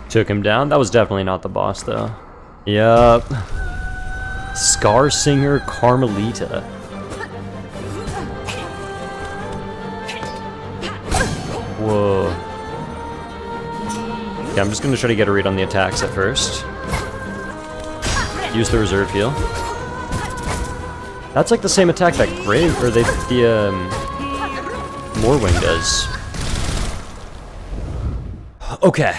Took him down. That was definitely not the boss though. Yup. Skarrsinger Karmelita. Whoa. Yeah, I'm just gonna try to get a read on the attacks at first. Use the reserve heal. That's like the same attack that Moorwing does. Okay.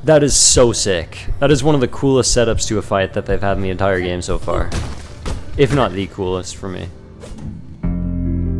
That is so sick. That is one of the coolest setups to a fight that they've had in the entire game so far. If not the coolest for me.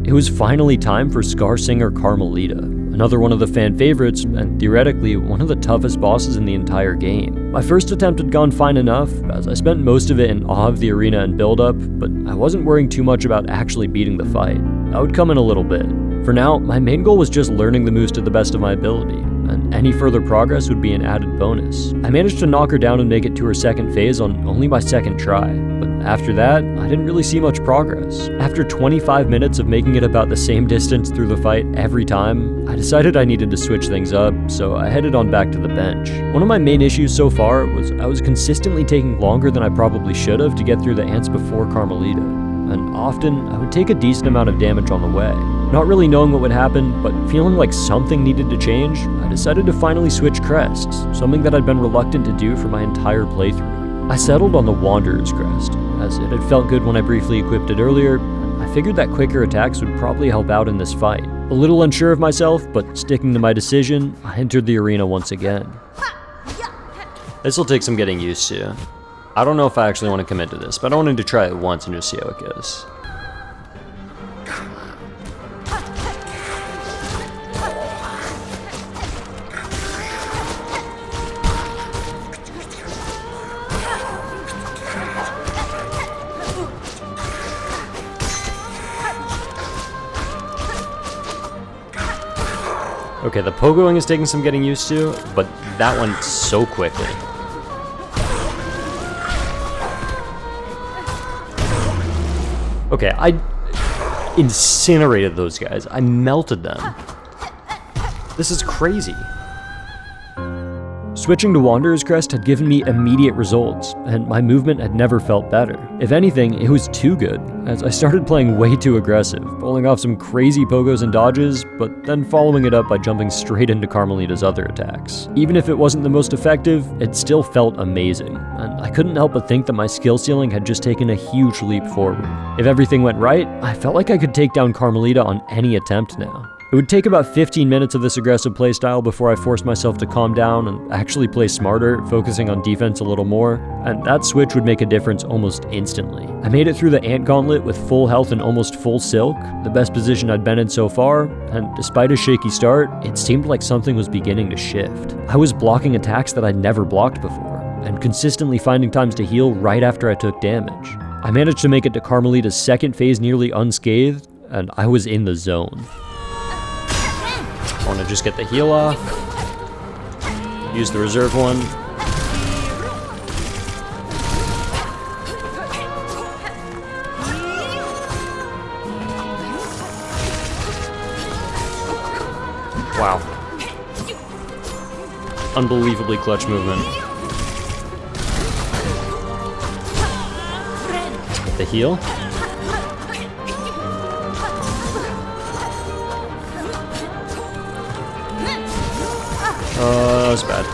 It was finally time for Skarrsinger Karmelita, another one of the fan favorites, and theoretically one of the toughest bosses in the entire game. My first attempt had gone fine enough, as I spent most of it in awe of the arena and build-up, but I wasn't worrying too much about actually beating the fight. That would come in a little bit. For now, my main goal was just learning the moves to the best of my ability, and any further progress would be an added bonus. I managed to knock her down and make it to her second phase on only my second try, but after that, I didn't really see much progress. After 25 minutes of making it about the same distance through the fight every time, I decided I needed to switch things up, so I headed on back to the bench. One of my main issues so far was I was consistently taking longer than I probably should have to get through the ants before Karmelita, and often I would take a decent amount of damage on the way. Not really knowing what would happen, but feeling like something needed to change, I decided to finally switch crests, something that I'd been reluctant to do for my entire playthrough. I settled on the Wanderer's Crest, as it had felt good when I briefly equipped it earlier. I figured that quicker attacks would probably help out in this fight. A little unsure of myself, but sticking to my decision, I entered the arena once again. This will take some getting used to. I don't know if I actually want to commit to this, but I wanted to try it once and just see how it goes. Okay, the pogoing is taking some getting used to, but that went so quickly. Okay, I incinerated those guys. I melted them. This is crazy. Switching to Wanderer's Crest had given me immediate results, and my movement had never felt better. If anything, it was too good, as I started playing way too aggressive, pulling off some crazy pogos and dodges, but then following it up by jumping straight into Karmelita's other attacks. Even if it wasn't the most effective, it still felt amazing, and I couldn't help but think that my skill ceiling had just taken a huge leap forward. If everything went right, I felt like I could take down Karmelita on any attempt now. It would take about 15 minutes of this aggressive playstyle before I forced myself to calm down and actually play smarter, focusing on defense a little more, and that switch would make a difference almost instantly. I made it through the Ant Gauntlet with full health and almost full silk, the best position I'd been in so far, and despite a shaky start, it seemed like something was beginning to shift. I was blocking attacks that I'd never blocked before, and consistently finding times to heal right after I took damage. I managed to make it to Karmelita's second phase nearly unscathed, and I was in the zone. I want to just get the heal off. Use the reserve one. Wow. Unbelievably clutch movement. The heal? Oh, that was bad.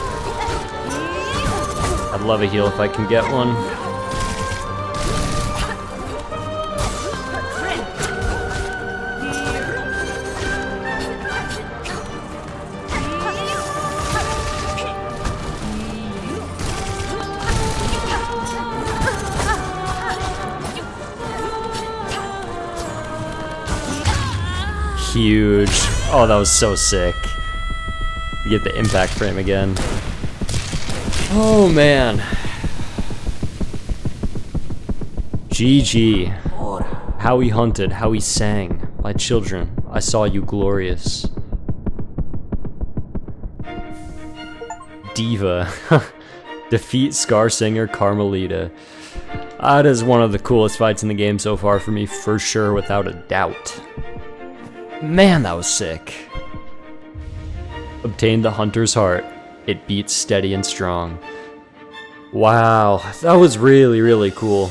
I'd love a heal if I can get one. Huge. Oh, that was so sick. You get the impact frame again. Oh man. GG. How he hunted, how he sang. My children, I saw you glorious. Diva. Defeat Skarrsinger Karmelita. That is one of the coolest fights in the game so far for me, for sure, without a doubt. Man, that was sick. Obtained the Hunter's Heart. It beats steady and strong. Wow, that was really, really cool.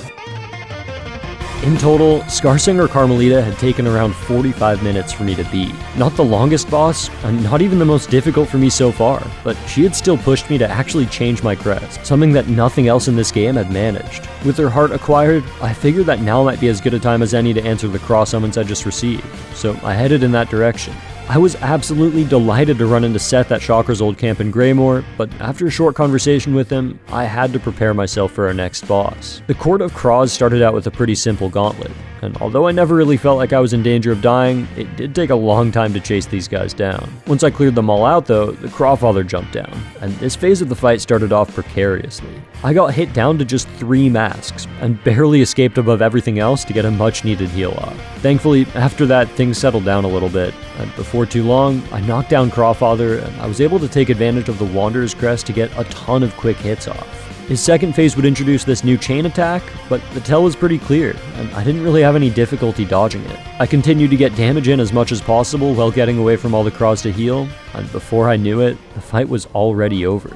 In total, Skarrsinger Karmelita had taken around 45 minutes for me to beat. Not the longest boss, and not even the most difficult for me so far, but she had still pushed me to actually change my crest, something that nothing else in this game had managed. With her heart acquired, I figured that now might be as good a time as any to answer the cross summons I just received, so I headed in that direction. I was absolutely delighted to run into Seth at Shocker's old camp in Greymore, but after a short conversation with him, I had to prepare myself for our next boss. The Court of Crows started out with a pretty simple gauntlet, and although I never really felt like I was in danger of dying, it did take a long time to chase these guys down. Once I cleared them all out though, the Crawfather jumped down, and this phase of the fight started off precariously. I got hit down to just 3 masks, and barely escaped above everything else to get a much needed heal off. Thankfully, after that, things settled down a little bit, and before too long, I knocked down Crawfather, and I was able to take advantage of the Wanderer's Crest to get a ton of quick hits off. His second phase would introduce this new chain attack, but the tell was pretty clear, and I didn't really have any difficulty dodging it. I continued to get damage in as much as possible while getting away from all the Crows to heal, and before I knew it, the fight was already over.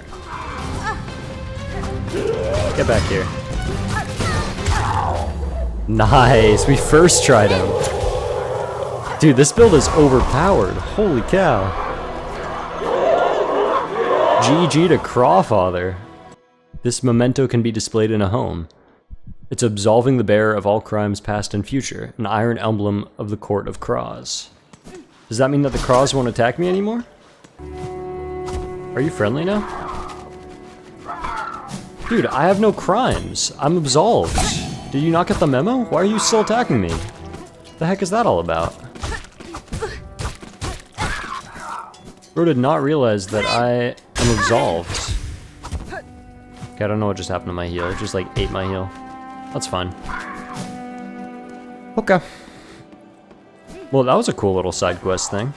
Get back here. Nice, we first tried him. Dude, this build is overpowered. Holy cow. GG to Crawfather. This memento can be displayed in a home. It's absolving the bearer of all crimes past and future, an iron emblem of the Court of Crows. Does that mean that the Crows won't attack me anymore? Are you friendly now? Dude, I have no crimes. I'm absolved. Did you not get the memo? Why are you still attacking me? The heck is that all about? Bro did not realize that I am absolved. Okay, I don't know what just happened to my heal. It just like ate my heal. That's fine. Okay. Well, that was a cool little side quest thing.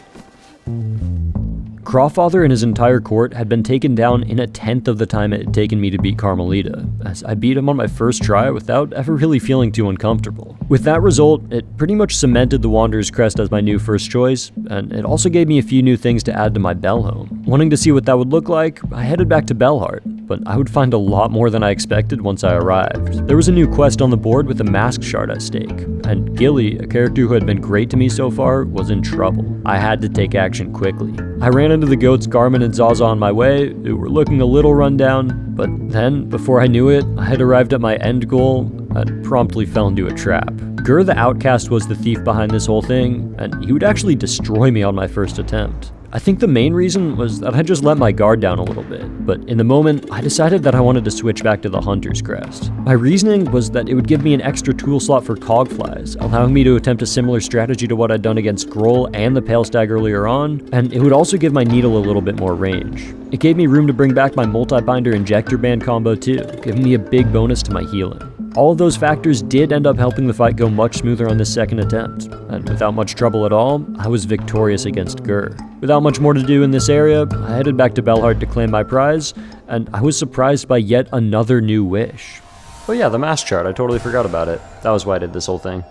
Crawfather and his entire court had been taken down in 1/10 of the time it had taken me to beat Karmelita, as I beat him on my first try without ever really feeling too uncomfortable. With that result, it pretty much cemented the Wanderer's Crest as my new first choice, and it also gave me a few new things to add to my Bell home. Wanting to see what that would look like, I headed back to Bellheart, but I would find a lot more than I expected once I arrived. There was a new quest on the board with a mask shard at stake, and Gilly, a character who had been great to me so far, was in trouble. I had to take action quickly. I ran into the goats Garmin and Zaza on my way, who were looking a little run down, but then, before I knew it, I had arrived at my end goal and promptly fell into a trap. Gurr the Outcast was the thief behind this whole thing, and he would actually destroy me on my first attempt. I think the main reason was that I just let my guard down a little bit, but in the moment, I decided that I wanted to switch back to the Hunter's Crest. My reasoning was that it would give me an extra tool slot for Cogflies, allowing me to attempt a similar strategy to what I'd done against Groal and the Pale Stag earlier on, and it would also give my needle a little bit more range. It gave me room to bring back my multi-binder injector band combo too, giving me a big bonus to my healing. All of those factors did end up helping the fight go much smoother on this second attempt, and without much trouble at all, I was victorious against Gurr. Without much more to do in this area, I headed back to Bellheart to claim my prize, and I was surprised by yet another new wish. Oh yeah, the mask chart, I totally forgot about it. That was why I did this whole thing.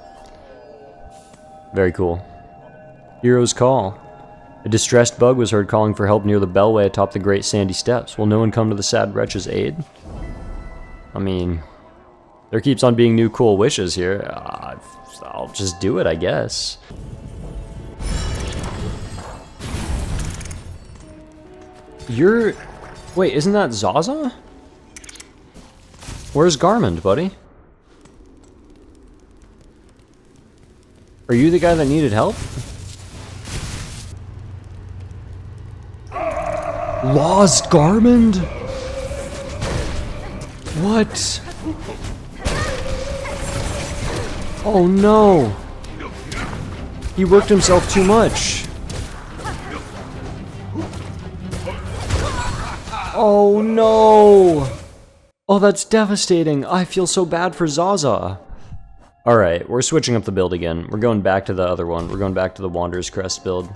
Very cool. Hero's Call. A distressed bug was heard calling for help near the bellway atop the great sandy steps. Will no one come to the sad wretch's aid? I mean, there keeps on being new cool wishes here. I'll just do it, I guess. Wait, isn't that Zaza? Where's Garmond, buddy? Are you the guy that needed help? Lost Garmond? What? Oh no! He worked himself too much. Oh no! Oh, that's devastating. I feel so bad for Zaza. Alright, we're switching up the build again. We're going back to the other one. We're going back to the Wanderer's Crest build.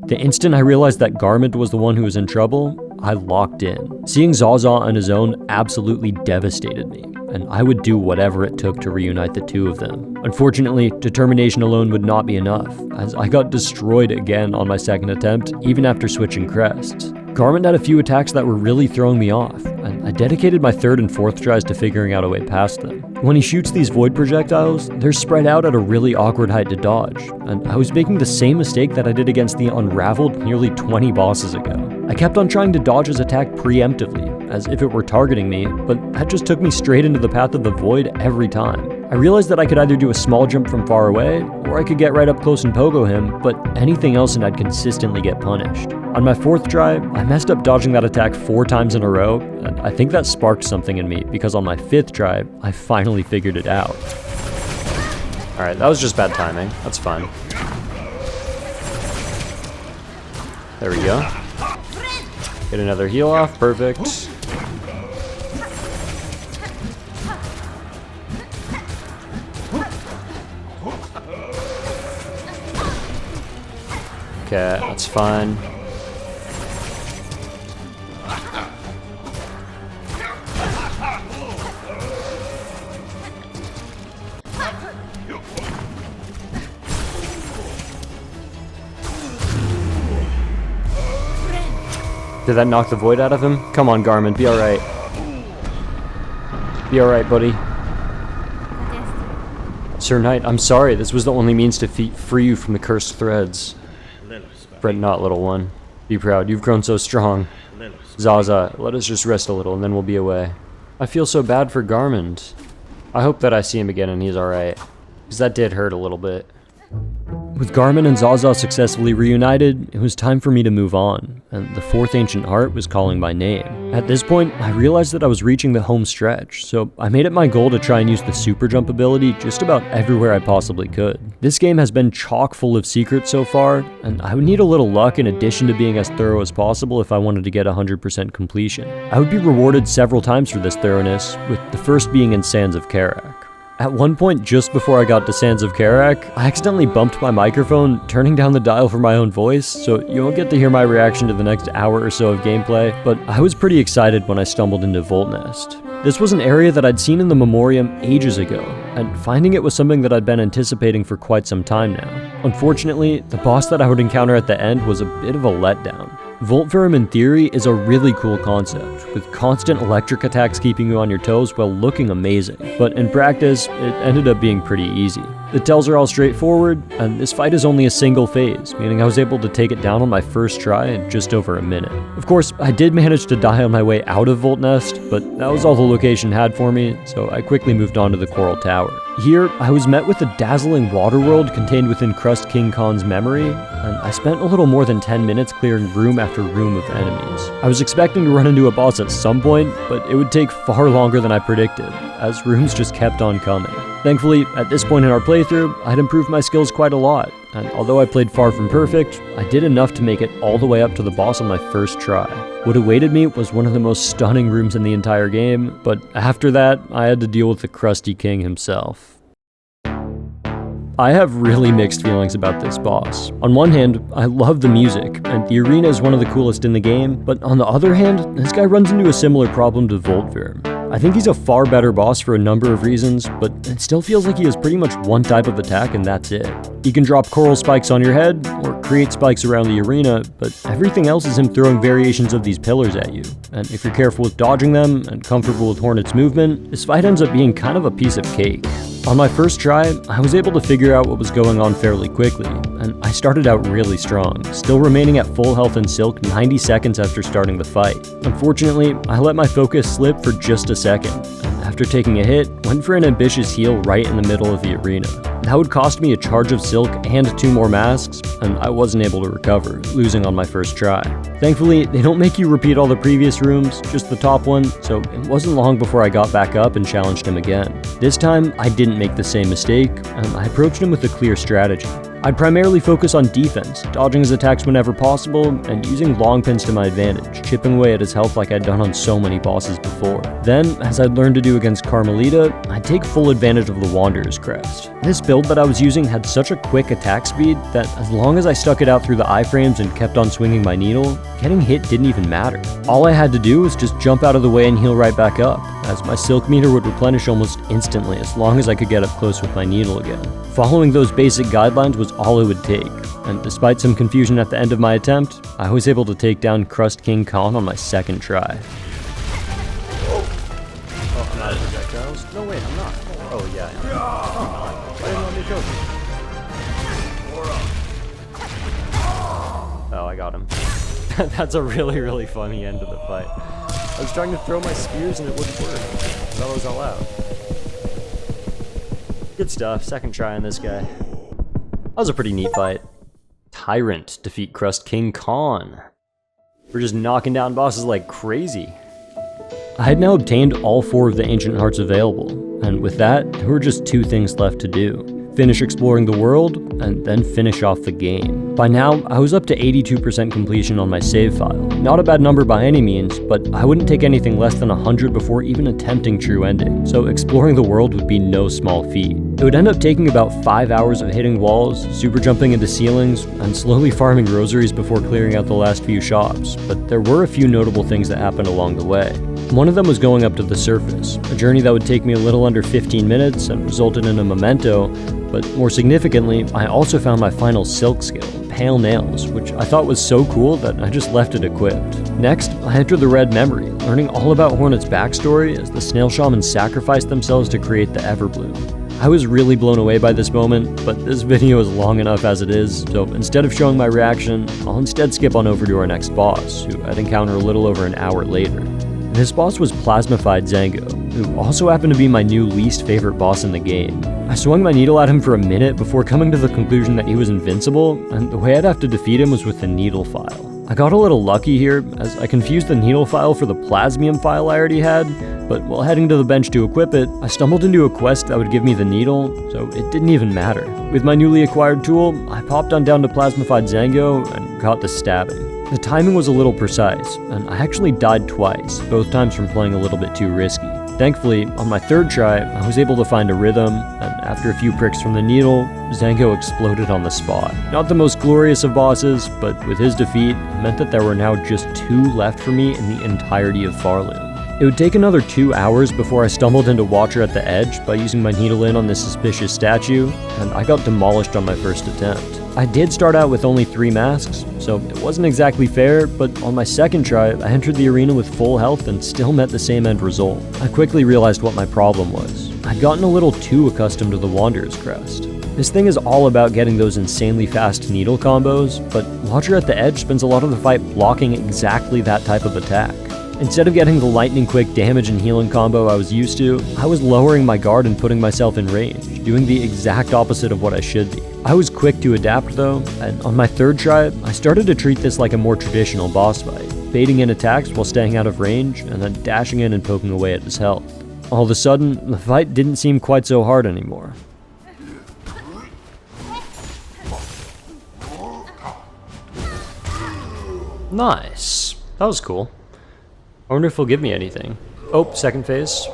The instant I realized that Garmond was the one who was in trouble, I locked in. Seeing Zaza on his own absolutely devastated me, and I would do whatever it took to reunite the two of them. Unfortunately, determination alone would not be enough, as I got destroyed again on my second attempt, even after switching crests. Garmond had a few attacks that were really throwing me off, and I dedicated my third and fourth tries to figuring out a way past them. When he shoots these void projectiles, they're spread out at a really awkward height to dodge, and I was making the same mistake that I did against the Unraveled nearly 20 bosses ago. I kept on trying to dodge his attack preemptively, as if it were targeting me, but that just took me straight into the path of the void every time. I realized that I could either do a small jump from far away, or I could get right up close and pogo him, but anything else and I'd consistently get punished. On my fourth try, I messed up dodging that attack 4 times in a row, and I think that sparked something in me, because on my 5th try, I finally figured it out. Alright, that was just bad timing. That's fine. There we go. Get another heal off, perfect. Okay, that's fine. Did that knock the void out of him? Come on, Garmond, be alright. Be alright, buddy. Sir Knight, I'm sorry. This was the only means to free you from the cursed threads. Fret not, little one. Be proud. You've grown so strong. Zaza, let us just rest a little, and then we'll be away. I feel so bad for Garmond. I hope that I see him again and he's alright. Because that did hurt a little bit. With Garmond and Zaza successfully reunited, it was time for me to move on, and the fourth ancient heart was calling my name. At this point, I realized that I was reaching the home stretch, so I made it my goal to try and use the super jump ability just about everywhere I possibly could. This game has been chock full of secrets so far, and I would need a little luck in addition to being as thorough as possible if I wanted to get 100% completion. I would be rewarded several times for this thoroughness, with the first being in Sands of Karak. At one point, just before I got to Sands of Karak, I accidentally bumped my microphone, turning down the dial for my own voice, so you won't get to hear my reaction to the next hour or so of gameplay, but I was pretty excited when I stumbled into Voltnest. This was an area that I'd seen in the Memoriam ages ago, and finding it was something that I'd been anticipating for quite some time now. Unfortunately, the boss that I would encounter at the end was a bit of a letdown. Voltverum in theory is a really cool concept, with constant electric attacks keeping you on your toes while looking amazing, but in practice, it ended up being pretty easy. The tells are all straightforward, and this fight is only a single phase, meaning I was able to take it down on my first try in just over a minute. Of course, I did manage to die on my way out of Voltnest, but that was all the location had for me, so I quickly moved on to the Coral Tower. Here, I was met with a dazzling water world contained within Crust King Khan's memory, and I spent a little more than 10 minutes clearing room after room of enemies. I was expecting to run into a boss at some point, but it would take far longer than I predicted, as rooms just kept on coming. Thankfully, at this point in our playthrough, I'd improved my skills quite a lot, and although I played far from perfect, I did enough to make it all the way up to the boss on my first try. What awaited me was one of the most stunning rooms in the entire game, but after that, I had to deal with the Crusty King himself. I have really mixed feelings about this boss. On one hand, I love the music, and the arena is one of the coolest in the game, but on the other hand, this guy runs into a similar problem to Voltverum. I think he's a far better boss for a number of reasons, but it still feels like he has pretty much one type of attack and that's it. He can drop coral spikes on your head, or create spikes around the arena, but everything else is him throwing variations of these pillars at you. And if you're careful with dodging them and comfortable with Hornet's movement, this fight ends up being kind of a piece of cake. On my first try, I was able to figure out what was going on fairly quickly, and I started out really strong, still remaining at full health in Silk 90 seconds after starting the fight. Unfortunately, I let my focus slip for just a second, and after taking a hit, went for an ambitious heal right in the middle of the arena. That would cost me a charge of Silk and 2 more masks, and I wasn't able to recover, losing on my first try. Thankfully, they don't make you repeat all the previous rooms, just the top one, so it wasn't long before I got back up and challenged him again. This time, I didn't make the same mistake, and I approached him with a clear strategy. I'd primarily focus on defense, dodging his attacks whenever possible, and using long pins to my advantage, chipping away at his health like I'd done on so many bosses before. Then, as I'd learned to do against Karmelita, I'd take full advantage of the Wanderer's Crest. This build that I was using had such a quick attack speed that as long as I stuck it out through the iframes and kept on swinging my needle, getting hit didn't even matter. All I had to do was just jump out of the way and heal right back up, as my Silk meter would replenish almost instantly as long as I could get up close with my needle again. Following those basic guidelines was all it would take, and despite some confusion at the end of my attempt, I was able to take down Crust King Khan on my second try. Oh, I'm out of projectiles? No, wait, I'm not. Oh, yeah, I am. Come on. Why didn't let me go? Oh, I got him. That's a really, really funny end to the fight. I was trying to throw my spears and it wouldn't work. That was all out. Good stuff. Second try on this guy. That was a pretty neat fight. Tyrant defeat Crust King Khan. We're just knocking down bosses like crazy. I had now obtained all 4 of the ancient hearts available, and with that, there were just 2 things left to do. Finish exploring the world, and then finish off the game. By now, I was up to 82% completion on my save file. Not a bad number by any means, but I wouldn't take anything less than 100 before even attempting true ending, so exploring the world would be no small feat. It would end up taking about 5 hours of hitting walls, super jumping into ceilings, and slowly farming rosaries before clearing out the last few shops, but there were a few notable things that happened along the way. One of them was going up to the surface, a journey that would take me a little under 15 minutes and resulted in a memento, but more significantly, I also found my final Silk skill, Pale Nails, which I thought was so cool that I just left it equipped. Next, I entered the Red Memory, learning all about Hornet's backstory as the Snail Shamans sacrificed themselves to create the Everbloom. I was really blown away by this moment, but this video is long enough as it is, so instead of showing my reaction, I'll instead skip on over to our next boss, who I'd encounter a little over an hour later. This boss was Plasmified Zango, who also happened to be my new least favorite boss in the game. I swung my needle at him for a minute before coming to the conclusion that he was invincible, and the way I'd have to defeat him was with the needle file. I got a little lucky here, as I confused the needle file for the plasmium file I already had, but while heading to the bench to equip it, I stumbled into a quest that would give me the needle, so it didn't even matter. With my newly acquired tool, I popped on down to Plasmified Zango and got the stabbing. The timing was a little precise, and I actually died twice, both times from playing a little bit too risky. Thankfully, on my third try, I was able to find a rhythm, and after a few pricks from the needle, Zango exploded on the spot. Not the most glorious of bosses, but with his defeat, it meant that there were now just 2 left for me in the entirety of Farloom. It would take another 2 hours before I stumbled into Watcher at the Edge by using my needle in on this suspicious statue, and I got demolished on my first attempt. I did start out with only 3 masks, so it wasn't exactly fair, but on my second try, I entered the arena with full health and still met the same end result. I quickly realized what my problem was. I'd gotten a little too accustomed to the Wanderer's Crest. This thing is all about getting those insanely fast needle combos, but Watcher at the Edge spends a lot of the fight blocking exactly that type of attack. Instead of getting the lightning quick damage and healing combo I was used to, I was lowering my guard and putting myself in range, doing the exact opposite of what I should be. I was quick to adapt though, and on my third try, I started to treat this like a more traditional boss fight, baiting in attacks while staying out of range, and then dashing in and poking away at his health. All of a sudden, the fight didn't seem quite so hard anymore. Nice. That was cool. I wonder if he'll give me anything. Oh, second phase.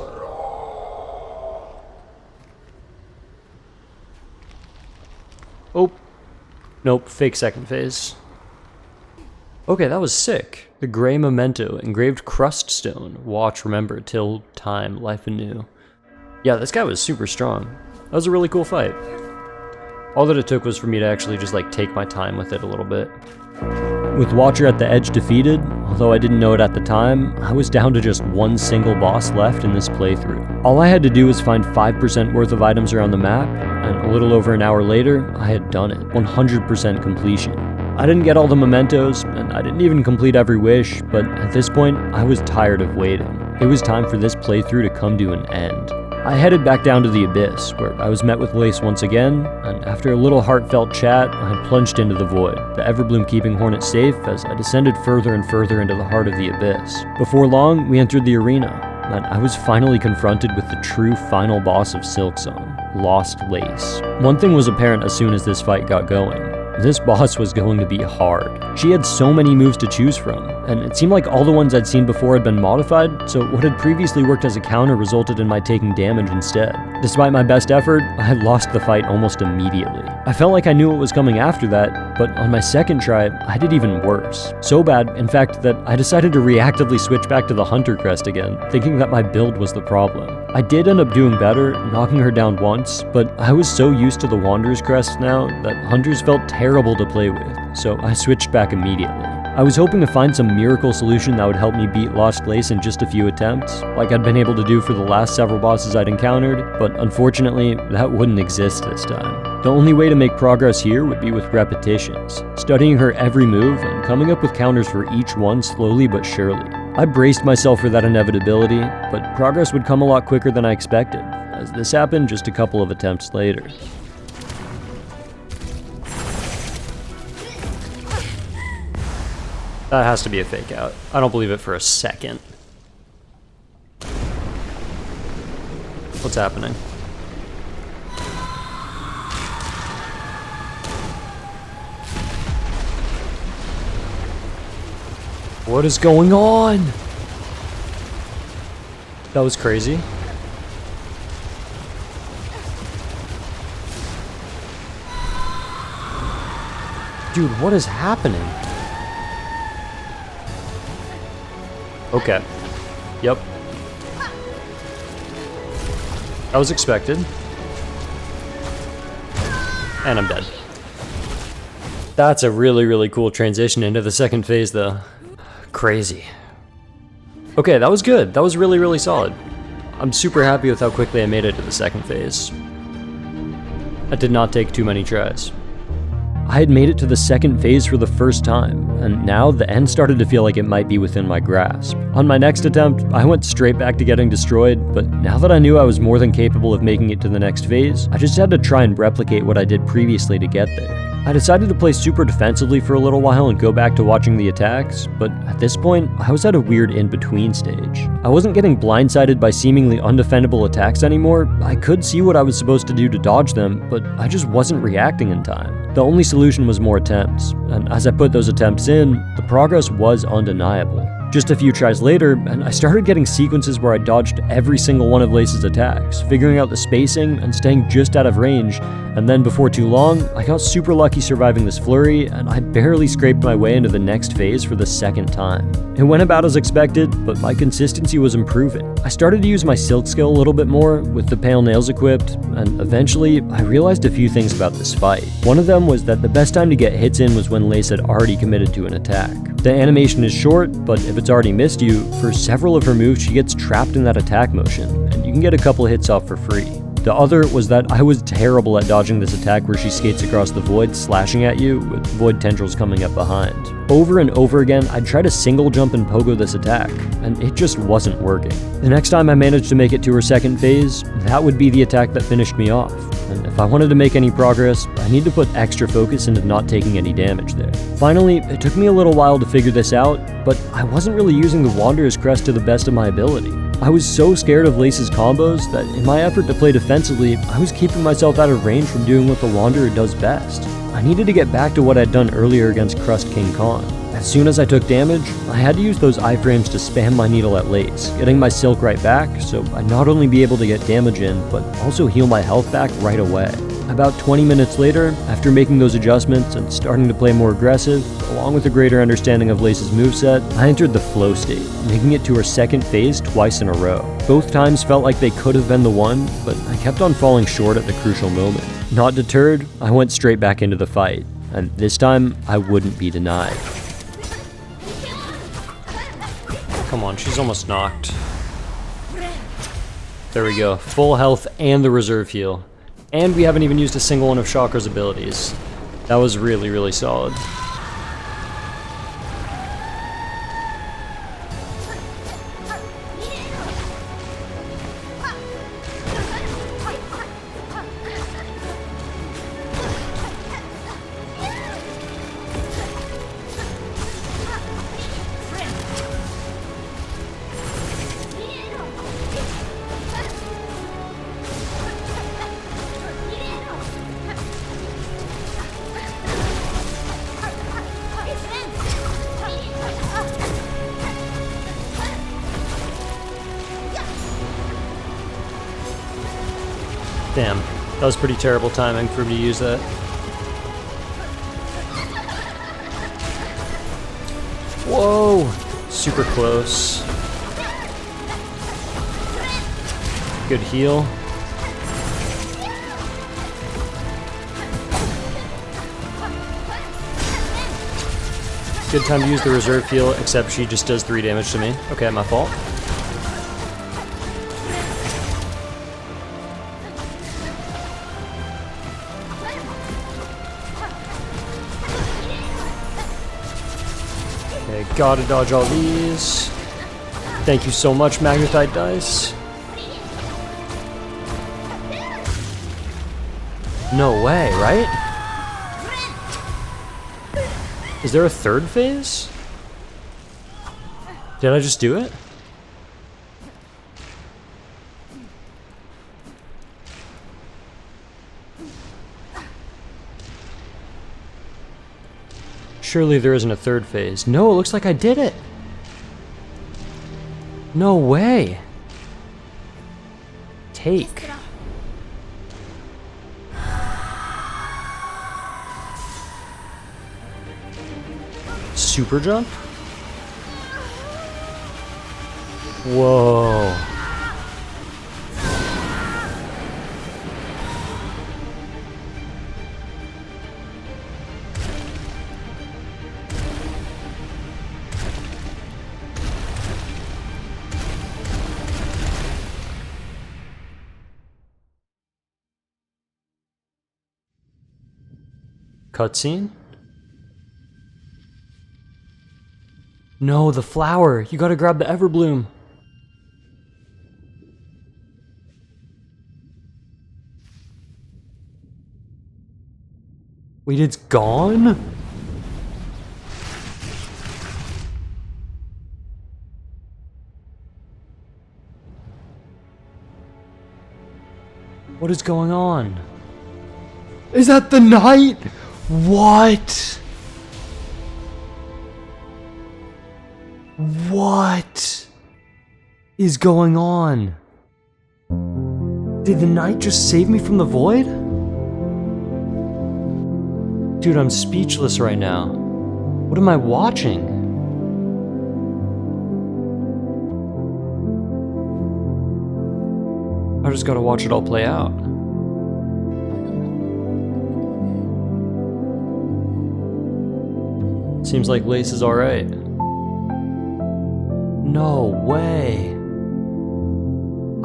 Oh. Nope, fake second phase. Okay, that was sick. The gray memento, engraved crust stone. Watch, remember, till time, life anew. Yeah, this guy was super strong. That was a really cool fight. All that it took was for me to actually just like take my time with it a little bit. With Watcher at the edge defeated, although I didn't know it at the time, I was down to just one single boss left in this playthrough. All I had to do was find 5% worth of items around the map, and a little over an hour later, I had done it. 100% completion. I didn't get all the mementos, and I didn't even complete every wish, but at this point, I was tired of waiting. It was time for this playthrough to come to an end. I headed back down to the Abyss, where I was met with Lace once again, and after a little heartfelt chat, I plunged into the void, the Everbloom keeping Hornet safe as I descended further and further into the heart of the Abyss. Before long, we entered the arena, and I was finally confronted with the true final boss of Silksong, Lost Lace. One thing was apparent as soon as this fight got going. This boss was going to be hard. She had so many moves to choose from, and it seemed like all the ones I'd seen before had been modified, so what had previously worked as a counter resulted in my taking damage instead. Despite my best effort, I had lost the fight almost immediately. I felt like I knew what was coming after that, but on my second try, I did even worse. So bad, in fact, that I decided to reactively switch back to the Hunter Crest again, thinking that my build was the problem. I did end up doing better, knocking her down once, but I was so used to the Wanderer's Crest now that Hunters felt terrible to play with, so I switched back immediately. I was hoping to find some miracle solution that would help me beat Lost Lace in just a few attempts, like I'd been able to do for the last several bosses I'd encountered, but unfortunately, that wouldn't exist this time. The only way to make progress here would be with repetitions, studying her every move and coming up with counters for each one slowly but surely. I braced myself for that inevitability, but progress would come a lot quicker than I expected, as this happened just a couple of attempts later. That has to be a fake out. I don't believe it for a second. What's happening? What is going on? That was crazy. Dude, what is happening? Okay. Yep. That was expected. And I'm dead. That's a really, really cool transition into the second phase, though. Crazy. Okay, that was good. That was really, really solid. I'm super happy with how quickly I made it to the second phase. That did not take too many tries. I had made it to the second phase for the first time, and now the end started to feel like it might be within my grasp. On my next attempt, I went straight back to getting destroyed, but now that I knew I was more than capable of making it to the next phase, I just had to try and replicate what I did previously to get there. I decided to play super defensively for a little while and go back to watching the attacks, but at this point, I was at a weird in-between stage. I wasn't getting blindsided by seemingly undefendable attacks anymore. I could see what I was supposed to do to dodge them, but I just wasn't reacting in time. The only solution was more attempts, and as I put those attempts in, the progress was undeniable. Just a few tries later, and I started getting sequences where I dodged every single one of Lace's attacks, figuring out the spacing and staying just out of range, and then before too long, I got super lucky surviving this flurry, and I barely scraped my way into the next phase for the second time. It went about as expected, but my consistency was improving. I started to use my Silk skill a little bit more, with the Pale Nails equipped, and eventually, I realized a few things about this fight. One of them was that the best time to get hits in was when Lace had already committed to an attack. The animation is short, but if it's already missed you, for several of her moves she gets trapped in that attack motion, and you can get a couple hits off for free. The other was that I was terrible at dodging this attack where she skates across the void, slashing at you, with void tendrils coming up behind. Over and over again, I'd try to single jump and pogo this attack, and it just wasn't working. The next time I managed to make it to her second phase, that would be the attack that finished me off. And if I wanted to make any progress, I need to put extra focus into not taking any damage there. Finally, it took me a little while to figure this out, but I wasn't really using the Wanderer's Crest to the best of my ability. I was so scared of Lace's combos that in my effort to play defensively, I was keeping myself out of range from doing what the Wanderer does best. I needed to get back to what I'd done earlier against Crust King Khan. As soon as I took damage, I had to use those iframes to spam my needle at Lace, getting my Silk right back so I'd not only be able to get damage in, but also heal my health back right away. About 20 minutes later, after making those adjustments and starting to play more aggressive, along with a greater understanding of Lace's moveset, I entered the flow state, making it to her second phase twice in a row. Both times felt like they could have been the one, but I kept on falling short at the crucial moment. Not deterred, I went straight back into the fight, and this time, I wouldn't be denied. Come on, she's almost knocked. There we go, full health and the reserve heal. And we haven't even used a single one of Chakra's abilities. That was really, really solid. Damn, that was pretty terrible timing for me to use that. Whoa, super close. Good heal. Good time to use the reserve heal, except she just does 3 damage to me. Okay, my fault. Okay, gotta dodge all these. Thank you so much, Magnetite Dice. No way, right? Is there a third phase? Did I just do it? Surely there isn't a third phase. No, it looks like I did it. No way. Take. Super jump? Whoa. Cutscene? No, the flower. You gotta grab the Everbloom. Wait, it's gone? What is going on? Is that the knight? What? What is going on? Did the knight just save me from the void? Dude, I'm speechless right now. What am I watching? I just gotta watch it all play out. Seems like Lace is alright. No way.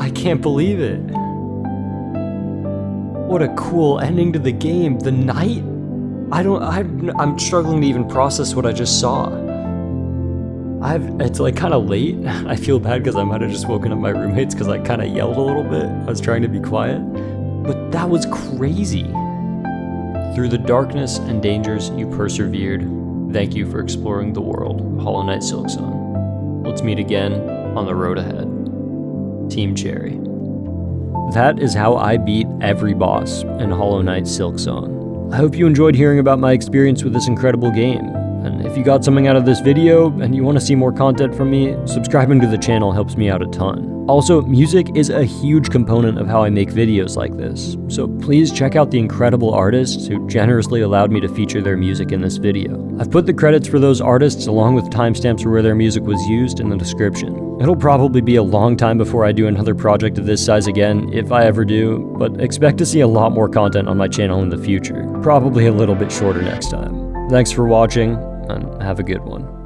I can't believe it. What a cool ending to the game. The knight? I'm struggling to even process what I just saw. It's like kind of late. I feel bad because I might have just woken up my roommates because I kind of yelled a little bit. I was trying to be quiet. But that was crazy. Through the darkness and dangers, you persevered. Thank you for exploring the world, Hollow Knight Silksong. Let's meet again on the road ahead. Team Cherry. That is how I beat every boss in Hollow Knight Silksong. I hope you enjoyed hearing about my experience with this incredible game, and if If you got something out of this video and you want to see more content from me, subscribing to the channel helps me out a ton. Also, music is a huge component of how I make videos like this, so please check out the incredible artists who generously allowed me to feature their music in this video. I've put the credits for those artists along with timestamps for where their music was used in the description. It'll probably be a long time before I do another project of this size again, if I ever do, but expect to see a lot more content on my channel in the future. Probably a little bit shorter next time. Thanks for watching, and have a good one.